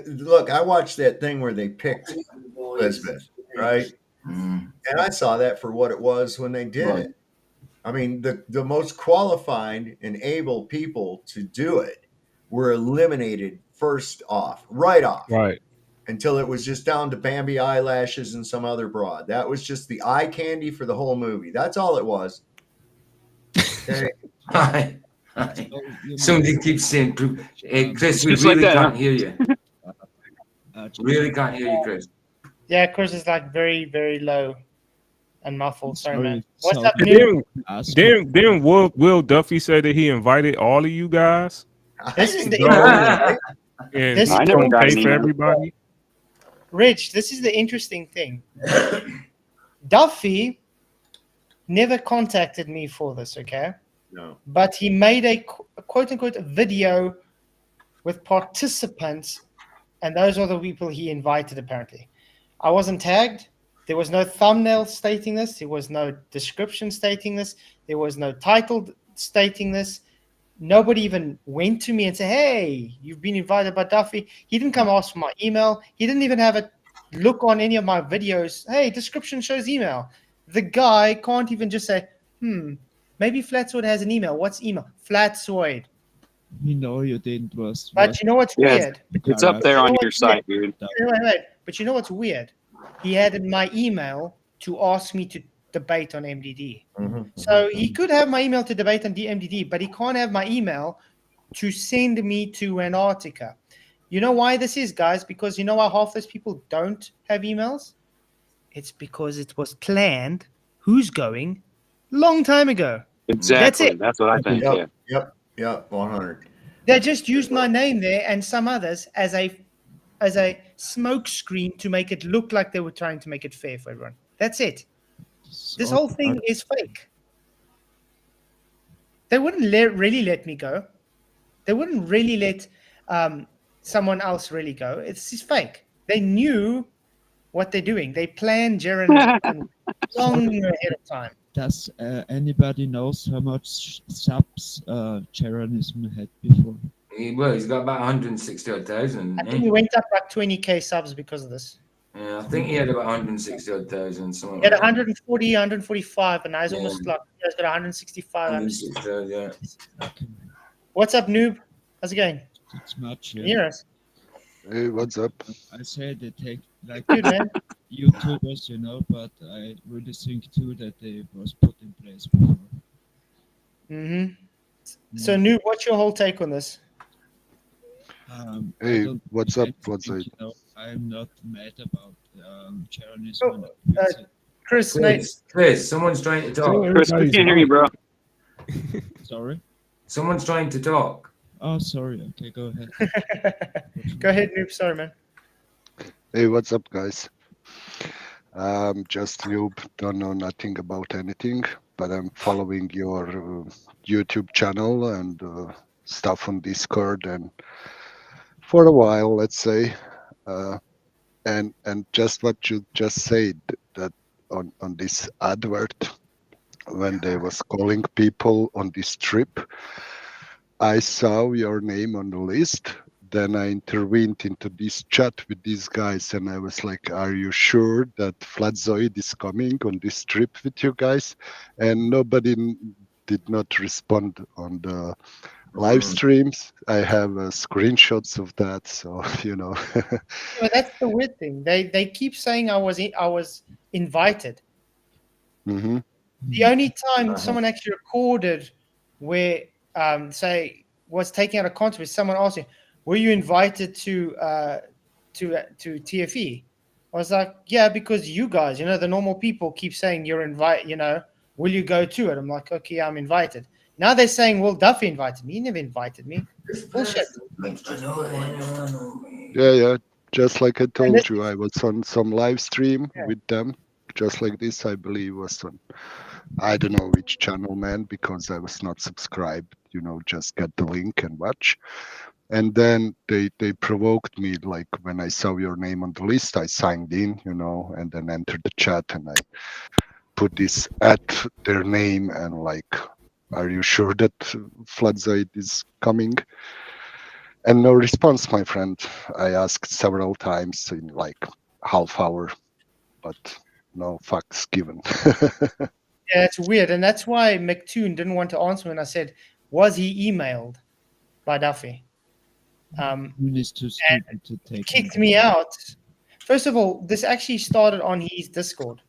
look, I watched that thing where they picked Elizabeth, right? And I saw that for what it was when they did it. I mean, the most qualified and able people to do it were eliminated right off. Right. Until it was just down to Bambi eyelashes and some other broad. That was just the eye candy for the whole movie. That's all it was. Okay. Hi. Somebody keeps saying, hey, Chris, we Just really like that, can't huh? hear you. Really can't hear you, Chris. Yeah, Chris is like very, very low and muffled. Sorry, man. What's What's up, And Neil? then Will Duffy said that he invited all of you guys. This is the And This he's is gonna the- pay for everybody. Rich, this is the interesting thing. Duffy never contacted me for this, okay? No. But he made a quote unquote video with participants, and those are the people he invited, apparently. I wasn't tagged. There was no thumbnail stating this. There was no description stating this. There was no title stating this. Nobody even went to me and said, hey, you've been invited by Duffy. He didn't come ask for my email. He didn't even have a look on any of my videos. Hey, description shows email. The guy can't even just say, maybe Flatzoid has an email. What's email? Flatzoid. You know you didn't was. But you know what's weird? It's up there on your site, dude. Wait. But you know what's weird? He had my email to ask me to debate on MDD. So he could have my email to debate on MDD, but he can't have my email to send me to Antarctica. You know why this is, guys? Because you know why half those people don't have emails? It's because it was planned. Who's going? Long time ago. Exactly. That's it. That's what I think. Yeah. Yep, 100. They just used my name there and some others as a smoke screen to make it look like they were trying to make it fair for everyone. That's it. This whole thing is fake. They wouldn't really let me go. They wouldn't really let someone else really go. It's just fake. They knew what they're doing. They planned Jaren long ahead of time. Does anybody knows how much subs Cheronism had before? Well, he's got about 160,000. I think he went up like 20k subs because of this. Yeah, I think he had about 160,000. He had 140, 145, and now he's almost like he's got 165. 160,000, yeah. What's up, noob? How's it going? It's much. Can you hear us? Hey, what's up? I said they take like Good, man. YouTubers, but I really think too that they was put in place before. So, noob, what's your whole take on this? Hey, what's up? What's up? I'm not mad about Cheronism. Chris, someone's trying to talk. Chris, we can't hear you, bro. Sorry? Someone's trying to talk. Oh, sorry. Okay, go ahead. Go ahead, noob. Sorry, man. Hey, what's up, guys? Just noob, don't know nothing about anything, but I'm following your YouTube channel and stuff on Discord, and for a while, let's say, and just what you just said, that on this advert, when they was calling people on this trip, I saw your name on the list. Then I intervened into this chat with these guys, and I was like, are you sure that Flatzoid is coming on this trip with you guys? And nobody did not respond on the live streams. I have screenshots of that, so Well, that's the weird thing. They keep saying I was invited. Mm-hmm. The only time someone actually recorded where say was taken out of context, someone asked me, "Were you invited to TFE?" I was like, "Yeah, because you guys, the normal people keep saying you're invited. Will you go to it?" I'm like, "Okay, I'm invited." Now they're saying, "Well, Duffy invited me. He never invited me." Bullshit. Yeah. Just like I told you, I was on some live stream with them, just like this. I believe was on, I don't know which channel, man, because I was not subscribed. Just get the link and watch. And then they provoked me, like when I saw your name on the list, I signed in, and then entered the chat, and I put this at their name and like, are you sure that Flatzoid is coming? And no response, my friend. I asked several times in like half hour, but no fucks given. Yeah, it's weird, and that's why McToon didn't want to answer when I said, "Was he emailed by Duffy?" Who needs to take Kicked me out. First of all, this actually started on his Discord,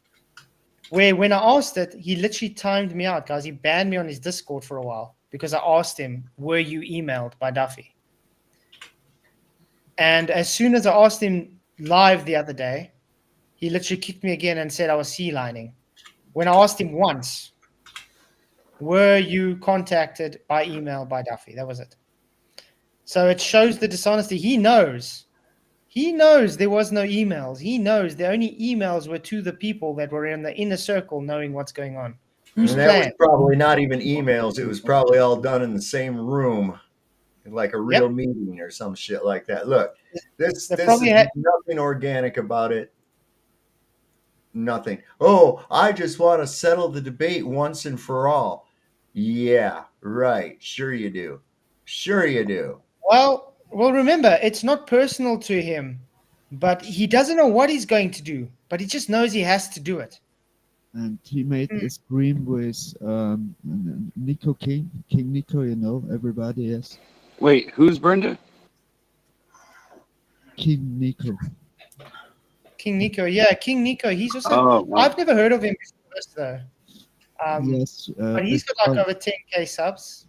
where when I asked it, he literally timed me out, guys. He banned me on his Discord for a while because I asked him, "Were you emailed by Duffy?" And as soon as I asked him live the other day, he literally kicked me again and said I was sea lining. When I asked him once, "Were you contacted by email by Duffy?" That was it. So it shows the dishonesty. He knows there was no emails. He knows the only emails were to the people that were in the inner circle knowing what's going on. Who's And that was probably not even emails. It was probably all done in the same room, like a real meeting or some shit like that. Look, this is nothing organic about it. Nothing. Oh, I just want to settle the debate once and for all. Yeah, right. Sure you do. Sure you do. Well, remember, it's not personal to him, but he doesn't know what he's going to do, but he just knows he has to do it. And he made a scream with Nico King Nico, everybody, yes. Wait, who's Brenda? King Nico. King Nico, yeah, King Nico. He's also. Oh, wow. I've never heard of him though. Yes, but he's got like over 10k subs.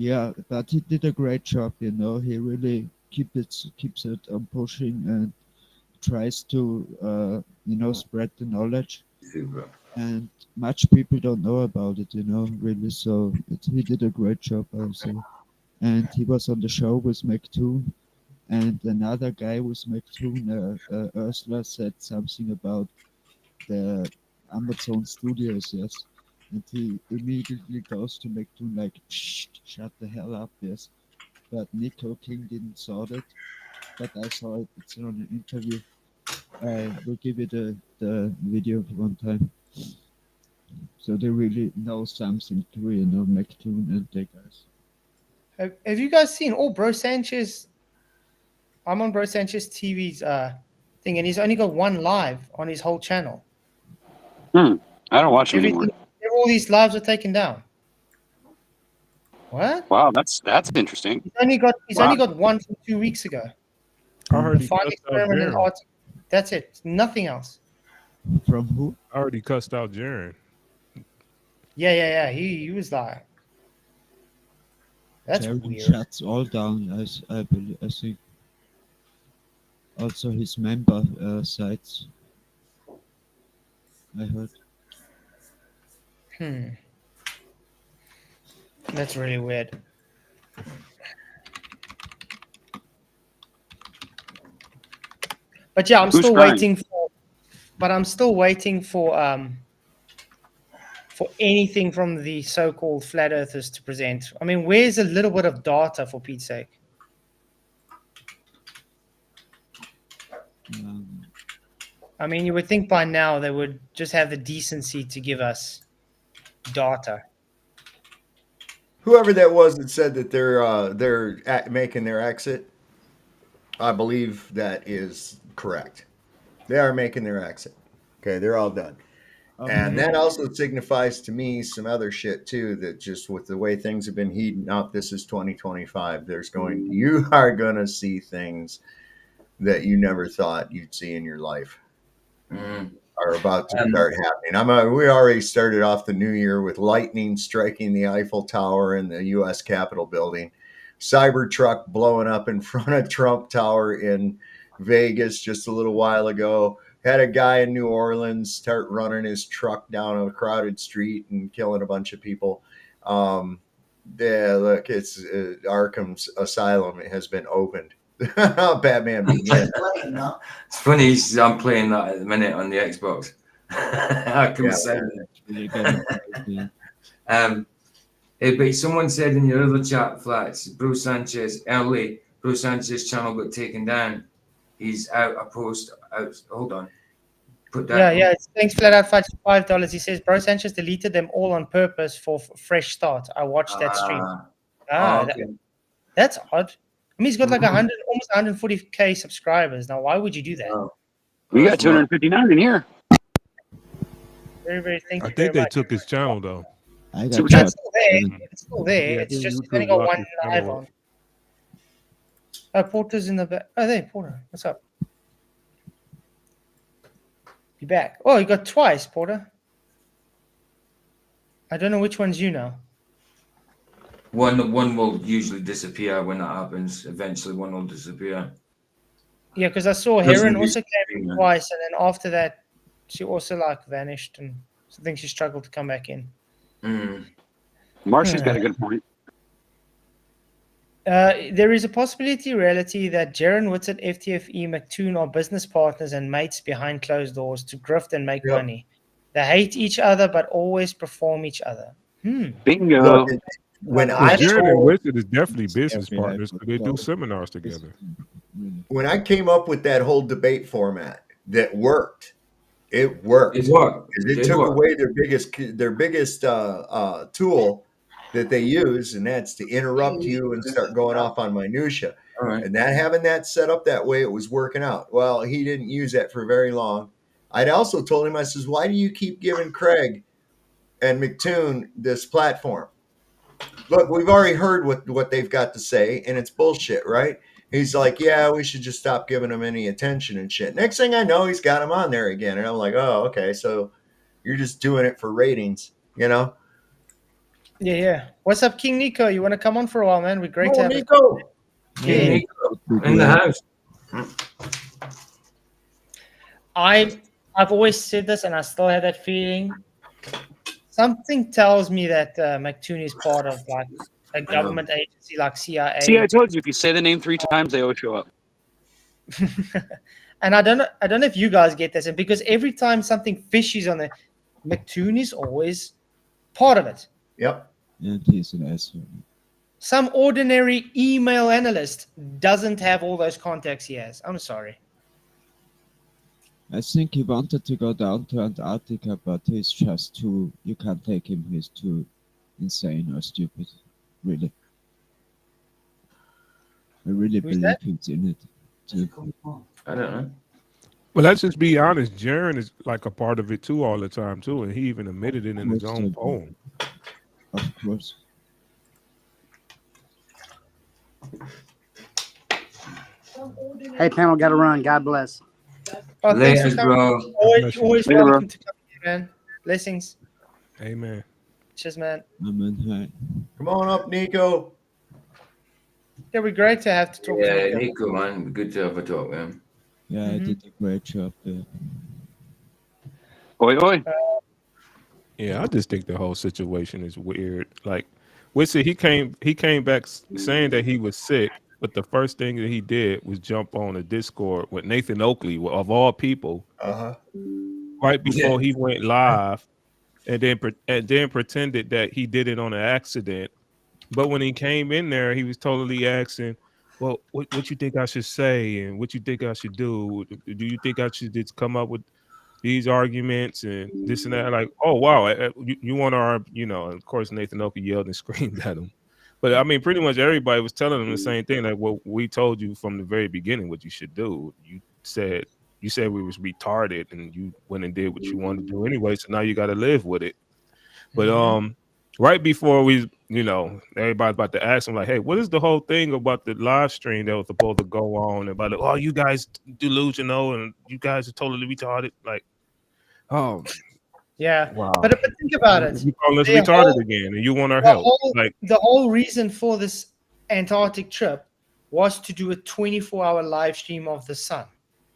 Yeah, but he did a great job. He really keeps it on pushing and tries to spread the knowledge. Super. And much people don't know about it, really. So he did a great job, I would say. And he was on the show with McToon. And another guy with McToon, Ursula, said something about the Amazon Studios, yes. And he immediately goes to McToon like, shh, shut the hell up, yes. But Nico King didn't saw that, but I saw it. It's on an interview. I will give you the video one time. So they really know something too, McToon and the guys. Have you guys seen Bro Sanchez? I'm on Bro Sanchez TV's thing, and he's only got one live on his whole channel. I don't watch him anymore. All these lives are taken down. What? Wow, that's interesting. He's only got one from 2 weeks ago. I heard he Fine cussed out experiment in Jaren. art. That's it. Nothing else. From who? I already cussed out Jaren. Yeah. He was like, that's Jaren weird. shuts all down, I think. Also his member sites. I heard. That's really weird. But yeah, I'm still waiting for anything from the so-called flat earthers to present. I mean, where's a little bit of data, for Pete's sake? I mean, you would think by now they would just have the decency to give us data. Whoever that was that said that they're making their exit, I believe that is correct. They are making their exit. Okay, they're all done. And that also signifies to me some other shit too, that just with the way things have been heating up, this is 2025. You are going to see things that you never thought you'd see in your life are about to start happening. We already started off the new year with lightning striking the Eiffel Tower and the U.S. Capitol building, Cybertruck blowing up in front of Trump Tower in Vegas just a little while ago. Had a guy in New Orleans start running his truck down a crowded street and killing a bunch of people. Look, it's Arkham's Asylum. It has been opened. Batman Begins. It's funny. I'm playing that at the minute on the Xbox. Arkham Asylum. But someone said in your other chat, Flats, Bruce Sanchez channel got taken down. He's out. A post out. Hold on. Put that. Yeah. Thanks, Flat Out Fight, $5. He says Bro Sanchez deleted them all on purpose for fresh start. I watched that stream. Okay. That's odd. I mean, he's got like almost 140k subscribers now. Why would you do that? We got 259 in here. Very, very thank you. I think they took his channel though. It's still there. It's still there. Yeah, It's just YouTube he's only got locked one his live channel on. Oh, Porter's in the back. Oh, there, Porter. What's up? You back? Oh, you got twice, Porter. I don't know which one's you now. One will usually disappear when that happens. Eventually, one will disappear. Yeah, because I saw Heron also came in twice, and then after that, she also like vanished, and I think she struggled to come back in. Marcy's got a good point. There is a possibility, reality, that Jaron Whitsett, FTFE, McToon are business partners and mates behind closed doors to grift and make money. They hate each other, but always perform each other. Bingo. When Jaron and Whitsett is definitely business partners because they do seminars together. When I came up with that whole debate format that worked, it worked. It took away their biggest tool that they use, and that's to interrupt you and start going off on minutia. And having that set up that way, it was working out. Well, he didn't use that for very long. I'd also told him, I says, why do you keep giving Craig and McToon this platform? Look, we've already heard what they've got to say, and it's bullshit, right? He's like, yeah, we should just stop giving him any attention and shit. Next thing I know, he's got him on there again. And I'm like, oh, okay, so you're just doing it for ratings, you know? Yeah. What's up, King Nico? You want to come on for a while, man? We're great to have Nico. Yeah. Nico in the house. I've always said this, and I still have that feeling. Something tells me that McToon is part of like a government agency like CIA. See, I told you, if you say the name 3 times, they always show up. And I don't know if you guys get this, and because every time something fishy is on there, McToon is always part of it. Yep. Yeah, he's an asshole. Some ordinary email analyst doesn't have all those contacts he has. I'm sorry. I think he wanted to go down to Antarctica, but he's just too. You can't take him. He's too insane or stupid. Really, I really believe he's in it too. I don't know. Well, let's just be honest. Jaren is like a part of it too all the time too, and he even admitted it in his own poem. Of course. Hey, panel, got to run. God bless. Oh, thanks for Later, coming. bro. Always Later, bro. welcome to come here, man. Blessings. Amen. Cheers, man. Amen. Hi. Come on up, Nico. Yeah, we're great to have to talk to Yeah, Nico. Nico, man. Good to have a talk with him. Yeah, I did a great job there. Oi, oi. Yeah, I just think the whole situation is weird. Like, Witsy, he came back saying that he was sick, but the first thing that he did was jump on a Discord with Nathan Oakley, of all people, right before he went live, and then pretended that he did it on an accident. But when he came in there, he was totally asking, "Well, what you think I should say, and what you think I should do? Do you think I should just come up with these arguments and this and that?" Like, oh wow, you want to, you know? Of course, Nathan Oakley yelled and screamed at him. But I mean, pretty much everybody was telling him the same thing. Like, well, we told you from the very beginning what you should do. You said we was retarded, and you went and did what you wanted to do anyway. So now you got to live with it. But right before everybody's about to ask him, like, hey, what is the whole thing about the live stream that was supposed to go on about it? Oh, you guys delusional and you guys are totally retarded. Like, oh, yeah. wow. But think about it. You call us The retarded whole- again, and you want our the help. whole- Like, the whole reason for this Antarctic trip was to do a 24-hour live stream of the sun.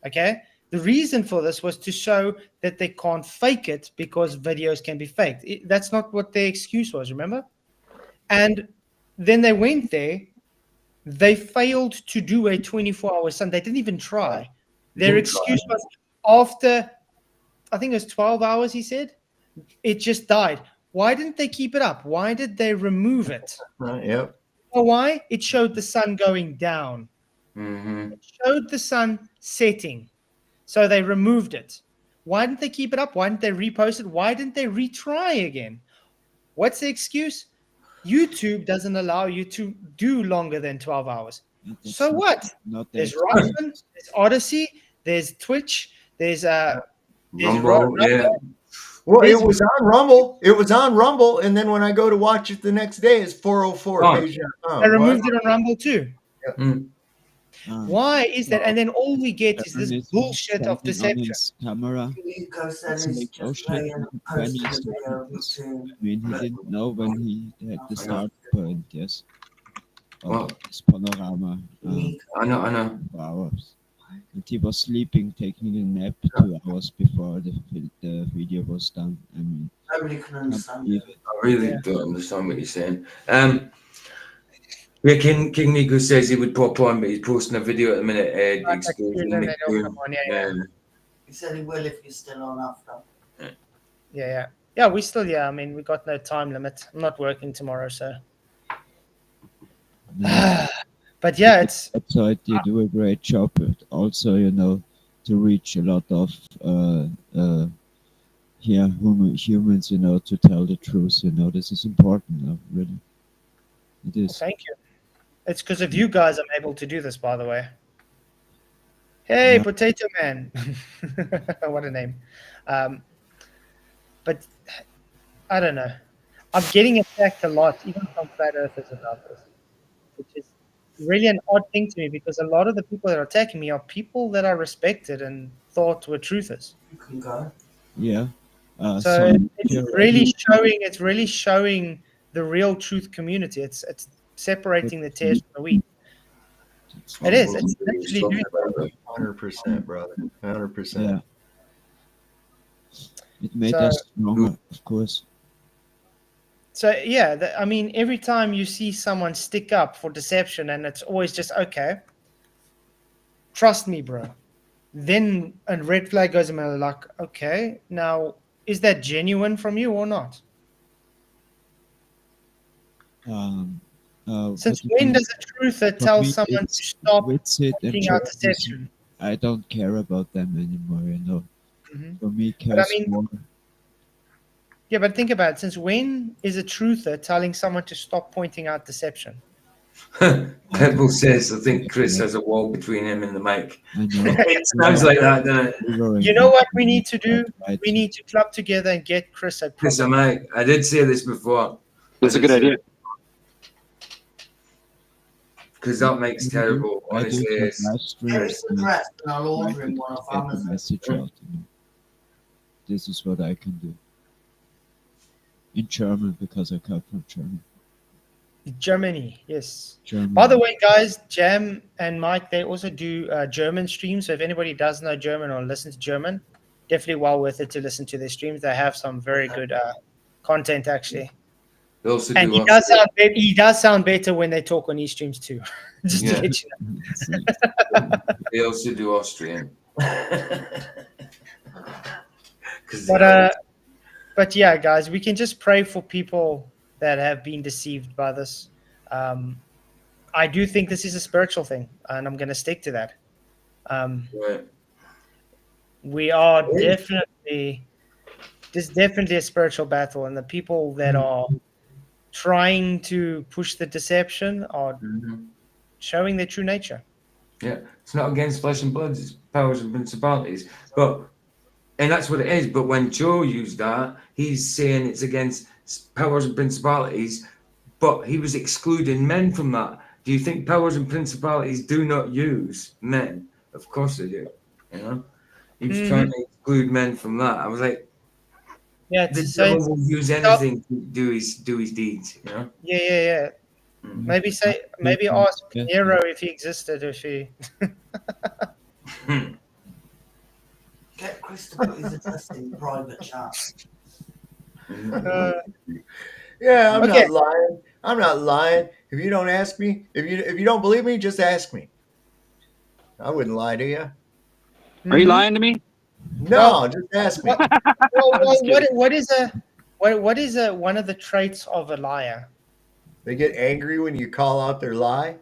Okay. The reason for this was to show that they can't fake it because videos can be faked. That's not what their excuse was, remember? And then they went there. They failed to do a 24-hour sun. They didn't even try. Their excuse was after, I think it was 12 hours, he said, it just died. Why didn't they keep it up? Why did they remove it? Yep. Well, why? It showed the sun going down. Mm-hmm. It showed the sun setting. So they removed it. Why didn't they keep it up? Why didn't they repost it? Why didn't they retry again? What's the excuse? YouTube doesn't allow you to do longer than 12 hours. So what? There's Rockman, there's Odyssey, there's Twitch, there's Rumble, yeah. Well, it was on Rumble. It was on Rumble, and then when I go to watch it the next day, it's 404 page. They removed it on Rumble too. Mm. Why is that? And then all we get is this bullshit of deception. Camera. Nico said It's he's like, oh just shit, playing when post he the started video this. to I mean, he didn't know when he had the start point, yes. Well, This panorama. I know. For hours. And he was sleeping, taking a nap 2 hours before the video was done. I mean, nobody can understand it. I really don't understand what you're saying. Yeah, King Nico says he would pop on, but he's posting a video at the minute. Exposing Nick Boom. He said he will if you're still on after. Yeah, we still, I mean, we got no time limit. I'm not working tomorrow, so. But yeah, it's. So they do a great job. But also, to reach a lot of humans, to tell the truth. This is important. Really, it is. Thank you. It's because of you guys I'm able to do this, by the way. Hey, Yeah. Potato Man. What a name. But I don't know. I'm getting attacked a lot, even from flat earthers about this, which is really an odd thing to me because a lot of the people that are attacking me are people that I respected and thought were truthers. You can go. Yeah. So it's really showing the real truth community. It's separating the tares from the wheat. It is. It's literally doing 100%, brother. 100%. Yeah. It made So- us stronger, of course. So yeah, I mean, every time you see someone stick up for deception, and it's always just okay. Trust me, bro. Then a red flag goes in my like, okay, now is that genuine from you or not? Since When does a truther tell someone to stop putting out deception? I don't care about them anymore. You know, Mhm. for me, But I cares mean, more. yeah, but think about it. Since when is a truther telling someone to stop pointing out deception? Pebble says, I think Chris has a wall between him and the mic. I know. It sounds like that, doesn't it? You know what we need to do? We need to club together and get Chris a Chris, proper. I did say this before. That's a good idea. Because that makes terrible, I do honestly. have It's, live Get streams. us address and I'll order him one off Get the Amazon. message out. You know. This is what I can do. In German, because I come from Germany. Germany, yes. Germany. By the way, guys, Jam and Mike, they also do German streams. So if anybody does know German or listen to German, definitely well worth it to listen to their streams. They have some very good content, actually. they also And do he does sound better when they talk on his streams too. Just Yeah. to let you know. They also do Austrian. But yeah, guys, we can just pray for people that have been deceived by this. I do think this is a spiritual thing, and I'm going to stick to that. Right. We are definitely, there's definitely a spiritual battle, and the people that are trying to push the deception are showing their true nature. Yeah, it's not against flesh and blood, it's powers and principalities. And that's what it is. But when Joe used that, he's saying it's against powers and principalities, but he was excluding men from that. Do you think powers and principalities do not use men? Of course they do. You know, he was trying to exclude men from that. I was like, yeah, the devil will use anything to do his deeds. You know. Yeah. Maybe ask Nero if he existed, if he. Get Chris to put his address in private chat. Yeah, I'm Okay. not lying. I'm not lying. If you don't ask me, if you don't believe me, just ask me. I wouldn't lie to you. Are you lying to me? No, just ask me. What is one of the traits of a liar? They get angry when you call out their lie.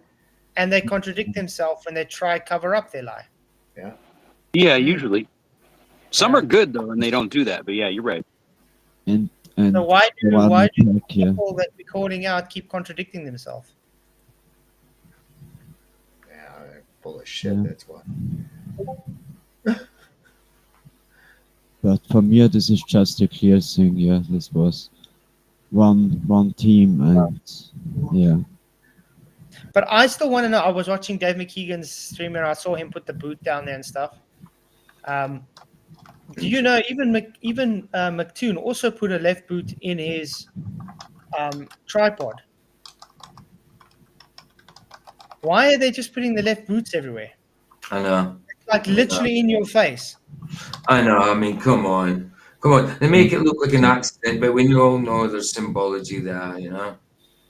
And they contradict themselves when they try to cover up their lie. Yeah. Yeah, usually. Some are good though, and they don't do that. But yeah, you're right. And So why do yeah. people that we're calling out keep contradicting themselves? Yeah, they're full of shit. Yeah. That's why. But for me, this is just a clear thing. Yeah, this was one team, and yeah. But I still want to know. I was watching Dave McKeegan's stream and I saw him put the boot down there and stuff. Do you know even McToon also put a left boot in his tripod? Why are they just putting the left boots everywhere? I know. Like literally in your face. I know. I mean, come on. They make it look like an accident, but we all know there's symbology there. You know,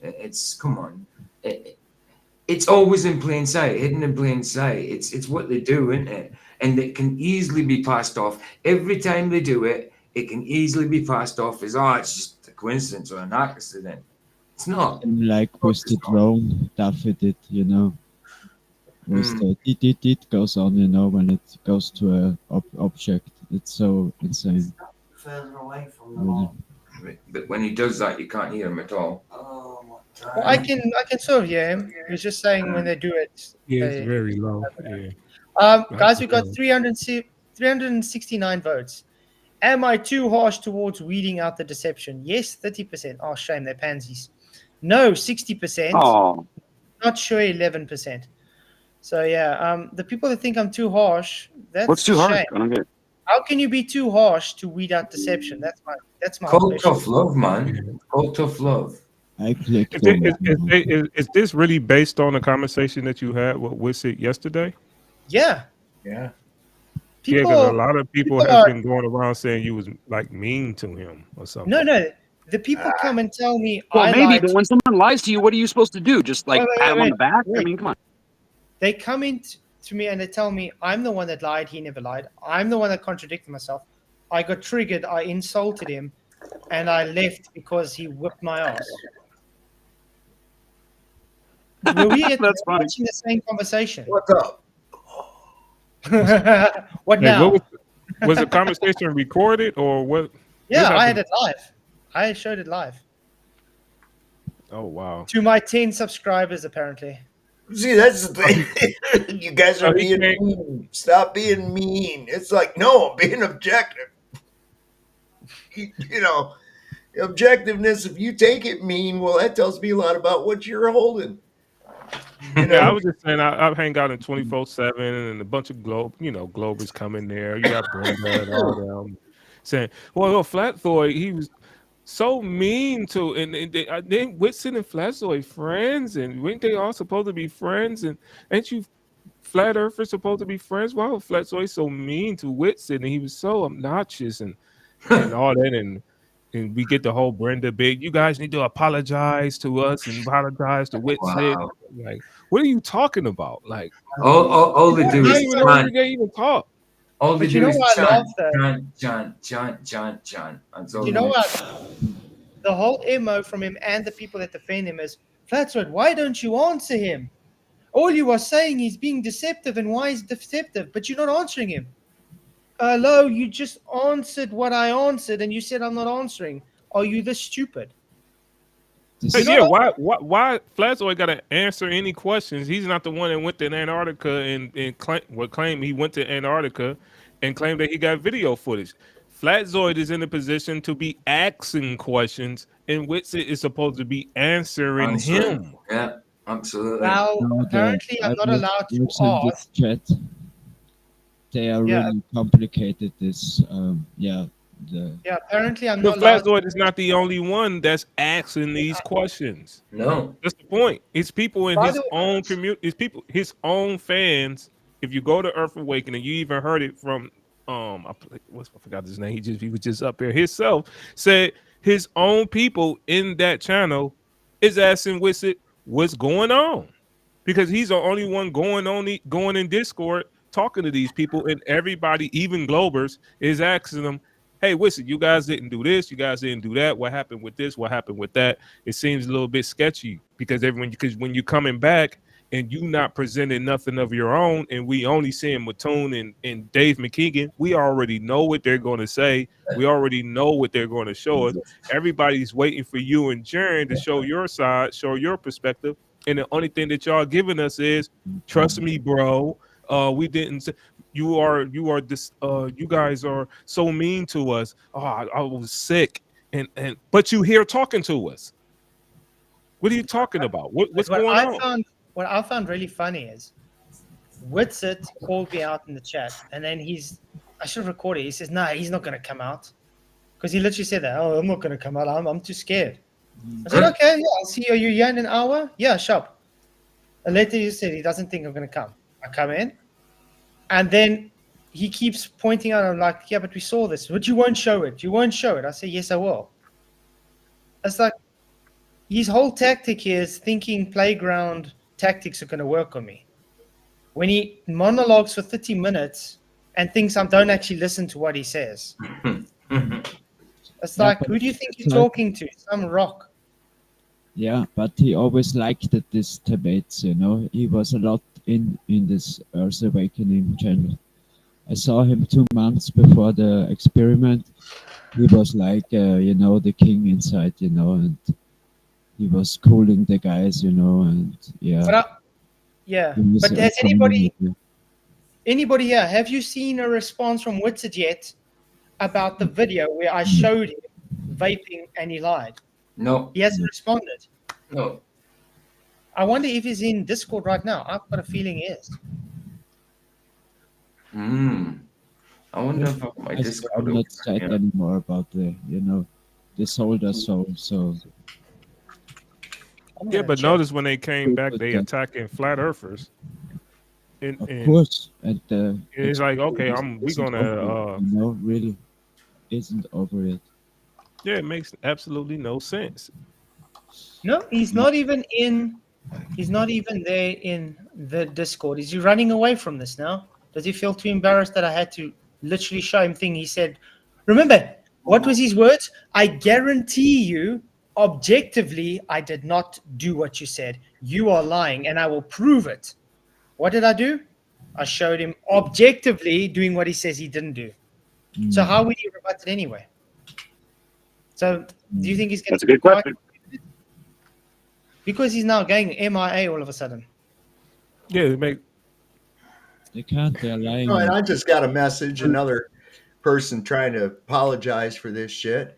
it's come on. It's always in plain sight, hidden in plain sight. It's what they do, isn't it? And it can easily be passed off. Every time they do it, it can easily be passed off as, it's just a coincidence or an accident. It's not. And like with the drone, Daffy did, you know. With the it goes on, you know, when it goes to a object. It's so insane. Further away from the Really. mic. But when he does that, you can't hear him at all. Oh my God. Well, I can sort of hear him. He's just saying when they do it. Yeah, it's very low. Yeah. Guys, we got 369 votes. Am I too harsh towards weeding out the deception? Yes, 30%. Oh, shame, they're pansies. No, 60%. Oh. Not sure, 11%. So yeah, the people that think I'm too harsh, that's What's too a hard? shame. I don't get it. How can you be too harsh to weed out deception? That's my Called question. tough love, man. Called tough love. I clicked Is this really based on the conversation that you had with Wissett yesterday? Yeah. Yeah. Yeah, because a lot of people have been going around saying you was like mean to him or something. No. The people come and tell me Well, I maybe, lied. but when someone lies to you, what are you supposed to do? Just like pat him on the back? I mean, come on. They come in to me and they tell me I'm the one that lied. He never lied. I'm the one that contradicted myself. I got triggered. I insulted him, and I left because he whipped my ass. Were we That's funny. watching the same conversation? What's up? What Hey, now? Was the conversation recorded or what? Yeah, what I had happened? it live. I showed it live Oh wow. to my 10 subscribers, apparently. See, that's the thing. You guys are being mean. Stop being mean. It's like, no, I'm being objective. You know, objectiveness, if you take it mean, well, that tells me a lot about what you're holding. You know? Yeah, I was just saying I hang out in 24/7 and a bunch of Globers come in there. You got Brenda and all them saying, well, Flatzoid, he was so mean to, and then Whitson and Flatzoid friends, and weren't they all supposed to be friends? And ain't you Flat Earthers supposed to be friends? Why was Flatzoid so mean to Whitson? And he was so obnoxious and all that, and we get the whole Brenda big. You guys need to apologize to us and apologize to Whitson. Wow. Like, what are you talking about? Like, All they do I is don't even know chant. whether they even talk. All they But you do know is what I love, chant. That's all You they know do. what? The whole MO from him and the people that defend him is, Flatzoid, why don't you answer him? All you are saying is being deceptive, and why is deceptive? But you're not answering him. Hello, you just answered what I answered, and you said I'm not answering. Are you this stupid? Hey, yeah, why Flatzoid got to answer any questions? He's not the one that went to Antarctica and claim he went to Antarctica and claimed that he got video footage. Flatzoid is in a position to be asking questions, and Whitson is supposed to be answering him. Yeah, absolutely. Now, No, apparently, I'm not allowed to what's in this ask. chat. They are Yeah. really complicated. This, yeah, the Yeah, apparently, I'm But not allowed. Flatzoid is not the only one that's asking these questions. No, that's the point. It's people in By his the way- own community. It's people, his own fans. If you go to Earth Awakening, you even heard it from I forgot his name. He was just up there himself. Said his own people in that channel is asking Wissett what's going on, because he's the only one going in Discord talking to these people, and everybody, even Globers, is asking them, hey, Wissett, you guys didn't do this, you guys didn't do that. What happened with this? What happened with that? It seems a little bit sketchy because when you're coming back and you not presenting nothing of your own, and we only seeing Mattoon and Dave McKeegan, we already know what they're going to say. We already know what they're going to show us. Everybody's waiting for you and Jaren to show your side, show your perspective. And the only thing that y'all giving us is, trust me, bro. We didn't. You guys are so mean to us. Oh, I was sick, but you here talking to us. What are you talking about? What's going on? What I found really funny is Whitsit called me out in the chat, and then I should have recorded. He says, "No, he's not going to come out," because he literally said that. Oh, I'm not going to come out. I'm too scared. I said, "Okay, yeah, I'll see you. Are you here in an hour?" Yeah, sharp. And later he said he doesn't think I'm going to come. I come in, and then he keeps pointing out. I'm like, "Yeah, but we saw this. But you won't show it. You won't show it." I say, "Yes, I will." It's like his whole tactic here is thinking playground tactics are going to work on me. When he monologues for 30 minutes and thinks I don't actually listen to what he says. It's like, who do you think you're talking to? Some rock. Yeah, but he always liked this debates, you know. He was a lot in this Earth Awakening channel. I saw him 2 months before the experiment. He was like, the king inside, and he was cooling the guys, and yeah. But has anybody here, have you seen a response from Whitsid yet about the video where I showed him vaping and he lied? No. He hasn't responded. No. I wonder if he's in Discord right now. I've got a feeling he is. I wonder if my Discord I'm not sad anymore about the soldier soul, so. Yeah, but notice when they came back, they attacking flat earthers. Of course, and it's like, okay, we gonna really isn't over yet. Yeah, it makes absolutely no sense. No, he's not even there in the Discord. Is he running away from this now? Does he feel too embarrassed that I had to literally show him thing? He said, remember, what was his words? I guarantee you, objectively, I did not do what you said. You are lying, and I will prove it. What did I do? I showed him objectively doing what he says he didn't do. So how would he rebut it anyway? So do you think he's going That's to a good question. Because he's now going MIA all of a sudden. Yeah, they make. They can't. They're lying. Oh, and I just got a message, another person trying to apologize for this shit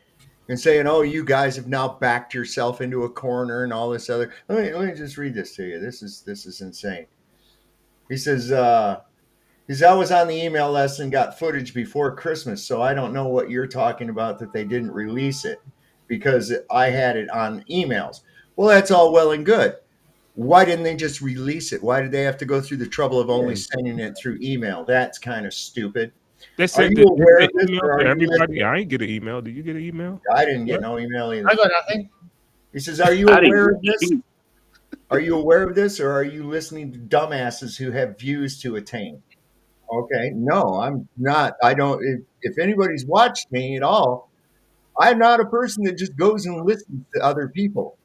and saying, "Oh, you guys have now backed yourself into a corner and all this other." Let me just read this to you. This is insane. He says, "I was on the email lesson, got footage before Christmas, so I don't know what you're talking about that they didn't release it because I had it on emails." Well, that's all well and good. Why didn't they just release it? Why did they have to go through the trouble of only sending it through email? That's kind of stupid. They Are said you aware of this? email Or to are you everybody. I ain't get an email. Did you get an email? I didn't get no email either. I got nothing. He says, "Are you aware of this? Are you aware of this, or are you listening to dumbasses who have views to attain?" Okay, no, I'm not. I don't. If anybody's watched me at all, I'm not a person that just goes and listens to other people.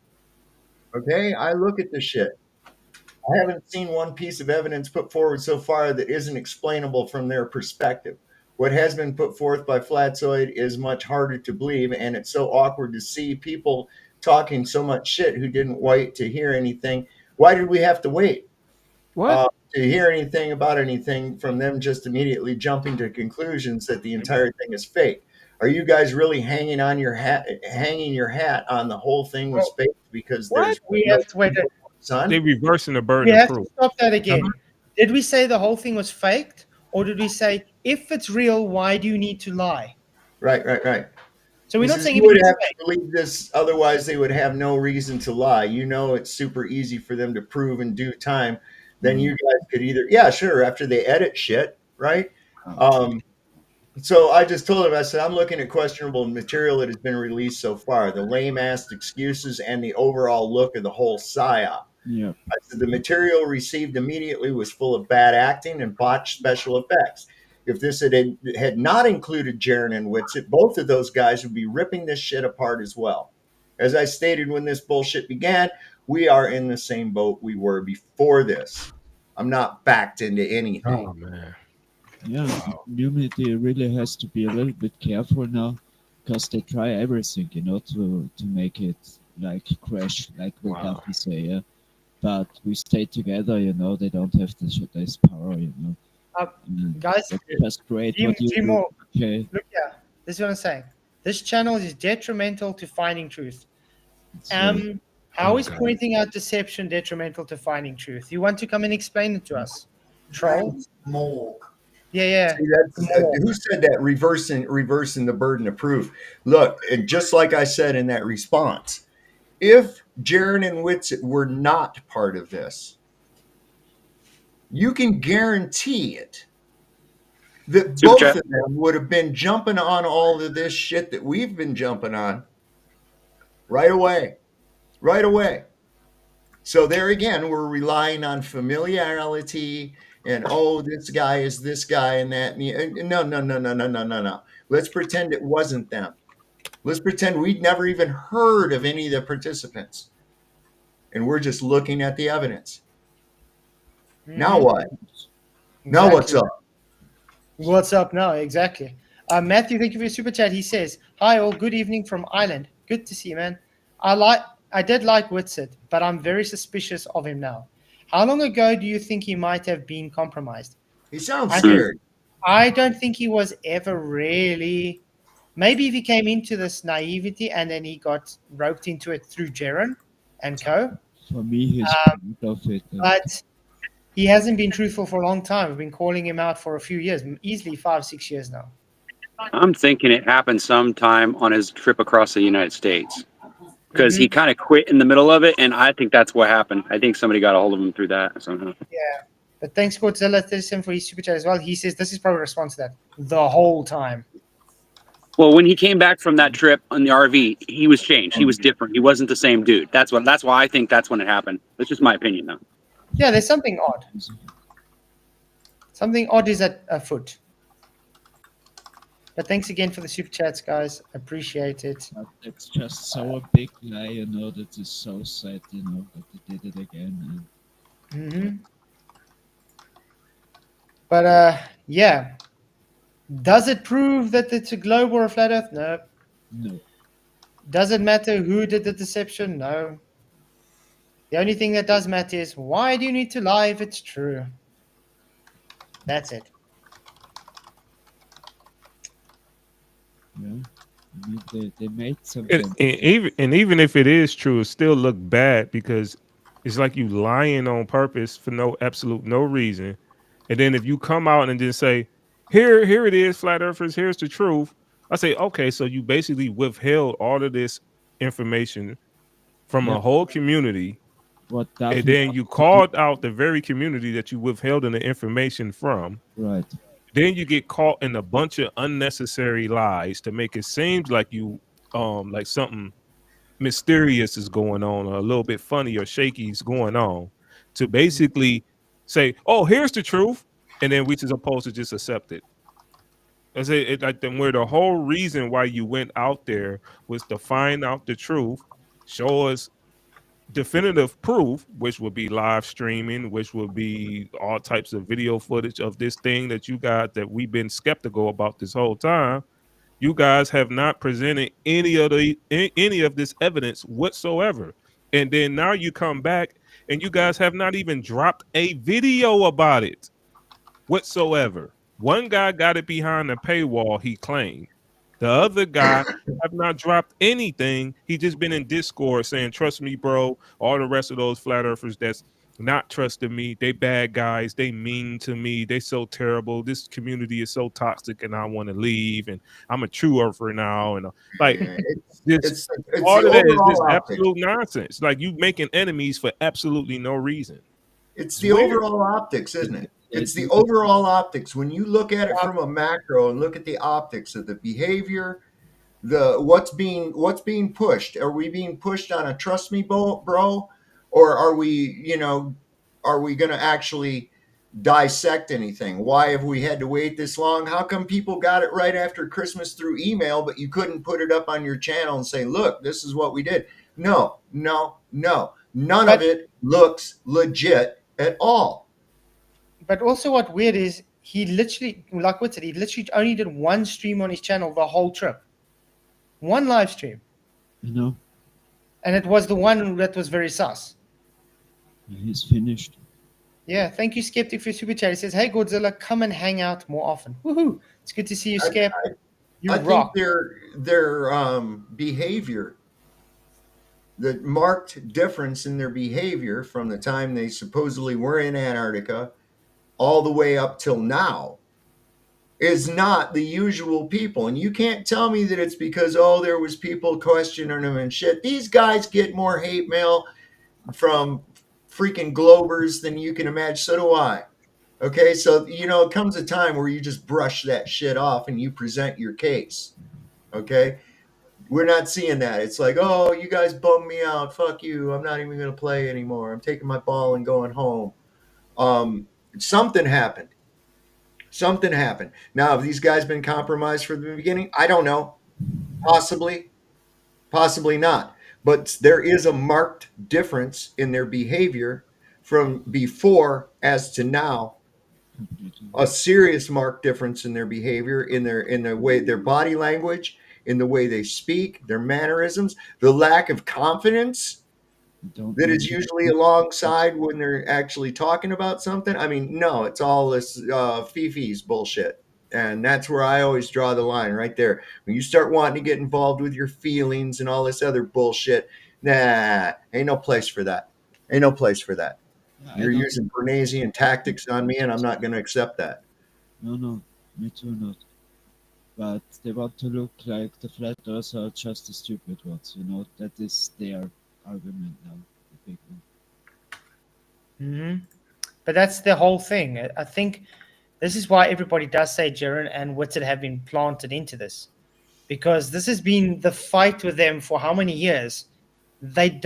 Okay, I look at the shit. I haven't seen one piece of evidence put forward so far that isn't explainable from their perspective. What has been put forth by Flatzoid is much harder to believe, and it's so awkward to see people talking so much shit who didn't wait to hear anything. Why did we have to wait? What? To hear anything about anything from them just immediately jumping to conclusions that the entire thing is fake? Are you guys really hanging your hat on the whole thing was fake because there's We have to wait. Son? They reversing the We burden of have to proof. stop that again. Did we say the whole thing was faked, or did we say if it's real, why do you need to lie? Right. So we're He not says saying you if would it's have fake. to believe this, otherwise they would have no reason to lie. You know, it's super easy for them to prove in due time. Then you guys could either, yeah, sure, after they edit shit, right? So I just told him, I said, I'm looking at questionable material that has been released so far, the lame-ass excuses and the overall look of the whole psyop. Yeah. I said, the material received immediately was full of bad acting and botched special effects. If this had not included Jaron and Whitsitt, both of those guys would be ripping this shit apart as well. As I stated when this bullshit began, we are in the same boat we were before this. I'm not backed into anything. Oh man. Yeah, the community really has to be a little bit careful now because they try everything, to make it like crash, like we Duffy say, yeah. But we stay together, they don't have this power, Guys, that's great. What you three do. more. Okay. Look, yeah, this is what I'm saying. This channel is detrimental to finding truth. How is pointing out deception detrimental to finding truth? You want to come and explain it to us, troll? More. Yeah. See, who said that? Reversing the burden of proof. Look, and just like I said in that response, if Jaron and Whitsitt were not part of this, you can guarantee it that both of them would have been jumping on all of this shit that we've been jumping on right away. So there again, we're relying on familiarity and, oh, this guy is this guy and that. No. Let's pretend it wasn't them. Let's pretend we'd never even heard of any of the participants. And we're just looking at the evidence. Now what? Now what's up? What's up now? Exactly. Matthew, thank you for your super chat. He says, "Hi all, good evening from Ireland. Good to see you, man. I did like Whitsitt, but I'm very suspicious of him now. How long ago do you think he might have been compromised?" He sounds scared. I don't think he was ever really. Maybe if he came into this naivety and then he got roped into it through Jaron and co. For me, he's part of it. But he hasn't been truthful for a long time. We've been calling him out for a few years, easily 5-6 years now. I'm thinking it happened sometime on his trip across the United States because he kind of quit in the middle of it, and I think that's what happened. I think somebody got a hold of him through that somehow. Yeah, but thanks Godzilla 37 for his super chat as well. He says this is probably a response to that the whole time. Well, when he came back from that trip on the RV, he was changed. He was different. He wasn't the same dude. That's why I think that's when it happened. That's just my opinion, though. Yeah, there's something odd. Something odd is afoot. But thanks again for the super chats, guys. Appreciate it. It's just so a big lie, that is so sad, that they did it again. But yeah. Does it prove that it's a globe or a flat earth? No. No. Does it matter who did the deception? No. The only thing that does matter is why do you need to lie if it's true? That's it. Yeah. I mean, they made some. And even if it is true, it still look bad because it's like you lying on purpose for no reason. And then if you come out and just say, here it is, flat earthers, here's the truth. I say, okay, so you basically withheld all of this information from a whole community. And then you called out the very community that you withheld the information from. Right. Then you get caught in a bunch of unnecessary lies to make it seem like you like something mysterious is going on, or a little bit funny or shaky is going on, to basically say, oh, here's the truth, and then we just supposed to just accept it. I say it like then where the whole reason why you went out there was to find out the truth, show us definitive proof, which would be live streaming, which would be all types of video footage of this thing that you got that we've been skeptical about this whole time. You guys have not presented any of this evidence whatsoever. And then now you come back and you guys have not even dropped a video about it whatsoever. One guy got it behind the paywall, he claimed. The other guy have not dropped anything. He just been in Discord saying, trust me, bro. All the rest of those flat earthers that's not trusting me, they bad guys, they mean to me, they so terrible. This community is so toxic and I want to leave, and I'm a true earther now. And like it's all of that is overall just optics. absolute nonsense. Like you making enemies for absolutely no reason. It's the overall optics, isn't it? It's the overall optics. When you look at it from a macro and look at the optics of the behavior, what's being pushed. Are we being pushed on a trust me, bro, or are we going to actually dissect anything? Why have we had to wait this long? How come people got it right after Christmas through email, but you couldn't put it up on your channel and say, look, this is what we did? No. None of it looks legit at all. But also what weird is he literally, like what said, he literally only did one stream on his channel the whole trip. One live stream. You know. And it was the one that was very sus. He's finished. Yeah, thank you, Skeptic, for super chat. He says, hey, Godzilla, come and hang out more often. Woohoo. It's good to see you, Skep. You I rock. think their behavior, the marked difference in their behavior from the time they supposedly were in Antarctica all the way up till now is not the usual people. And you can't tell me that it's because, there was people questioning them and shit. These guys get more hate mail from freaking globers than you can imagine. So do I. Okay, so, it comes a time where you just brush that shit off and you present your case. Okay? We're not seeing that. It's like, you guys bummed me out. Fuck you. I'm not even going to play anymore. I'm taking my ball and going home. Something happened. Now, have these guys been compromised from the beginning? I don't know. Possibly not. But there is a marked difference in their behavior from before as to now. A serious marked difference in their behavior, in their way, their body language, in the way they speak, their mannerisms, the lack of confidence that is usually alongside when they're actually talking about something. I mean, no, it's all this fifis bullshit. And that's where I always draw the line right there. When you start wanting to get involved with your feelings and all this other bullshit, ain't no place for that. You're using Bernaysian tactics on me, and I'm not going to accept that. No, me too not. But they want to look like the flat earthers are just the stupid ones, that is their argument now, the big one. Mm-hmm. But that's the whole thing. I think this is why everybody does say Jiren and Witted have been planted into this. Because this has been the fight with them for how many years? They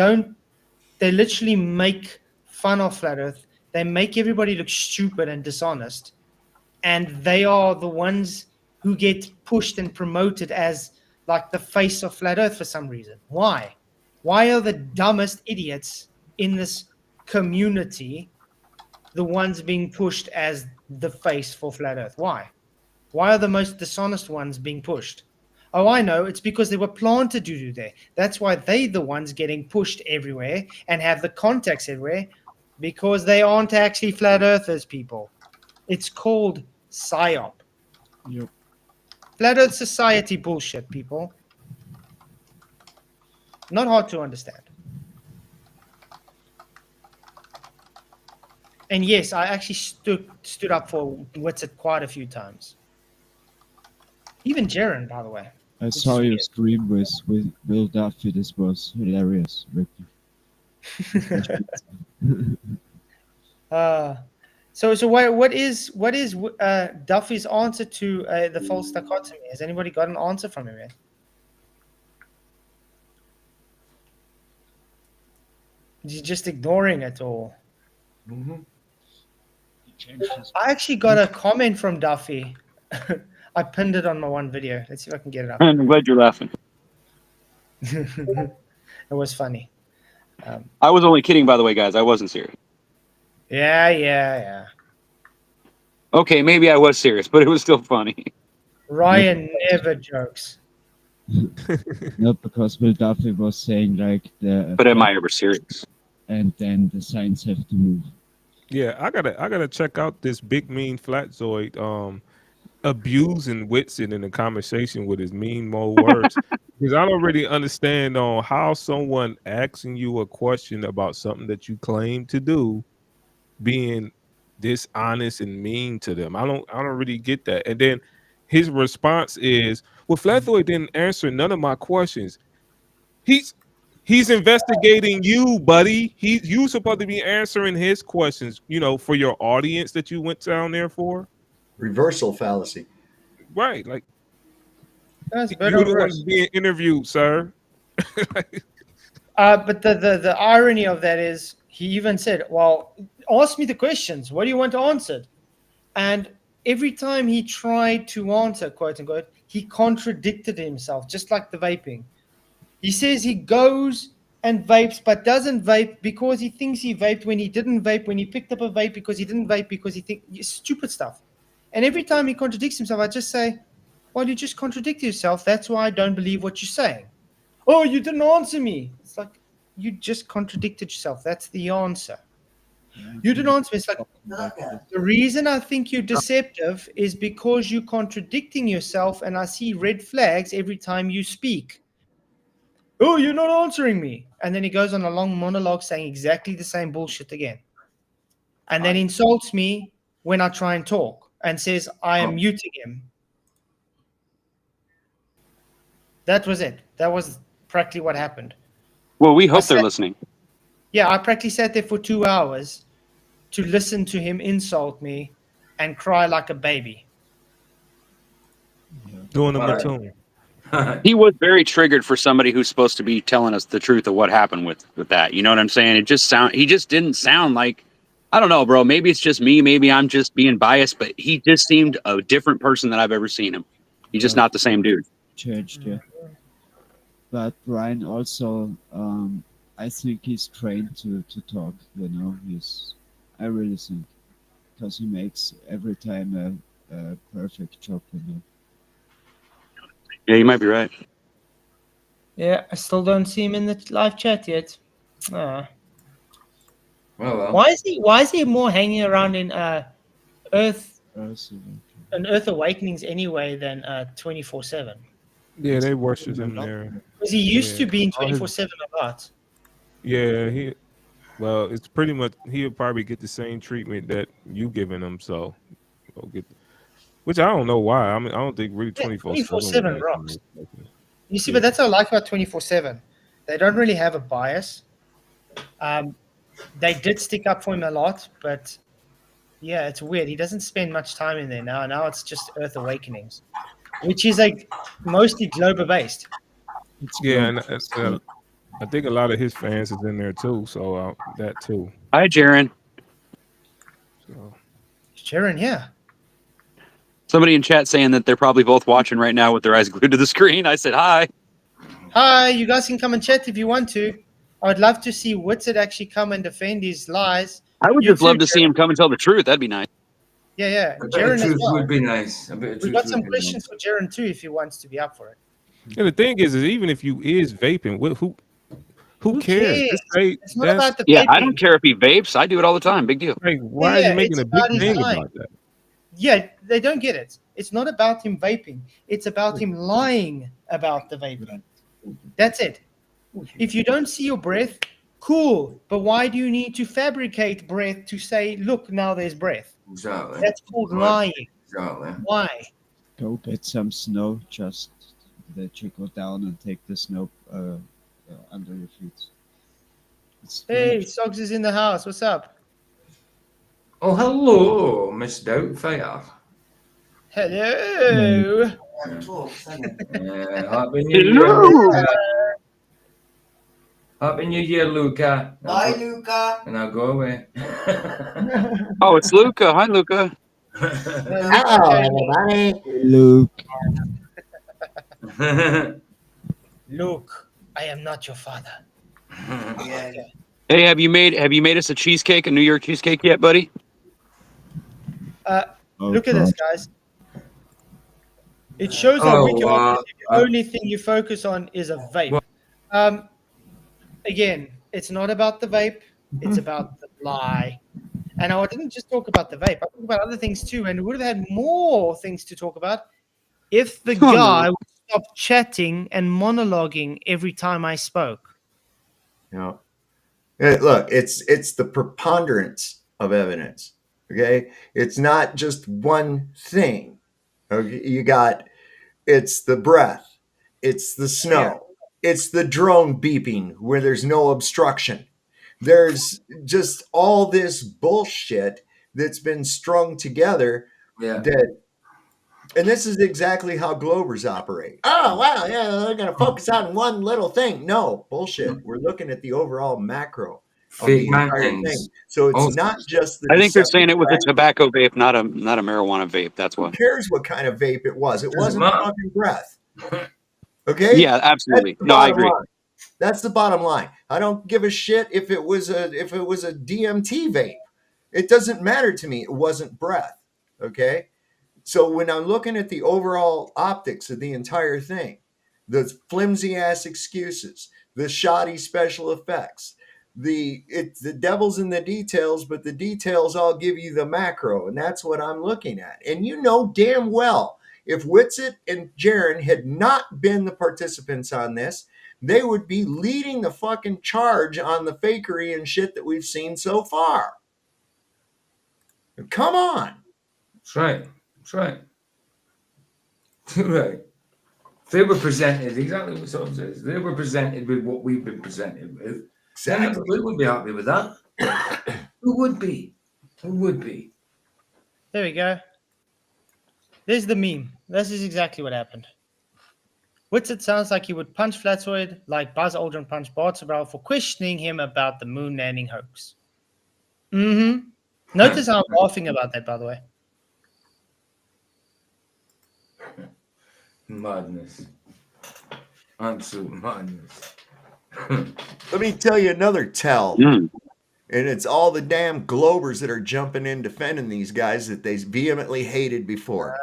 literally make fun of Flat Earth. They make everybody look stupid and dishonest. And they are the ones who get pushed and promoted as like the face of Flat Earth for some reason. Why? Why are the dumbest idiots in this community the ones being pushed as the face for flat Earth. Why? Why are the most dishonest ones being pushed? Oh, I know. It's because they were planted to do that. That's why they're the ones getting pushed everywhere and have the contacts everywhere, because they aren't actually flat earthers, people. It's called PSYOP. Yep. Flat Earth Society bullshit, people. Not hard to understand. And yes, I actually stood up for Witsit quite a few times. Even Jaren, by the way. I saw your stream with Will Duffy. This was hilarious, Ricky. So what is Duffy's answer to the false dichotomy? Has anybody got an answer from him yet? Is he just ignoring it all? I actually got a comment from Duffy. I pinned it on my one video. Let's see if I can get it up. I'm glad you're laughing. It was funny. I was only kidding, by the way, guys. I wasn't serious. Yeah. Okay, maybe I was serious, but it was still funny. Ryan never jokes. Not because Will Duffy was saying like the. But am I ever serious? And then the signs have to move. Yeah, I gotta check out this big mean Flatzoid abusing Whitson in a conversation with his mean more words, because I don't really understand on how someone asking you a question about something that you claim to do being dishonest and mean to them. I don't really get that. And then his response is, well, Flatzoid didn't answer none of my questions. He's investigating you, buddy. You supposed to be answering his questions, for your audience that you went down there for. Reversal fallacy. Right. Like, that's you're the one being interviewed, sir. But the irony of that is he even said, well, ask me the questions. What do you want answered? And every time he tried to answer, quote unquote, he contradicted himself, just like the vaping. He says he goes and vapes, but doesn't vape because he thinks he vaped when he didn't vape, when he picked up a vape because he didn't vape because he thinks stupid stuff. And every time he contradicts himself, I just say, well, you just contradict yourself. That's why I don't believe what you're saying. Oh, you didn't answer me. It's like, you just contradicted yourself. That's the answer. You didn't answer me. It's like, the reason I think you're deceptive is because you're contradicting yourself, and I see red flags every time you speak. Oh, you're not answering me. And then he goes on a long monologue saying exactly the same bullshit again. And then insults me when I try and talk and says I am muting him. That was it. That was practically what happened. Well, we hope they're listening. Yeah, I practically sat there for 2 hours to listen to him insult me and cry like a baby. Doing a tune. He was very triggered for somebody who's supposed to be telling us the truth of what happened with that. You know what I'm saying? He just didn't sound like, I don't know, bro. Maybe it's just me. Maybe I'm just being biased, but he just seemed a different person than I've ever seen him. He's just not the same dude. Changed, yeah. But Brian also, I think he's trained to talk, I really think, because he makes every time a perfect job, Yeah, you might be right. Yeah, I still don't see him in the live chat yet. Well. Why is he more hanging around in Earth Awakenings anyway than 24/7? Yeah, they worship him there. Because he used to be in 24/7 a lot. Yeah, it's pretty much, he'll probably get the same treatment that you giving him. So, which I don't know why. I mean, I don't think really 24/7 rocks. You see, but that's what I like about 24/7. They don't really have a bias. They did stick up for him a lot, but yeah, it's weird. He doesn't spend much time in there now. Now it's just Earth Awakenings, which is like mostly global based. Yeah, and I think a lot of his fans is in there too. So that too. Hi, Jaren. Jaren, yeah. Somebody in chat saying that they're probably both watching right now with their eyes glued to the screen. I said hi. Hi, you guys can come and chat if you want to. I would love to see Witsit actually come and defend his lies. I would just love to see him come and tell the truth. That'd be nice. Yeah. A bit of Jaren as truth well. would be nice. A bit of We've truth got would some be questions nice. for Jaren too, if he wants to be up for it. And the thing is even if you is vaping, who cares? Just say It's not that's about the Yeah, I vaping. don't care if he vapes. I do it all the time. Big deal. like, why is Yeah, you making it's a big about his thing lying. about that? Yeah, they don't get it. It's not about him vaping. It's about him lying about the vaping. That's it. If you don't see your breath, cool. But why do you need to fabricate breath to say, look, now there's breath? Exactly. That's called Right. lying. Exactly. Why? Go get some snow, just that you go down and take the snow under your feet. It's Hey, Soggs is in the house. What's up? Oh, hello, Miss Doubtfire. Hello. Happy New Year, Hello. Luca. Happy New Year, Luca. Bye, Luca. And I'll go away. Oh, it's Luca. Hi, Luca. Hello, everybody. Luke. Luke, I am not your father. Yeah. Hey, have you made us a cheesecake, a New York cheesecake yet, buddy? Look at this, guys. It shows how weak you are if the only thing you focus on is a vape. Again, it's not about the vape. It's about the lie. And I didn't just talk about the vape. I talked about other things too. And we would have had more things to talk about if the guy would stop chatting and monologuing every time I spoke. No. Look, it's the preponderance of evidence. Okay, it's not just one thing. Okay, you got it's the breath, it's the snow, it's the drone beeping where there's no obstruction. There's just all this bullshit that's been strung together. That, and this is exactly how Globers operate. Oh, wow, yeah, they're going to focus on one little thing. No, bullshit. We're looking at the overall macro of the Fake man entire things. thing. So it's not just the I think they're saying deceptive it was a practice. tobacco vape, not a marijuana vape. That's Who why. cares what kind of vape it was? It Doesn't wasn't matter. fucking breath. Okay? Yeah, absolutely. That's the No, I bottom agree. line. That's the bottom line. I don't give a shit if it was a DMT vape. It doesn't matter to me. It wasn't breath. Okay? So when I'm looking at the overall optics of the entire thing, the flimsy ass excuses, the shoddy special effects, the devil's in the details, but the details all give you the macro, and that's what I'm looking at. And you know damn well if Whitsitt and Jaren had not been the participants on this, they would be leading the fucking charge on the fakery and shit that we've seen so far. Come on. That's right. That's right. Right. They were presented exactly what Tom says. They were presented with what we've been presented with. Exactly. We wouldn't be happy with that. Who would be? Who would be? There we go. There's the meme. This is exactly what happened. Whitsitt sounds like he would punch Flatzoid like Buzz Aldrin punched Bart Sobral for questioning him about the moon landing hoax. Notice how I'm laughing about that, by the way. Madness. Absolute madness. Let me tell you another tell. And it's all the damn Globers that are jumping in defending these guys that they vehemently hated before.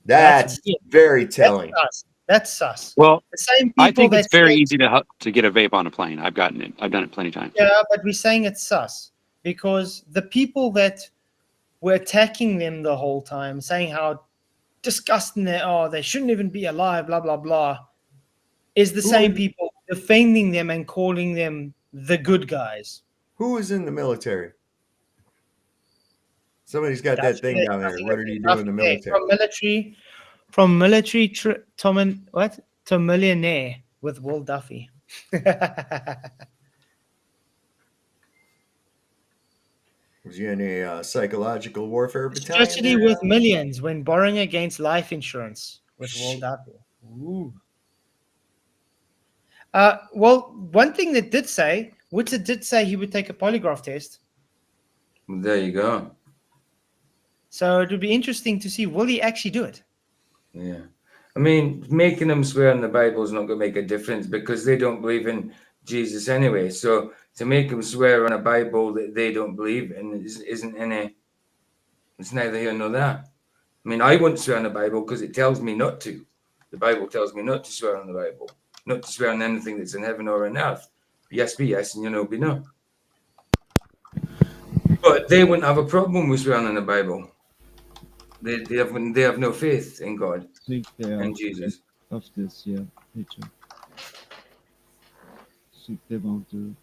That's very telling. That's sus. Well, the same people I think it's that very said- easy to get a vape on a plane. I've gotten it. I've done it plenty of times. Yeah, but we're saying it's sus because the people that were attacking them the whole time, saying how disgusting they are, they shouldn't even be alive, blah, blah, blah, is the same people defending them and calling them the good guys. Who was in the military? Somebody's got that thing down there. What did he do in the military? From military to millionaire with Will Duffy. Was he in a psychological warfare battalion? Especially with millions when borrowing against life insurance with Will Duffy. Ooh. Well, one thing that did say, Whitsitt did say he would take a polygraph test. There you go. So it would be interesting to see, will he actually do it? Yeah. I mean, making them swear in the Bible is not going to make a difference because they don't believe in Jesus anyway. So to make them swear on a Bible that they don't believe in isn't any It's neither here nor there. I mean, I wouldn't swear on the Bible because it tells me not to. The Bible tells me not to swear on the Bible, not to swear on anything that's in heaven or on earth. Yes be yes, and no be no. But they wouldn't have a problem with swearing on the Bible. They have no faith in God think they are and Jesus. of this, yeah, picture. Think they won't do it.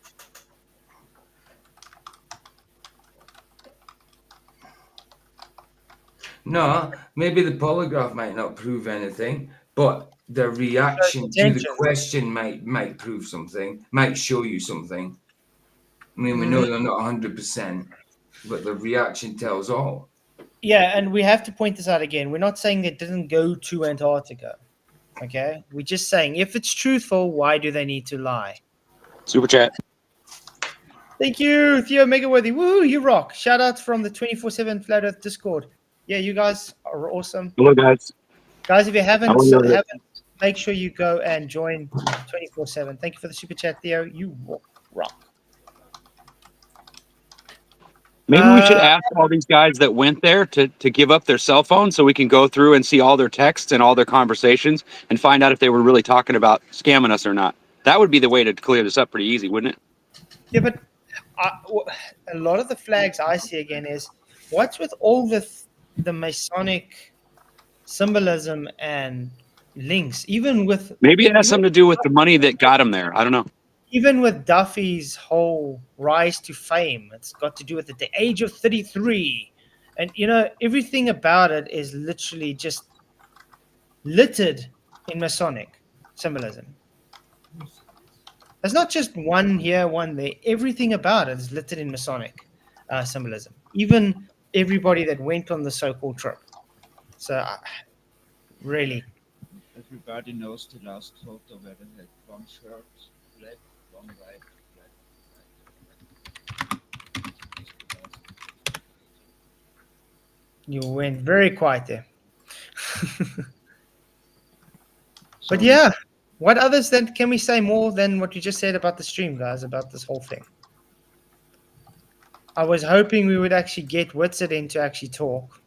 No, maybe the polygraph might not prove anything, but the reaction to the question might prove something, might show you something. I mean, we know they're not 100%, but the reaction tells all. Yeah, and we have to point this out again. We're not saying it didn't go to Antarctica. Okay? We're just saying if it's truthful, why do they need to lie? Super chat. Thank you, Theo Megaworthy. Woo, you rock. Shout out from the 24/7 Flat Earth Discord. Yeah, you guys are awesome. Hello, guys. Guys, if you I love it. haven't, make sure you go and join 24/7. Thank you for the super chat, Theo. You rock. Maybe we should ask all these guys that went there to give up their cell phones so we can go through and see all their texts and all their conversations and find out if they were really talking about scamming us or not. That would be the way to clear this up pretty easy, wouldn't it? Yeah, but a lot of the flags I see again is what's with all the Masonic symbolism and links, even with Maybe it has something to do with the money that got him there. I don't know. even with Duffy's whole rise to fame. It's got to do with the age of 33, and everything about it is literally just littered in Masonic symbolism. There's not just one here, one there. Everything about it is littered in Masonic symbolism. Even everybody that went on the so-called trip. So, really. Everybody knows the last photo where they had one shirt, black, one white, black. You went very quiet there. But yeah, what others then can we say more than what you just said about the stream, guys, about this whole thing? I was hoping we would actually get Witsit in to actually talk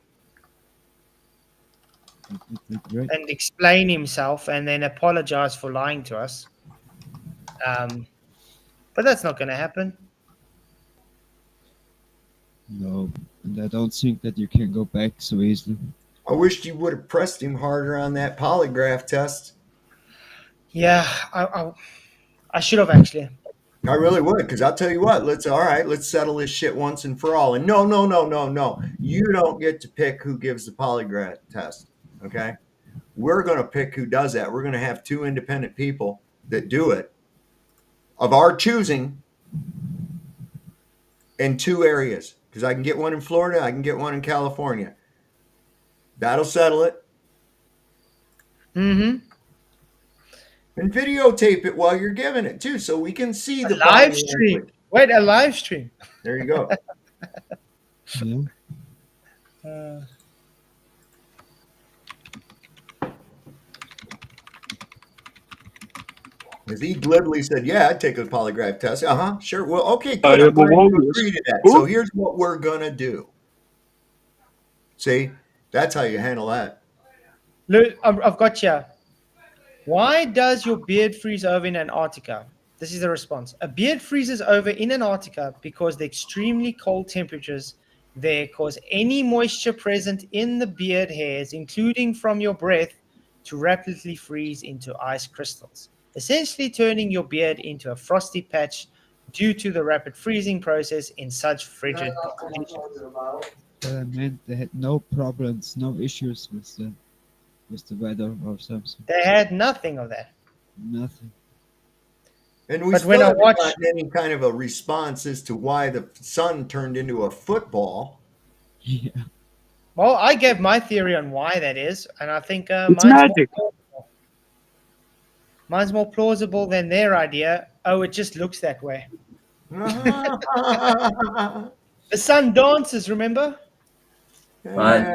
and explain himself and then apologize for lying to us. But that's not going to happen. No, and I don't think that you can go back so easily. I wished you would have pressed him harder on that polygraph test. Yeah, I should have actually. I really would, because I'll tell you what, let's settle this shit once and for all. And no. You don't get to pick who gives the polygraph test. Okay? We're going to pick who does that. We're going to have 2 independent people that do it of our choosing in 2 areas. Because I can get one in Florida, I can get one in California. That'll settle it. Mm-hmm. And videotape it while you're giving it too, so we can see the live stream. Wait, a live stream. There you go. Because he glibly said, "Yeah, I'd take a polygraph test." Sure. Well, okay, good. I'm glad you agree to that. So here's what we're gonna do. See, that's how you handle that. Look, I've got you. Why does your beard freeze over in Antarctica? This is the response. A beard freezes over in Antarctica because the extremely cold temperatures there cause any moisture present in the beard hairs, including from your breath, to rapidly freeze into ice crystals, essentially turning your beard into a frosty patch due to the rapid freezing process in such frigid conditions. But I meant they had no problems, no issues with the weather or something. They had nothing of that. Nothing. And we still haven't gotten any kind of a response as to why the sun turned into a football. Yeah. Well, I gave my theory on why that is, and I think mine's more plausible than their idea. Oh, it just looks that way. The sun dances, remember? Aye.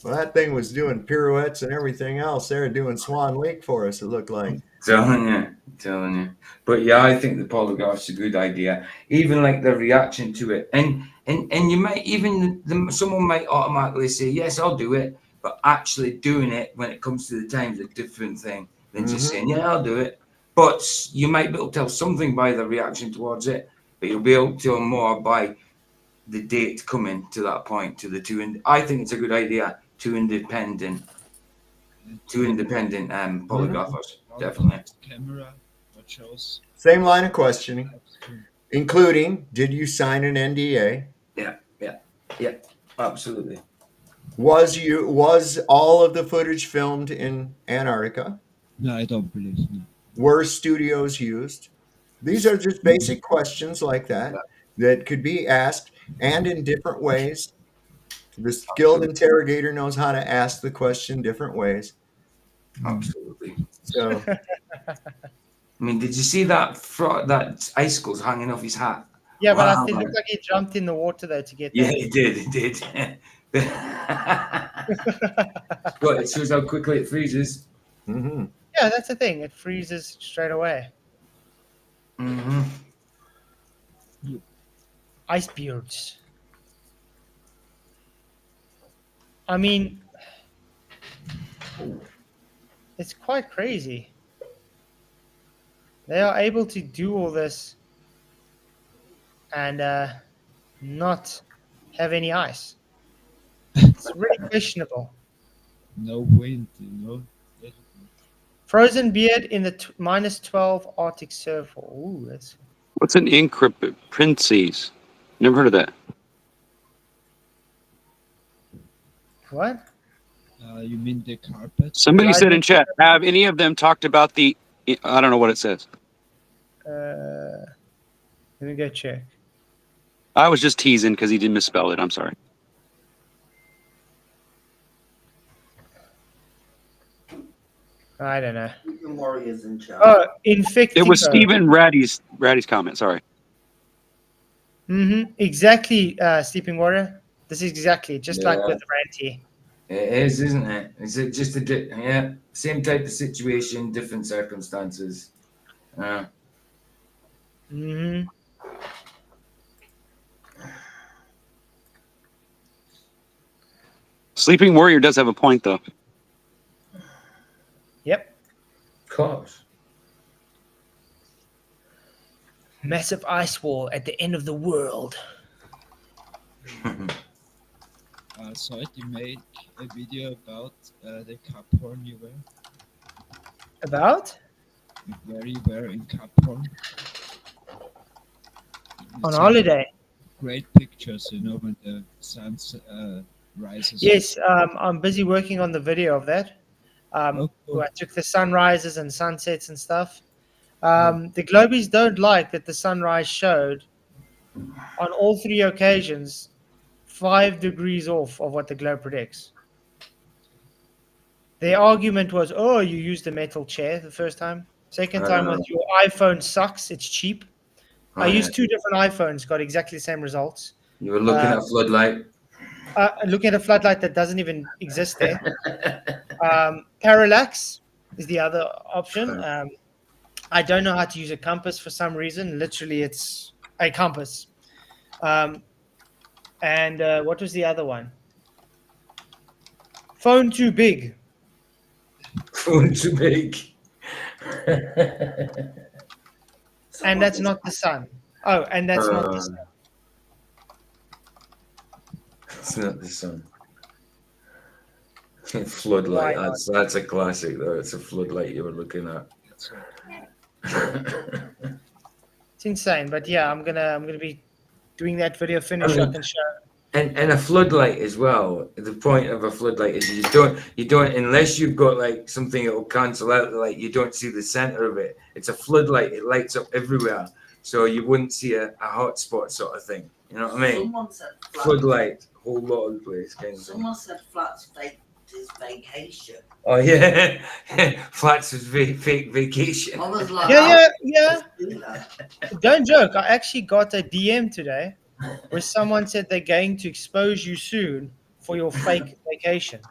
Well, that thing was doing pirouettes and everything else. They were doing Swan Lake for us, it looked like. Telling you. But yeah, I think the polygraph's a good idea. Even like the reaction to it. And And you might even someone might automatically say yes, I'll do it, but actually doing it when it comes to the time is a different thing than just saying yeah, I'll do it. But you might be able to tell something by the reaction towards it, but you'll be able to tell more by the date coming to that point, to the two. I think it's a good idea. Two independent polygraphers, definitely. Camera, what shows? Same line of questioning, including, did you sign an NDA? Yeah, absolutely. Was all of the footage filmed in Antarctica? No, I don't believe so. Were studios used? These are just basic questions like that that could be asked, and in different ways. The skilled interrogator knows how to ask the question different ways. Absolutely. So, I mean, did you see that icicles hanging off his hat? Yeah, but Wow. it looked like he jumped in the water though to get Yeah, that. it did. But it shows how quickly it freezes. Mm-hmm. Yeah, that's the thing. It freezes straight away. Mm-hmm. Ice beards. I mean, it's quite crazy. They are able to do all this and not have any ice. It's really questionable. No wind, you know. Frozen beard in the -12 Arctic Circle. Ooh, that's. What's an encrypt princess? Never heard of that. What? You mean the carpet? Somebody said in chat, have any of them talked about the? I don't know what it says. Let me go check. I was just teasing because he didn't misspell it. I'm sorry. I don't know. Warriors in chat. Oh, Infectico. It was Stephen Raddy's comment. Sorry. Mm-hmm. Exactly, Sleeping Warrior. This is exactly just like with Ranty. It is, isn't it? It's just same type of situation, different circumstances. Mm-hmm. Sleeping Warrior does have a point, though. Yep. Of course. Massive ice wall at the end of the world. So you made a video about the cup horn you wear. About? Where you were in Cap Horn. On holiday. Great pictures, you know, when the sun rises. Yes, I'm busy working on the video of that. Where I took the sunrises and sunsets and stuff. The Globies don't like that the sunrise showed on all 3 occasions 5 degrees off of what the globe predicts. Their argument was, oh, you used a metal chair the first time. Second time was your iPhone sucks, it's cheap. I used 2 different iPhones, got exactly the same results. You were looking at a floodlight. Looking at a floodlight that doesn't even exist there. Parallax is the other option. I don't know how to use a compass for some reason. Literally, it's a compass. And what was the other one? Phone too big. Phone too big. And that's not the sun. Oh, and that's not the sun. It's not the sun. Floodlight. That's a classic, though. It's a floodlight you were looking at. It's insane, but yeah, I'm gonna be doing that video finish up and show. And a floodlight as well. The point of a floodlight is you don't unless you've got like something that will cancel out the light, you don't see the center of it. It's a floodlight, it lights up everywhere. So you wouldn't see a hot spot sort of thing. You know what I mean? Someone said floodlight, whole lot of the place kind of thing. Someone said Flats faked his vacation. Oh yeah. Flats is fake vacation. I was like, Yeah. Don't joke. I actually got a DM today where someone said they're going to expose you soon for your fake vacation.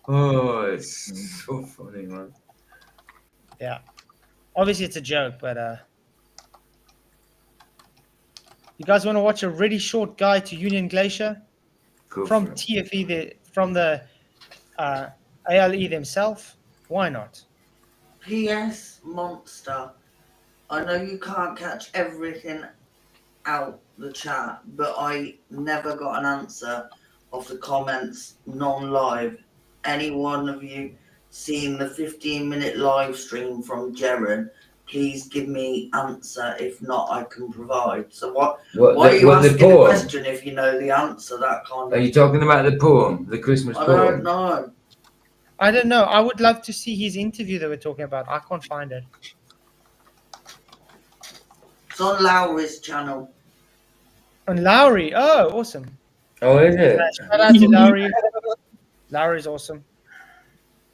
Oh, it's so funny, man. Yeah. Obviously, it's a joke, but You guys want to watch a really short guide to Union Glacier Go from for it. TFE, from the ALE themselves? Why not? P.S. Monster. I know you can't catch everything out the chat, but I never got an answer of the comments non-live. Any one of you seen the 15-minute live stream from Jaren? Please give me answer. If not, I can provide. So why are you asking the question if you know the answer? That kind of. Are you talking about the poem, the Christmas I poem? don't know. I don't know. I would love to see his interview that we're talking about. I can't find it. It's on Lowry's channel. On Lowry. Oh, awesome. Oh, is it? Shout out to Lowry. Lowry's awesome.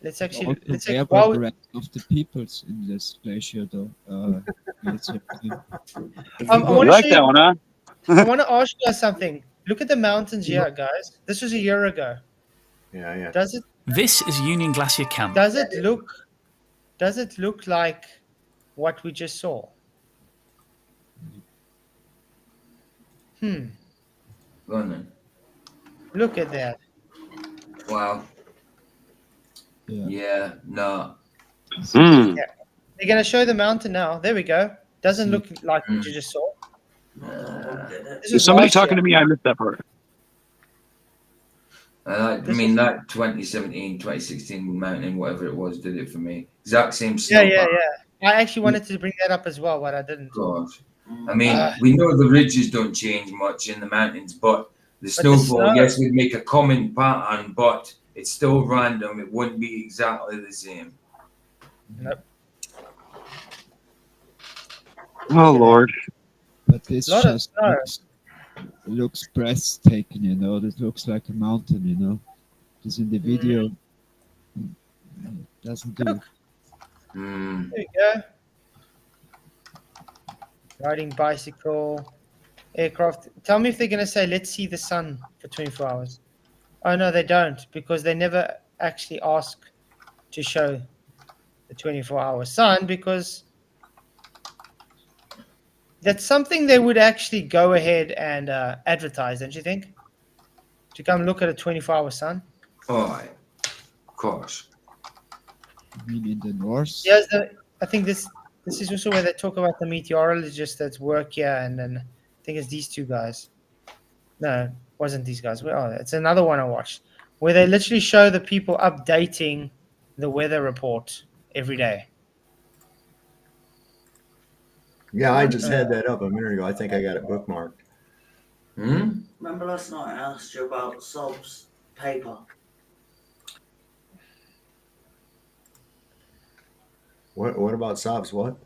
Let's Also, actually where were the rest of the peoples in this glacier, though? It's okay. I want to like show that you. one, huh? I want to ask you guys something. Look at the mountains here, guys. This was a year ago. Yeah, yeah. Does it? This is Union Glacier Camp. Does it look like what we just saw? Go on then. Look at that. Wow. Yeah. No. Yeah. They're going to show the mountain now. There we go. Doesn't look like what you just saw. This Is is somebody last talking year. to me? I missed that part. I mean, that 2017, 2016 mountain, whatever it was, did it for me. Exact same Yeah. snowpack. I actually wanted to bring that up as well, but I didn't. God. I mean, we know the ridges don't change much in the mountains, but the snowfall, yes, would make a common pattern, but it's still random. It wouldn't be exactly the same. Nope. Oh, Lord. But this just looks breathtaking, you know. This looks like a mountain, you know. This in the video doesn't do it. There you go. Riding bicycle, aircraft. Tell me if they're going to say, let's see the sun for 24 hours. Oh, no, they don't, because they never actually ask to show the 24-hour sun, because that's something they would actually go ahead and advertise, don't you think? To come look at a 24-hour sun? Oh, of course. You mean in the north? Yes, I think this is also where they talk about the meteorologists that work here, and then I think it's these two guys. No, it wasn't these guys. Oh, it's another one I watched, where they literally show the people updating the weather report every day. Yeah, I just had that up a minute ago. I think I got it bookmarked. Remember last night I asked you about Sob's paper? What about Sobs? What?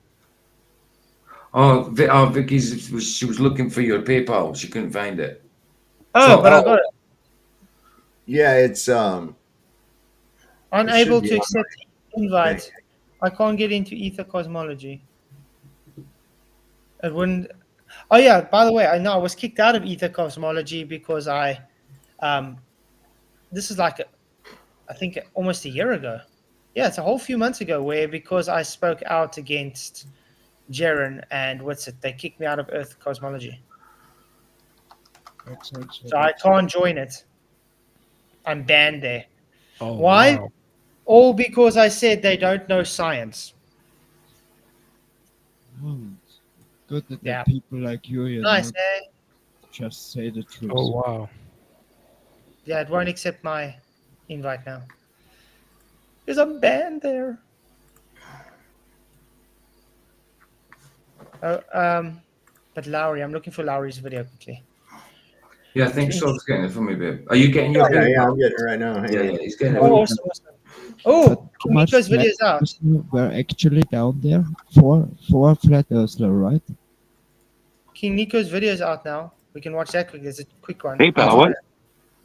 Oh, Vicky's she was looking for your PayPal. She couldn't find it. Oh, but I got it. Yeah, it's Unable be to on accept invite. I can't get into ether cosmology. It wouldn't. Oh yeah. By the way, I know I was kicked out of ether cosmology because this is like, I think almost a year ago. Yeah, it's a whole few months ago. Where because I spoke out against Jaren and they kicked me out of Earth cosmology. So I can't join it. I'm banned there. Oh, why? wow. All because I said they don't know science. Oh, good that Yeah. people like you Nice, know, eh? just say the truth. Oh, wow. Yeah, it won't accept my invite now. Because I'm banned there. Oh, but Lowry, I'm looking for Lowry's video quickly. Yeah, I think Sob's getting it for me, babe. Are you getting your PayPal? Yeah, I'm getting it right now. Hang on. Yeah, he's getting it. Oh, awesome. Oh, Nicos video's out. We're actually down there for Flat Earthler, right? King Nico's video's out now. We can watch that quick. There's a quick one. PayPal, what?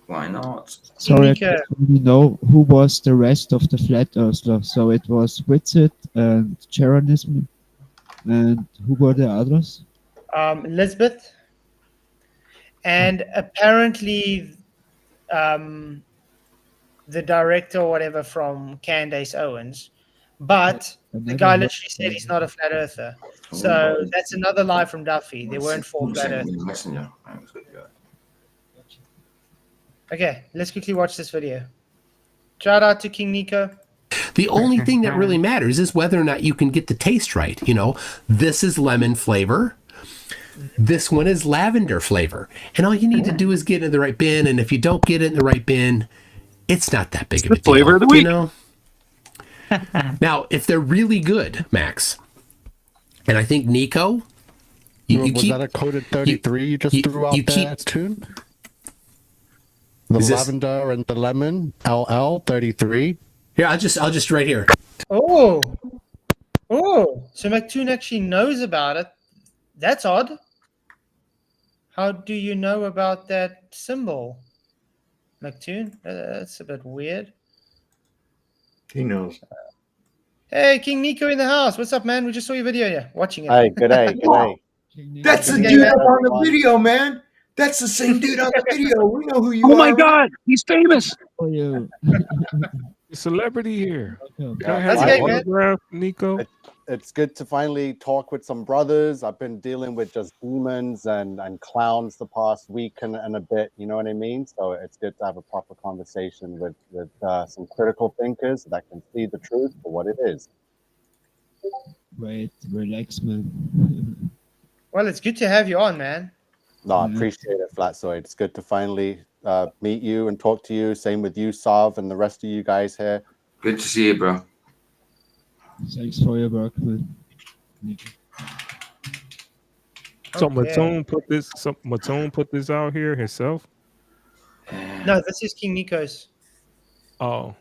Why not? Sorry, I Nico. just want to know who was the rest of the Flat Earthler. So it was Witzit and Charanism, and who were the others? Elizabeth. And apparently the director or whatever from Candace Owens. But the guy literally said he's not a flat earther. So that's another lie from Duffy. There weren't 4 flat earthers. Messenger. Okay, let's quickly watch this video. Shout out to King Nico. The only thing that really matters is whether or not you can get the taste right. You know, this is lemon flavor. This one is lavender flavor. And all you need to do is get it in the right bin. And if you don't get it in the right bin, it's not that big of a deal. Flavor of the week. You know? Now, if they're really good, Max, and I think Nico, was that a coded 33 you just threw out there too? The lavender and the lemon, LL 33. Here, I'll just right here. Oh, so McToon actually knows about it. That's odd. How do you know about that symbol, McToon? That's a bit weird. He knows. Hey, King Nico in the house. What's up, man? We just saw your video here, watching it. Hey, good day, good day. That's the dude on the video, man. That's the same dude on the video. We know who you are. Oh my God, he's famous. Celebrity here. Can I That's have great, your man. autograph, Nico? It's good to finally talk with some brothers. I've been dealing with just demons and clowns the past week and a bit, you know what I mean? So it's good to have a proper conversation with some critical thinkers that can see the truth for what it is. Wait, relax, man. Well, it's good to have you on, man. No, I appreciate it, Flatzoid. It's good to finally meet you and talk to you. Same with you, Sav, and the rest of you guys here. Good to see you, bro. Thanks for your work, man. So Matone put this out here himself. No, this is King Nico's. Oh.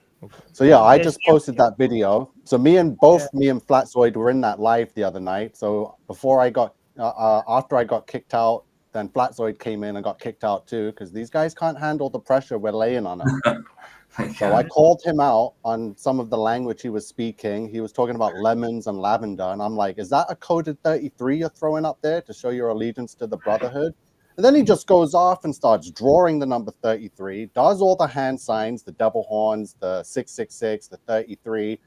So yeah, I just posted that video. So me and Flatzoid were in that live the other night. So before I got, after I got kicked out, then Flatzoid came in and got kicked out too, because these guys can't handle the pressure we're laying on them. So I called him out on some of the language he was speaking. He was talking about lemons and lavender, and I'm like, is that a coded 33 you're throwing up there to show your allegiance to the Brotherhood? And then he just goes off and starts drawing the number 33, does all the hand signs, the devil horns, the 666, the 33.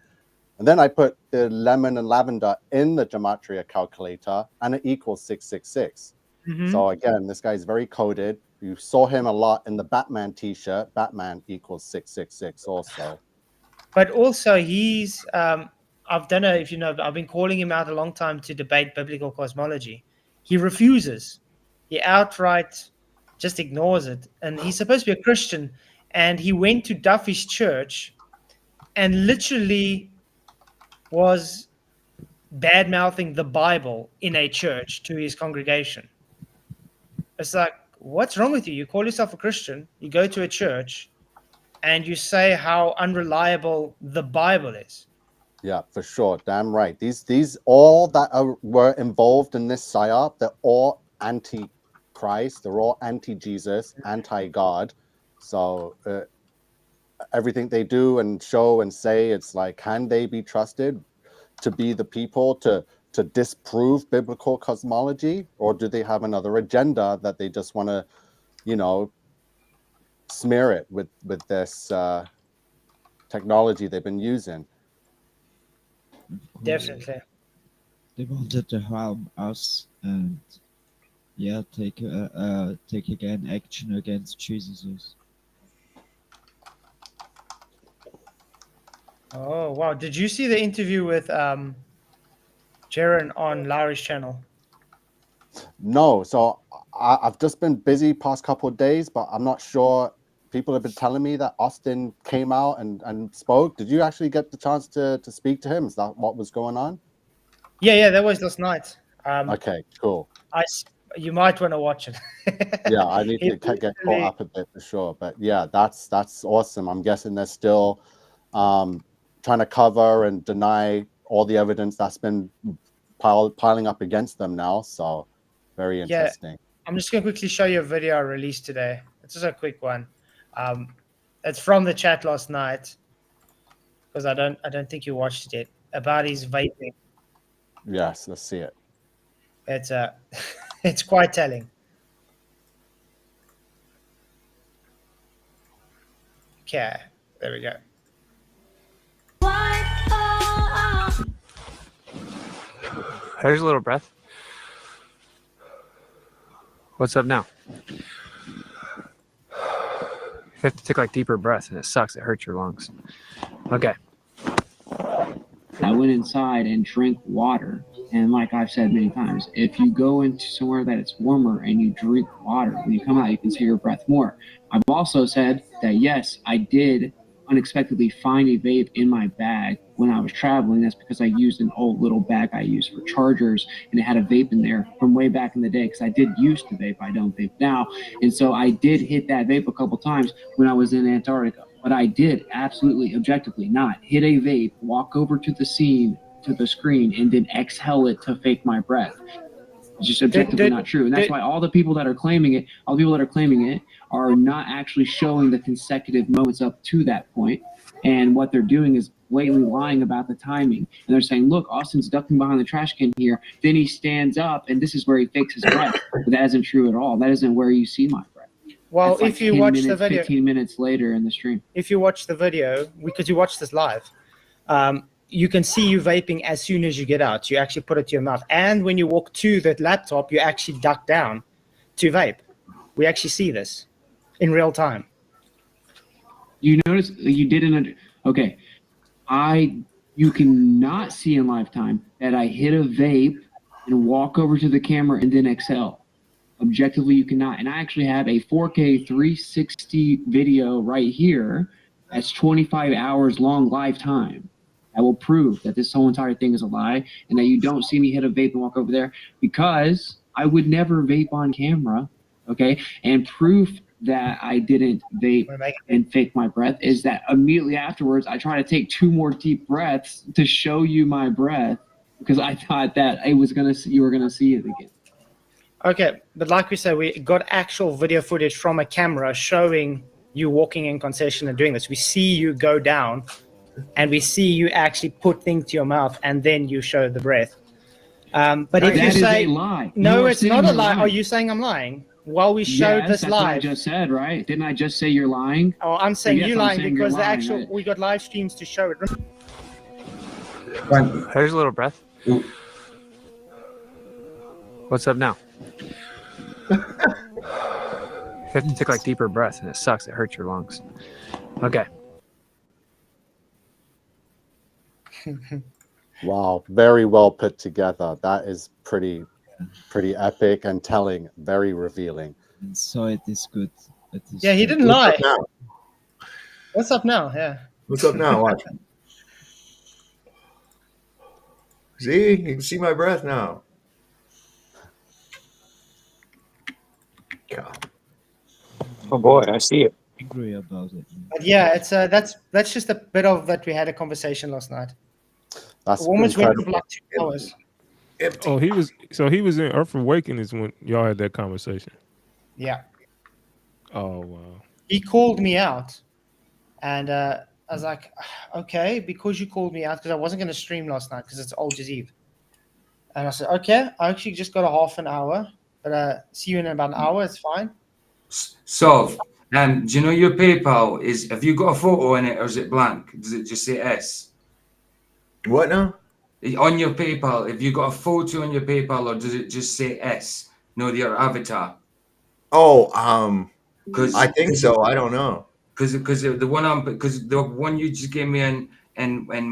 And then I put the lemon and lavender in the gematria calculator, and it equals 666. So again, this guy's very coded. You saw him a lot in the Batman t-shirt. Batman equals 666 also. But also he's, I don't know if you know, I've been calling him out a long time to debate biblical cosmology. He refuses. He outright just ignores it. And he's supposed to be a Christian. And he went to Duffy's church and literally was bad-mouthing the Bible in a church to his congregation. It's like, what's wrong with you? You call yourself a Christian, you go to a church, and you say how unreliable the Bible is. Yeah, for sure. Damn right. These all that were involved in this psyop, they're all anti-Christ. They're all anti-Jesus, anti-God. So everything they do and show and say, it's like, can they be trusted to be the people to disprove biblical cosmology, or do they have another agenda that they just want to, you know, smear it with this technology they've been using? Definitely. They wanted to harm us and take again action against Jesus. Oh wow! Did you see the interview with Jaren on Larry's channel? No, so I've just been busy past couple of days, but I'm not sure. People have been telling me that Austin came out and spoke. Did you actually get the chance to speak to him? Is that what was going on? Yeah, that was last night. Okay, cool. You might want to watch it. Yeah, I need to get caught up a bit for sure. But yeah, that's awesome. I'm guessing they're still trying to cover and deny all the evidence that's been piling up against them now. So very interesting. Yeah, I'm just going to quickly show you a video I released today. It's just a quick one. It's from the chat last night, because I don't think you watched it yet, about his vaping. Yes, let's see it. It's it's quite telling. Okay, there we go. What all There's a little breath. What's up now? You have to take like deeper breaths, and it sucks. It hurts your lungs. Okay. I went inside and drank water. And like I've said many times, if you go into somewhere that it's warmer and you drink water, when you come out, you can see your breath more. I've also said that, yes, I did unexpectedly find a vape in my bag when I was traveling. That's because I used an old little bag I used for chargers, and it had a vape in there from way back in the day, because I did used to vape. I don't vape now. And so I did hit that vape a couple times when I was in Antarctica. But I did absolutely, objectively not hit a vape, walk over to the scene, to the screen, and then exhale it to fake my breath. It's just objectively not true. And that's why all the people that are claiming it, are not actually showing the consecutive moments up to that point. And what they're doing is blatantly lying about the timing. And they're saying, look, Austin's ducking behind the trash can here. Then he stands up, and this is where he fakes his breath. But that isn't true at all. That isn't where you see my breath. Well, That's like if you 10 watch minutes, the video, 15 minutes later in the stream. if you watch the video, because you watch this live, you can see you vaping as soon as you get out. You actually put it to your mouth. And when you walk to the laptop, you actually duck down to vape. We actually see this in real time. You notice you didn't. Okay, you cannot see in lifetime that I hit a vape and walk over to the camera and then exhale. Objectively, you cannot. And I actually have a 4K 360 video right here. That's 25 hours long lifetime. I will prove that this whole entire thing is a lie, and that you don't see me hit a vape and walk over there, because I would never vape on camera. Okay, and proof that I didn't vape and fake my breath is that immediately afterwards I try to take 2 more deep breaths to show you my breath, because I thought that you were gonna see it again. Okay, but like we said, we got actual video footage from a camera showing you walking in concession and doing this. We see you go down, and we see you actually put things to your mouth, and then you show the breath. But if you say, a lie. No, You are it's not a saying lie. you're Are lying. you saying I'm lying? While we showed Yes, this that's what I live. just said, right? Didn't I just say you're lying? Oh, I'm saying Yes, you I'm lying saying because you're the lying, actual right? we got live streams to show it. There's a little breath. What's up now? You have to take like deeper breaths, and it sucks. It hurts your lungs. Okay. Wow, very well put together. That is pretty epic and telling, very revealing. So it is good. Yeah, he didn't lie. What's up now? Yeah. What's up now? Watch. See, you can see my breath now. God. Oh boy, I see it. Agree about it. But yeah, it's that's just a bit of that we had a conversation last night. That's Almost went incredible. for like 2 hours. Oh, he was in Earth Awakenings when y'all had that conversation. Yeah. Oh wow. He called me out, and I was like, okay, because you called me out, because I wasn't going to stream last night because it's Old Year's Eve. And I said, okay, I actually just got a half an hour, but see you in about an hour. It's fine. So, do you know your PayPal is? Have you got a photo in it, or is it blank? Does it just say S? What now? On your PayPal, have you got a photo on your PayPal, or does it just say S? No, your avatar. Oh, Because I think so. I don't know. Because the one you just gave me and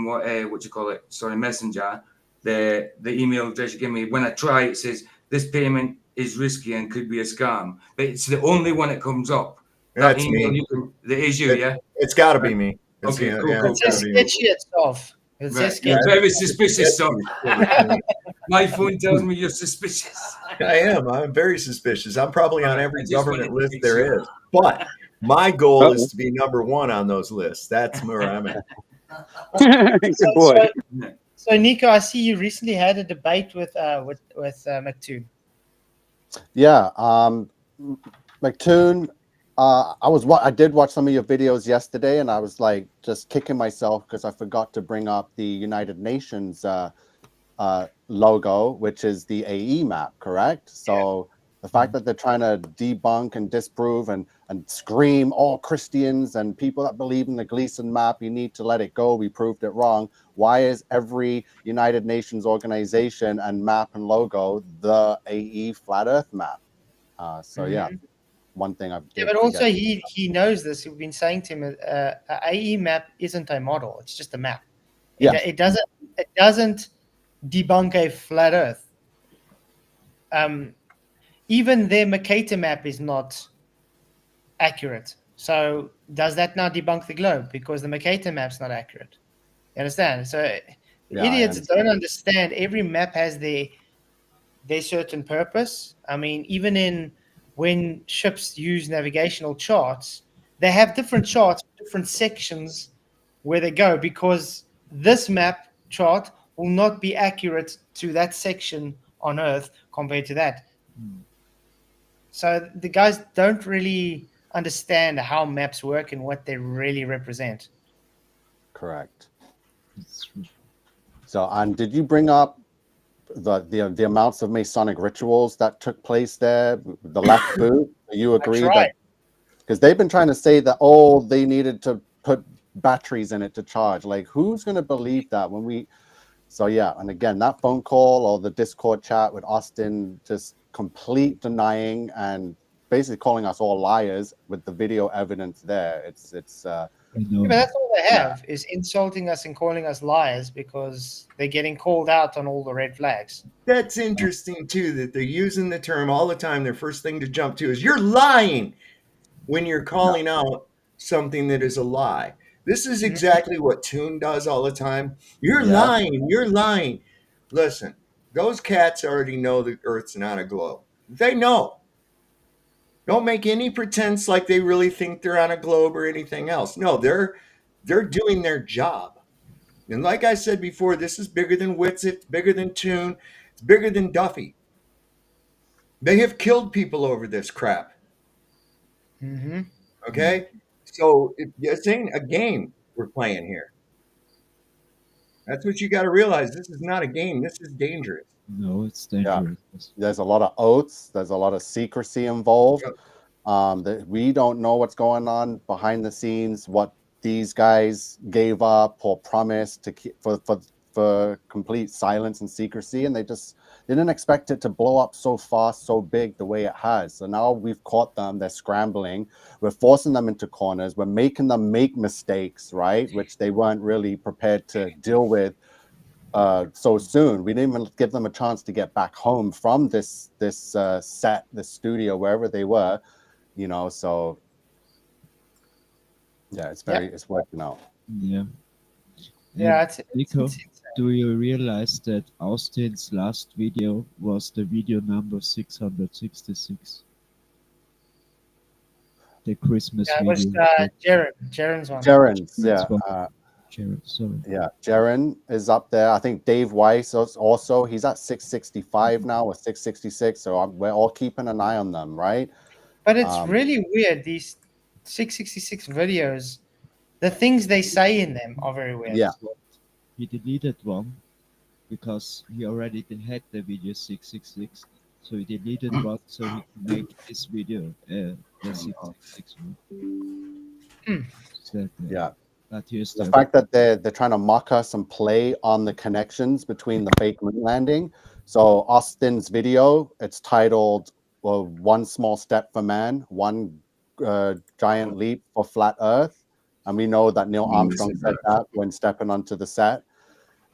what you call it? Sorry, Messenger. The email address you gave me. When I try, it says this payment is risky and could be a scam. But it's the only one that comes up. That's me. That is you, yeah. It's got to be me. Okay, cool. It's just sketchy itself. It's Right. just You're sketchy. very suspicious, son. My phone tells me you're suspicious. I am. I'm very suspicious. I'm probably on every government list there is. But my goal is to be number 1 on those lists. That's where I'm at. Good boy. So Nico, I see you recently had a debate with McToon. Yeah, McToon. I did watch some of your videos yesterday, and I was like just kicking myself because I forgot to bring up the United Nations logo, which is the AE map, correct? So the fact that they're trying to debunk and disprove, and and scream, "Oh, Christians and people that believe in the Gleason map, you need to let it go. We proved it wrong." Why is every United Nations organization and map and logo the AE Flat Earth map? So yeah, one thing I've Yeah, but also he knows this. We've been saying to him, a AE map isn't a model; it's just a map. It doesn't debunk a flat Earth. Even their Mercator map is not accurate. So does that now debunk the globe because the Mercator map's not accurate? You understand? So idiots don't understand. Every map has their certain purpose. I mean, even when ships use navigational charts, they have different charts, different sections where they go, because this map chart will not be accurate to that section on Earth compared to that. So the guys don't really understand how maps work and what they really represent. Correct. So, and did you bring up the amounts of Masonic rituals that took place there? The left boot. You agree that because they've been trying to say that they needed to put batteries in it to charge. Like, who's going to believe that when we? So yeah, and again, that phone call or the Discord chat with Austin, just complete denying and basically calling us all liars with the video evidence there. It's Yeah, but that's all they have is insulting us and calling us liars because they're getting called out on all the red flags. That's interesting too, that they're using the term all the time. Their first thing to jump to is "you're lying" when you're calling out something that is a lie. This is exactly what Toon does all the time. You're lying. You're lying. Listen, those cats already know the Earth's not a globe. They know. Don't make any pretense like they really think they're on a globe or anything else. No, they're doing their job. And like I said before, this is bigger than Witsit, it's bigger than Toon, it's bigger than Duffy. They have killed people over this crap. Okay? So this ain't a game we're playing here. That's what you got to realize. This is not a game. This is dangerous. No, it's dangerous. Yeah. There's a lot of oaths. There's a lot of secrecy involved. We don't know what's going on behind the scenes, what these guys gave up or promised to keep for complete silence and secrecy, and they just didn't expect it to blow up so fast, so big the way it has. So now we've caught them. They're scrambling. We're forcing them into corners. We're making them make mistakes, right? Which they weren't really prepared to deal with so soon. We didn't even give them a chance to get back home from this set, this studio, wherever they were. So yeah, it's working out. Yeah. Yeah, Nico, do you realize that Austin's last video was the video number 666? The Christmas video. It was Jaren's one. Jaren's, yeah. Jaren, sorry. Yeah, Jaren is up there. I think Dave Weiss also. He's at 665 now or 666. So we're all keeping an eye on them, right? But it's really weird. These 666 videos, the things they say in them are very weird. Yeah. He deleted one because he already had the video 666. So he deleted one so he could make this video the 666 one. Yeah. But here's the fact that they're trying to mock us and play on the connections between the fake moon landing. So Austin's video, it's titled "One Small Step for Man, One Giant Leap for Flat Earth," and we know that Neil Armstrong said that when stepping onto the set.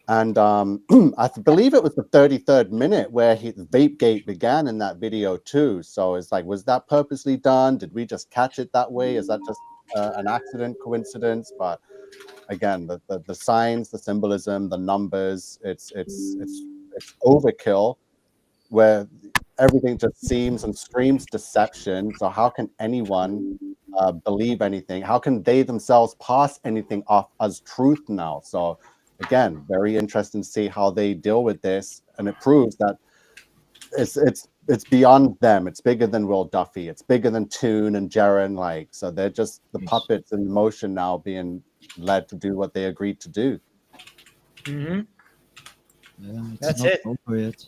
And I believe it was the 33rd minute where Vape Gate began in that video too. So it's like, was that purposely done? Did we just catch it that way? Is that just an accident, coincidence? But again, the signs, the symbolism, the numbers, it's overkill, where everything just seems and screams deception. So how can anyone believe anything? How can they themselves pass anything off as truth now? So again, very interesting to see how they deal with this, and it proves that it's beyond them. It's bigger than Will Duffy. It's bigger than Toon and Jaren. So they're just the puppets in motion now, being led to do what they agreed to do. Yeah, That's not it. over yet.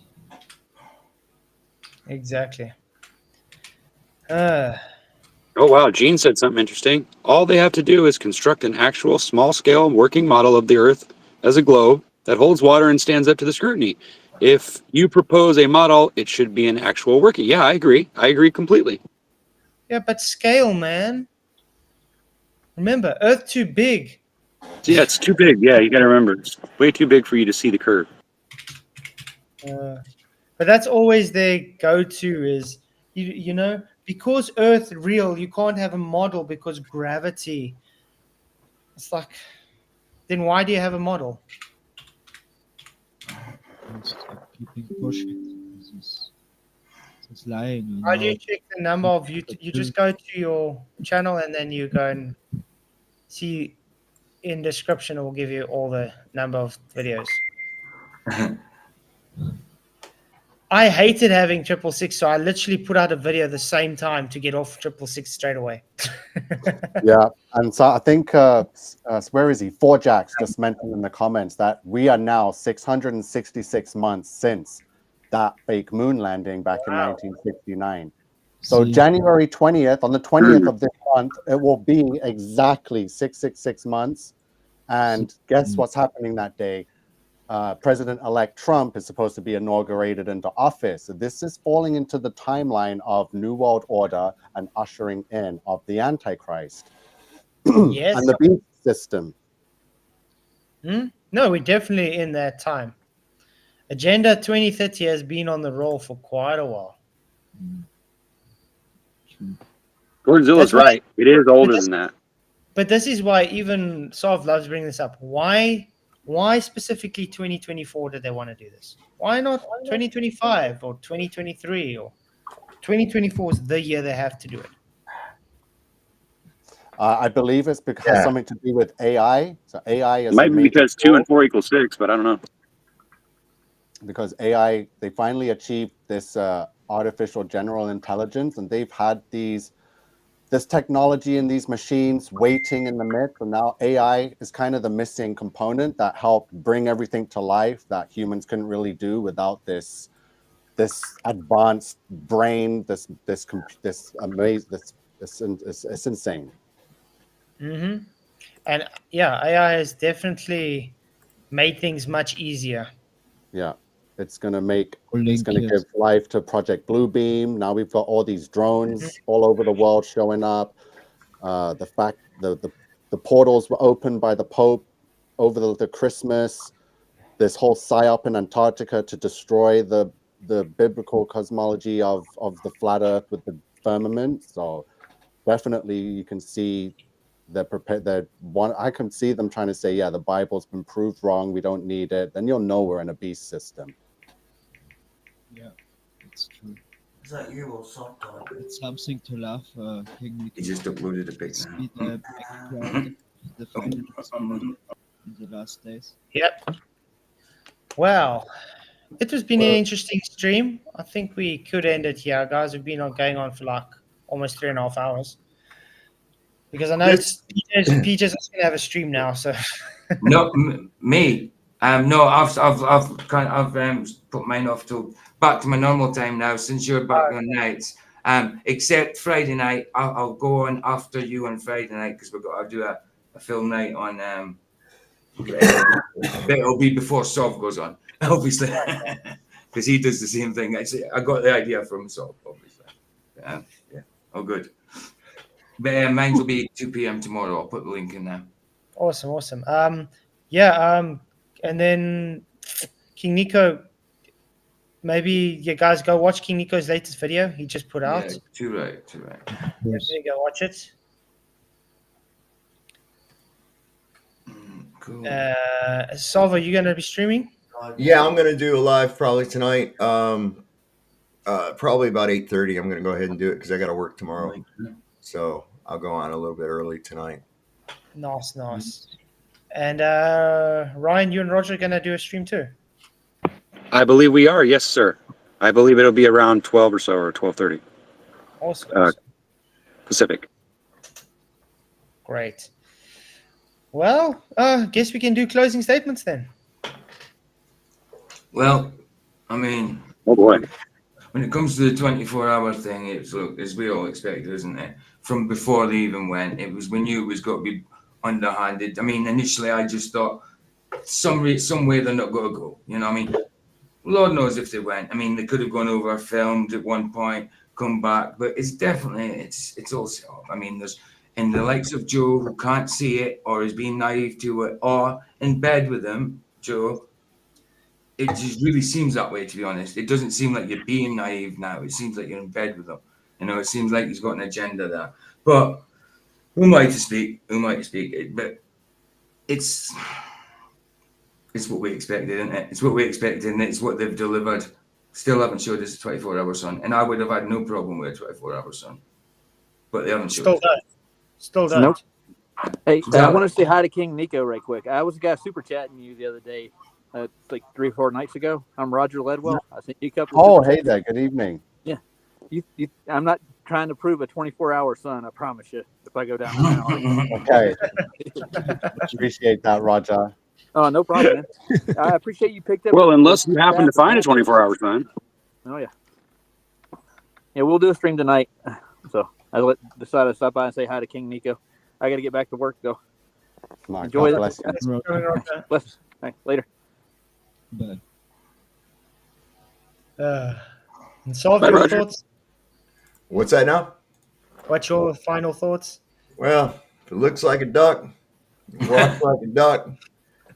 Exactly. Oh, wow. Gene said something interesting. All they have to do is construct an actual small-scale working model of the Earth as a globe that holds water and stands up to the scrutiny. If you propose a model, it should be an actual working. Yeah, I agree. I agree completely. Yeah, but scale, man. Remember, Earth too big. Yeah, it's too big. Yeah, you got to remember. It's way too big for you to see the curve. But that's always their go-to is, you know, because Earth real, you can't have a model because gravity. It's like, then why do you have a model? Just keeping pushing. It's lying, you How do know. you check the number of you? You just go to your channel and then you go and see in description. It will give you all the number of videos. I hated having 666, so I literally put out a video the same time to get off 666 straight away. Yeah, and so I think where is he? 4Jacks just mentioned in the comments that we are now 666 months since that fake moon landing back in 1969. So January 20th, on the 20th of this month, it will be exactly 666 months. And guess what's happening that day? President-elect Trump is supposed to be inaugurated into office. So this is falling into the timeline of New World Order and ushering in of the Antichrist. Yes. And the beast system. No, we're definitely in that time. Agenda 2030 has been on the roll for quite a while. Godzilla's right. It is older than that. But this is why even Sov loves bringing this up. Why specifically 2024 did they want to do this? Why not 2025 or 2023 or 2024 is the year they have to do it? I believe it's because it has something to do with AI. So AI is Might be because 2 and 4 equals 6, but I don't know. Because AI, they finally achieved this artificial general intelligence, and they've had this technology and these machines waiting in the midst, and now AI is kind of the missing component that helped bring everything to life that humans couldn't really do without this advanced brain. It's insane. Mm-hmm. And yeah, AI has definitely made things much easier. Yeah, it's gonna give life to Project Bluebeam. Now we've got all these drones all over the world showing up. The fact the portals were opened by the Pope over the Christmas. This whole psyop in Antarctica to destroy the biblical cosmology of the flat Earth with the firmament. So definitely you can see they're prepared. I can see them trying to say, yeah, the Bible's been proved wrong. We don't need it. Then you'll know we're in a beast system. Yeah, it's true. Is that you or something? It's something to laugh. He just uploaded a picture. See the background, the final explosion in the last days. Yep. Wow. It has been an interesting stream. I think we could end it here, guys. We've been going on for like almost 3.5 hours. Because I know PJ's going to have a stream now, so. No, me. No, I've put mine off till back to my normal time now. Since you're back on nights, except Friday night, I'll go on after you on Friday night because we've got to do a film night on. It'll be before Sov goes on, obviously, because he does the same thing. I got the idea from Sov, obviously. Yeah, all good. But mine will be 2 p.m. tomorrow. I'll put the link in there. Awesome. And then King Nico, maybe you guys go watch King Nico's latest video he just put out. Yeah, too right. Definitely go watch it. Cool. Salva, are you going to be streaming? Yeah, I'm going to do a live probably tonight. Probably about 8:30. I'm going to go ahead and do it because I got to work tomorrow. So I'll go on a little bit early tonight. Nice. And Ryan, you and Roger are going to do a stream too? I believe we are. Yes, sir. I believe it'll be around 12 or so, or 12:30. Awesome. Pacific. Great. Well, guess we can do closing statements then. Well, I mean, oh boy. when it comes to the 24-hour thing, it's look, as we all expected, isn't it? From before they even went, we knew it was going to be underhanded. I mean, initially I just thought some way they're not going to go. You know what I mean? Lord knows if they went. I mean, they could have gone over, filmed at one point, come back, but it's definitely it's all set up. I mean, there's in the likes of Joe who can't see it or is being naive to it, or in bed with them, Joe. It just really seems that way, to be honest. It doesn't seem like you're being naive now. It seems like you're in bed with them. You know, it seems like he's got an agenda there. But who am I to speak? Who am I to speak? But it's what we expected, isn't it? It's what we expected, and it's what they've delivered. Still haven't showed us a 24-hour sun, and I would have had no problem with a 24-hour sun. But they haven't showed us. Still don't. Nope. Hey, Yeah. I want to say hi to King Nico right quick. I was the guy super chatting you the other day, like 3 or 4 nights ago. I'm Roger Ledwell. I sent you a couple. Oh, super hey chats. there. Good evening. Yeah, I'm not trying to prove a 24-hour sun. I promise you. If I go down there. Okay. Appreciate that, Roger. Oh, no problem, man. I appreciate you picked up. Well, unless you happen to find a 24-hour sun. Oh yeah. Yeah, we'll do a stream tonight. So I decided to stop by and say hi to King Nico. I got to get back to work though. Enjoy God that. bless you. Bless. All right, later. Bye. And Solve, Bye, your Roger. thoughts? What's that now? What's your final thoughts? Well, if it looks like a duck, it walks like a duck,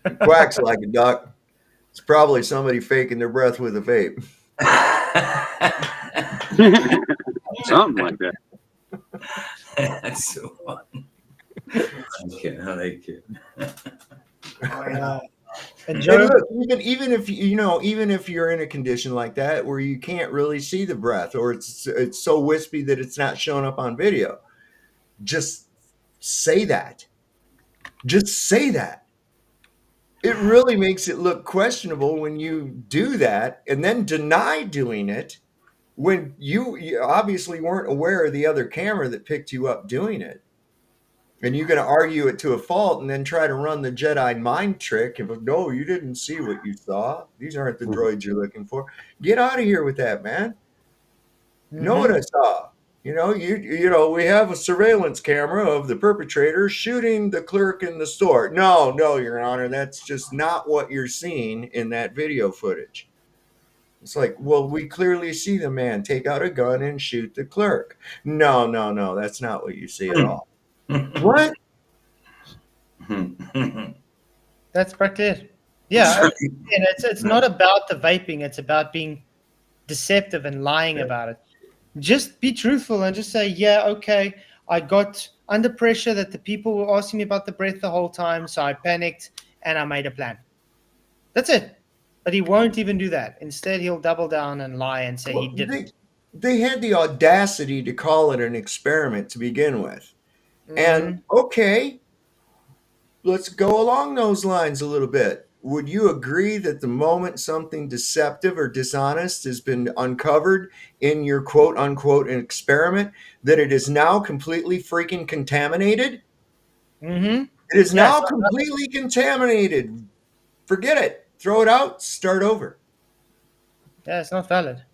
it quacks like a duck, it's probably somebody faking their breath with a vape. Something like that. That's so fun. I like it. And Joe, look, even if you're in a condition like that where you can't really see the breath, or it's so wispy that it's not showing up on video, just say that. Just say that. It really makes it look questionable when you do that and then deny doing it when you obviously weren't aware of the other camera that picked you up doing it. And you're going to argue it to a fault and then try to run the Jedi mind trick of, no, you didn't see what you saw. These aren't the droids you're looking for. Get out of here with that, man. You know what I saw? You know, we have a surveillance camera of the perpetrator shooting the clerk in the store. No, Your Honor, that's just not what you're seeing in that video footage. It's like, well, we clearly see the man take out a gun and shoot the clerk. No, that's not what you see at all. What? That's practically it. Yeah, and it's not about the vaping. It's about being deceptive and lying about it. Just be truthful and just say, yeah, okay, I got under pressure that the people were asking me about the breath the whole time, so I panicked and I made a plan. That's it. But he won't even do that. Instead, he'll double down and lie and say he didn't. They had the audacity to call it an experiment to begin with. And okay, let's go along those lines a little bit. Would you agree that the moment something deceptive or dishonest has been uncovered in your quote unquote experiment, that it is now completely freaking contaminated? Mm-hmm. It is now completely contaminated. Forget it. Throw it out. Start over. Yeah, it's not valid.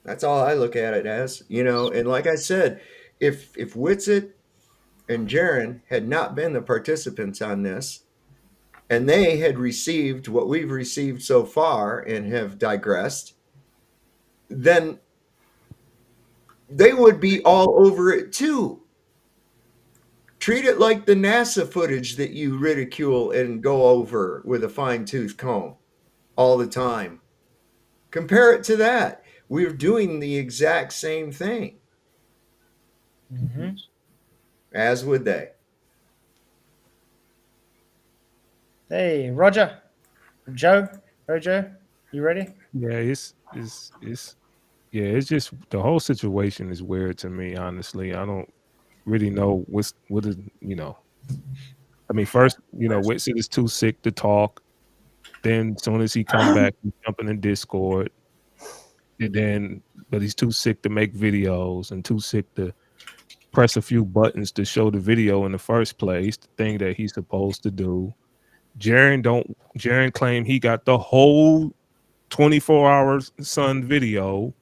That's all I look at it as, and like I said, if Whitsitt and Jaron had not been the participants on this, and they had received what we've received so far and have digressed, then they would be all over it too. Treat it like the NASA footage that you ridicule and go over with a fine-tooth comb all the time. Compare it to that. We're doing the exact same thing. Mm-hmm. As would they. Hey, Roger. Joe, you ready? Yeah, it's just the whole situation is weird to me, honestly. I don't really know what is, I mean, first, Whitsitt is too sick to talk. Then as soon as he come back, he's jumping in Discord. But he's too sick to make videos and too sick to press a few buttons to show the video in the first place, the thing that he's supposed to do. Jaron claimed he got the whole 24-hour sun video,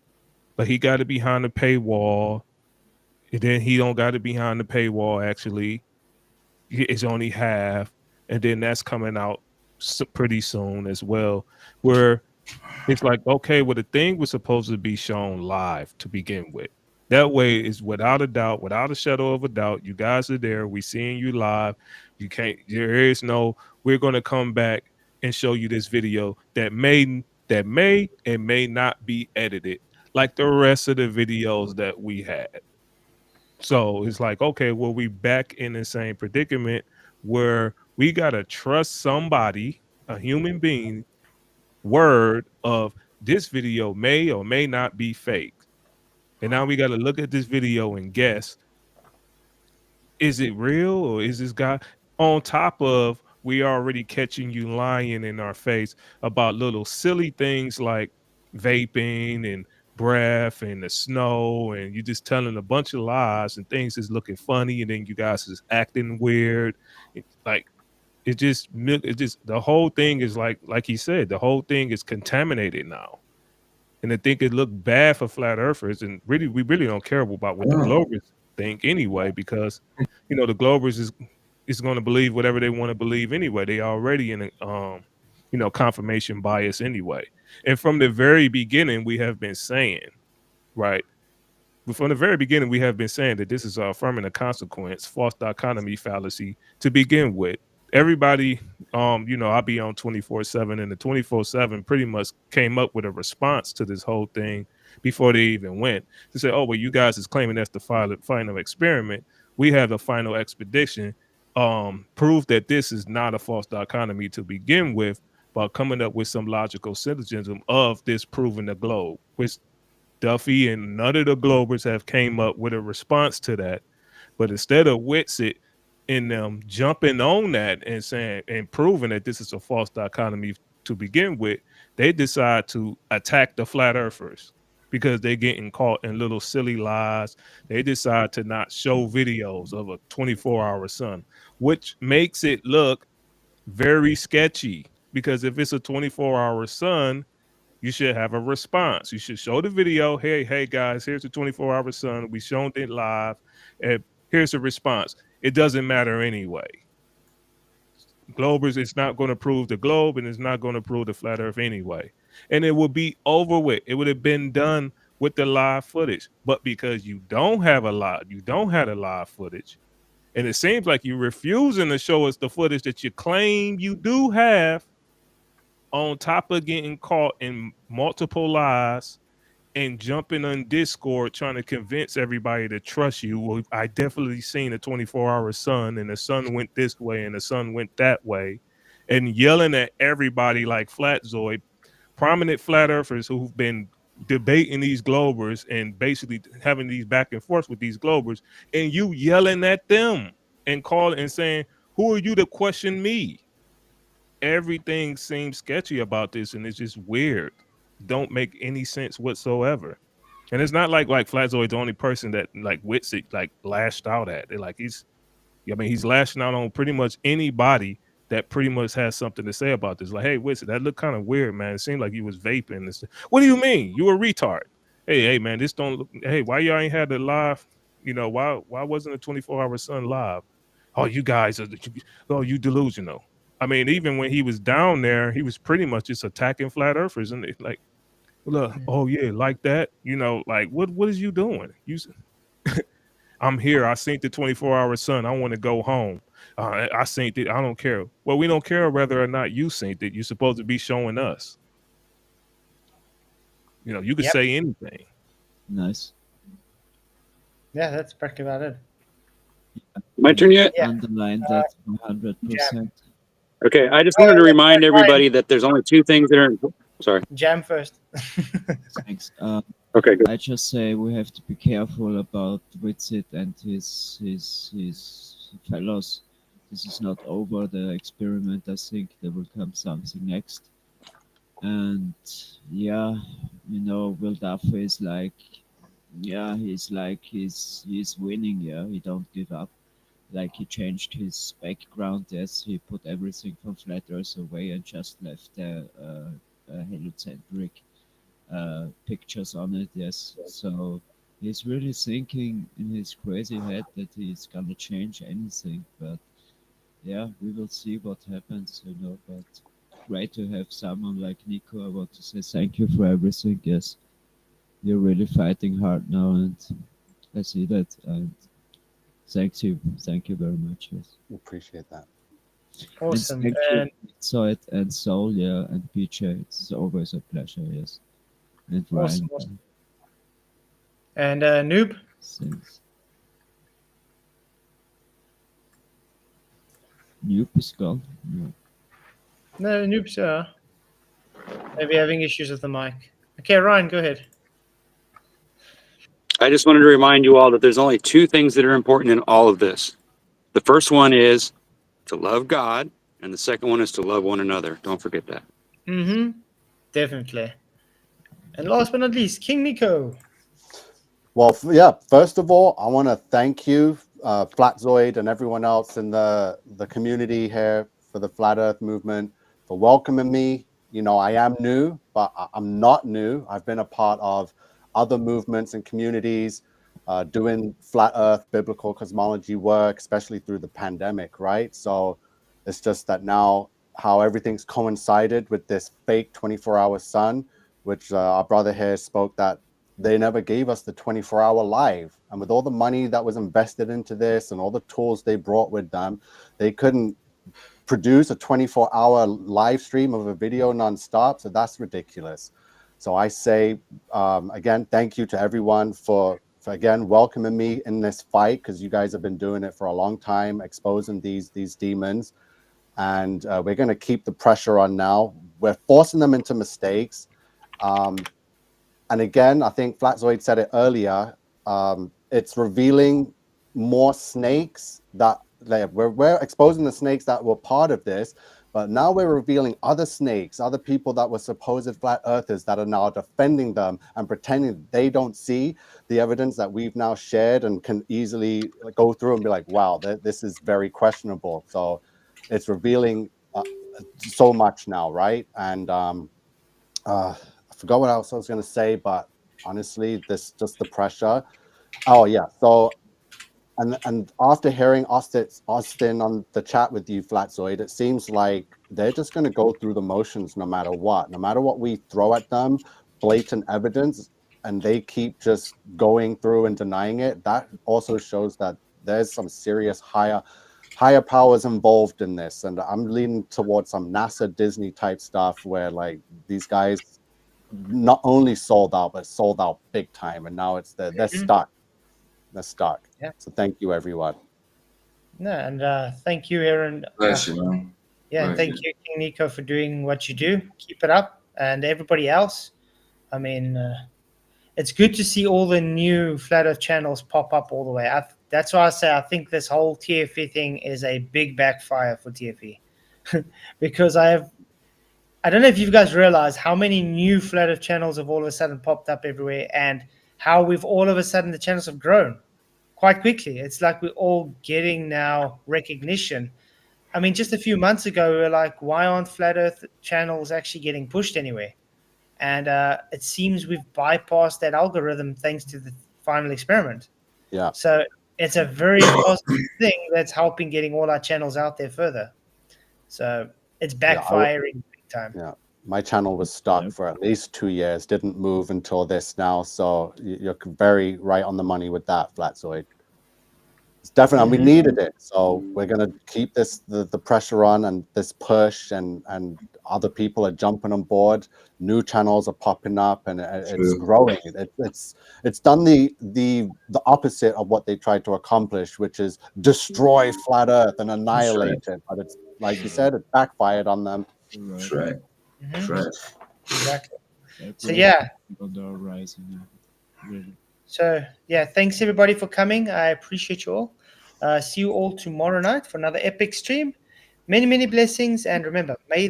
but he got it behind the paywall. And then he don't got it behind the paywall. Actually, it's only half, and then that's coming out pretty soon as well. Where it's like, okay, well, the thing was supposed to be shown live to begin with. That way, is without a doubt, without a shadow of a doubt, you guys are there. We seeing you live. You can't. There is no. We're going to come back and show you this video that may and may not be edited like the rest of the videos that we had. So it's like, okay, well, we back in the same predicament where we gotta trust somebody, a human being, word of this video may or may not be fake. And now we got to look at this video and guess, is it real or is this guy on top of we already catching you lying in our face about little silly things like vaping and breath and the snow, and you just telling a bunch of lies and things is looking funny, and then you guys is acting weird. Like it just the whole thing is like he said, the whole thing is contaminated now. And I think it looked bad for flat earthers, and really we really don't care about what the Globers think anyway, because you know the Globers is going to believe whatever they want to believe anyway. They already in a confirmation bias anyway. And from the very beginning we have been saying, right? From the very beginning we have been saying that this is affirming a consequence, false dichotomy fallacy to begin with. Everybody, I'll be on 24/7, and the 24/7 pretty much came up with a response to this whole thing before they even went to say, oh, well, you guys is claiming that's the final experiment. We have the final expedition. Prove that this is not a false dichotomy to begin with, by coming up with some logical syllogism of this proving the globe, which Duffy and none of the Globers have came up with a response to that. But instead of Witsit in them jumping on that and saying and proving that this is a false dichotomy to begin with, they decide to attack the flat earthers because they're getting caught in little silly lies. They decide to not show videos of a 24-hour sun, which makes it look very sketchy, because if it's a 24-hour sun, you should have a response. You should show the video. Hey guys, here's the 24-hour sun. We shown it live, and here's the response. It doesn't matter anyway. Globers, it's not going to prove the globe, and it's not going to prove the flat earth anyway. And it will be over with. It would have been done with the live footage. But because you don't have the live footage, and it seems like you're refusing to show us the footage that you claim you do have, on top of getting caught in multiple lies and jumping on Discord trying to convince everybody to trust you. Well, I definitely seen a 24-hour sun, and the sun went this way and the sun went that way, and yelling at everybody like Flatzoid, prominent flat earthers who've been debating these Globers and basically having these back and forth with these Globers, and you yelling at them and calling and saying, who are you to question me? Everything seems sketchy about this, and it's just weird. Don't make any sense whatsoever. And it's not like Flatzoid's the only person that like Witsit like lashed out at. They're like he's lashing out on pretty much anybody that pretty much has something to say about this. Like, hey, Witsit, that looked kind of weird, man. It seemed like you was vaping. What do you mean? You a retard? Hey, man, this don't look. Hey, why y'all ain't had the live? Why wasn't a 24-hour sun live? Oh, you guys are you delusional. I mean, even when he was down there, he was pretty much just attacking flat earthers, and like, look, oh yeah, like that, like what is you doing? I'm here. I seen the 24-hour sun. I want to go home. I seen it. I don't care. Well, we don't care whether or not you seen it. You're supposed to be showing us. You could say anything. Nice. Yeah, that's practically about it. My turn yet? Yeah. Underline that 100%. Okay, I just wanted to remind everybody that there's only two things that are. Sorry. Jam first. Thanks. Okay, good. I just say we have to be careful about Witsit and his fellows. This is not over the experiment. I think there will come something next. And yeah, Will Duffy is like, yeah, he's winning. Yeah, he don't give up. Like he changed his background as he put everything from Flat Earth away and just left heliocentric pictures on it. Yes, so he's really thinking in his crazy head that he's gonna change anything. But yeah, we will see what happens, you know. But great to have someone like Nico. I want to say thank you for everything. Yes, you're really fighting hard now, and I see that. And thank you very much. Yes, Appreciate that. Awesome. And thank you, Zoid and Soul, yeah, and PJ. It's always a pleasure. Yes, and Ryan. Awesome. And Noob. Thanks. Noob is gone. No. No, Noob's maybe having issues with the mic. Okay, Ryan, go ahead. I just wanted to remind you all that there's only two things that are important in all of this. The first one is to love God, and the second one is to love one another. Don't forget that. Mm-hmm. Definitely. And last but not least, King Nico. Well, yeah, first of all, I want to thank you, Flatzoid, and everyone else in the community here for the Flat Earth movement, for welcoming me. You know, I am new, but I'm not new. I've been a part of other movements and communities doing Flat Earth biblical cosmology work, especially through the pandemic, right? So it's just that now how everything's coincided with this fake 24-hour sun, which our brother here spoke that they never gave us the 24-hour live. And with all the money that was invested into this and all the tools they brought with them, they couldn't produce a 24-hour live stream of a video nonstop. So that's ridiculous. So I say, again, thank you to everyone for again, welcoming me in this fight, because you guys have been doing it for a long time, exposing these demons. And we're going to keep the pressure on now. We're forcing them into mistakes. And again, I think Flatzoid said it earlier, it's revealing more snakes that we're exposing the snakes that were part of this, but now we're revealing other snakes, other people that were supposed flat earthers that are now defending them and pretending they don't see the evidence that we've now shared and can easily go through and be like, wow, this is very questionable. So it's revealing so much now, right? And I forgot what else I was going to say, but honestly, this just the pressure. Oh yeah, so and after hearing Austin on the chat with you, Flatzoid, it seems like they're just going to go through the motions no matter what we throw at them, blatant evidence, and they keep just going through and denying it. That also shows that there's some serious higher powers involved in this, and I'm leaning towards some NASA Disney type stuff where like these guys not only sold out but sold out big time, and now it's they're stuck. They're stuck. Yeah. So thank you, everyone. No, and thank you, Aaron. Bless you, man. Yeah, and thank you, King Nico, for doing what you do. Keep it up, and everybody else. I mean, it's good to see all the new Flat Earth channels pop up all the way. That's why I say I think this whole TFE thing is a big backfire for TFE, because I don't know if you guys realize how many new Flat Earth channels have all of a sudden popped up everywhere, and how we've all of a sudden the channels have grown quite quickly. It's like we're all getting now recognition. I mean, just a few months ago, we were like, why aren't Flat Earth channels actually getting pushed anywhere? And it seems we've bypassed that algorithm thanks to the final experiment. Yeah. So it's a very positive thing that's helping getting all our channels out there further. So it's backfiring big time. Yeah. My channel was stuck for at least 2 years, didn't move until this now. So you're very right on the money with that, Flatzoid. It's definitely, we needed it. So we're going to keep the pressure on and this push, and other people are jumping on board. New channels are popping up, and it's growing. It's done the opposite of what they tried to accomplish, which is destroy Flat Earth and annihilate it. But it's like you said, it backfired on them. That's right. That's right. Exactly. So yeah. On the horizon, really. So yeah, thanks everybody for coming. I appreciate you all. See you all tomorrow night for another epic stream. Many, many blessings, and remember, may